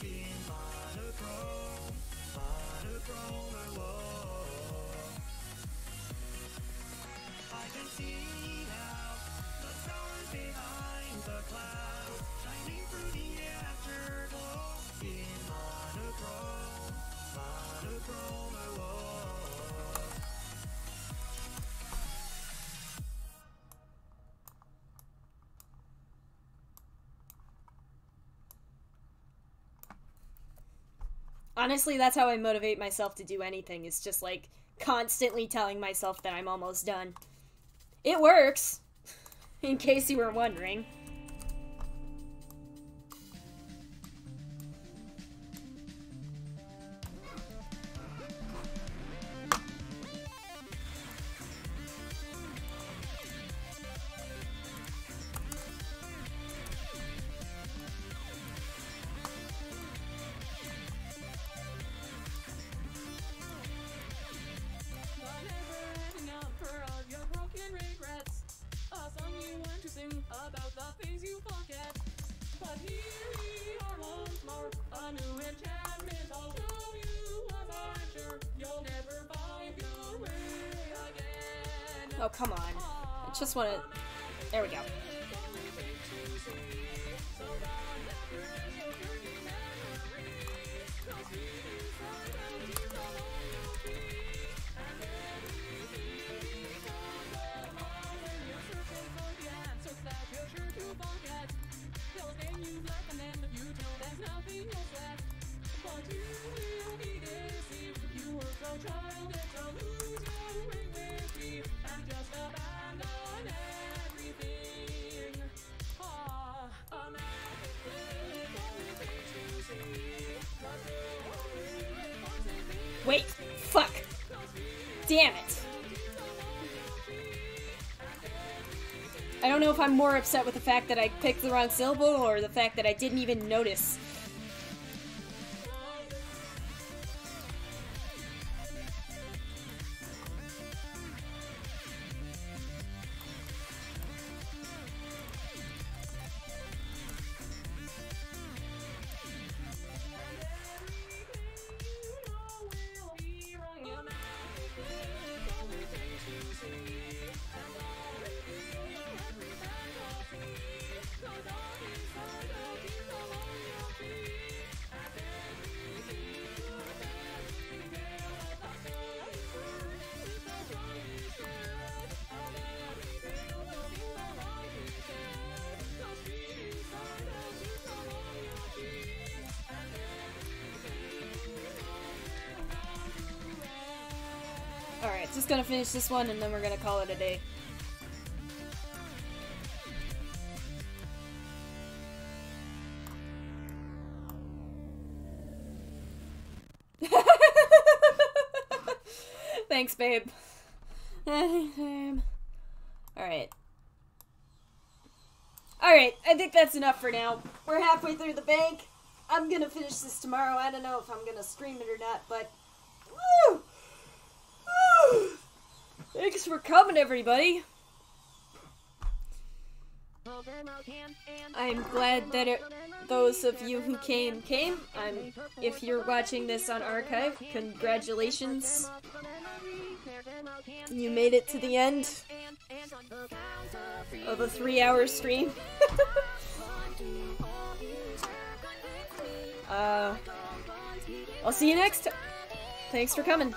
In monochrome, monochrome, oh. I can see now the stars behind the clouds, shining through the afterglow. honestly, that's how I motivate myself to do anything. It's just, like, constantly telling myself that I'm almost done. It works, in case you were wondering. About the things you forget. But here we are once more, a new enchantment. I'll show you as I'm sure you'll never find your way again. Oh, come on. I just want to... There we go. Wait, fuck. Damn it. I don't know if I'm more upset with the fact that I picked the wrong syllable or the fact that I didn't even notice. Alright, just gonna finish this one and then we're gonna call it a day. Thanks, babe. Alright. Alright, I think that's enough for now. We're halfway through the bank. I'm gonna finish this tomorrow. I don't know if I'm gonna stream it or not, but... Woo! Thanks for coming, everybody. I'm glad that those of you who came. If you're watching this on archive, congratulations. You made it to the end of a 3-hour stream. I'll see you next time. Thanks for coming.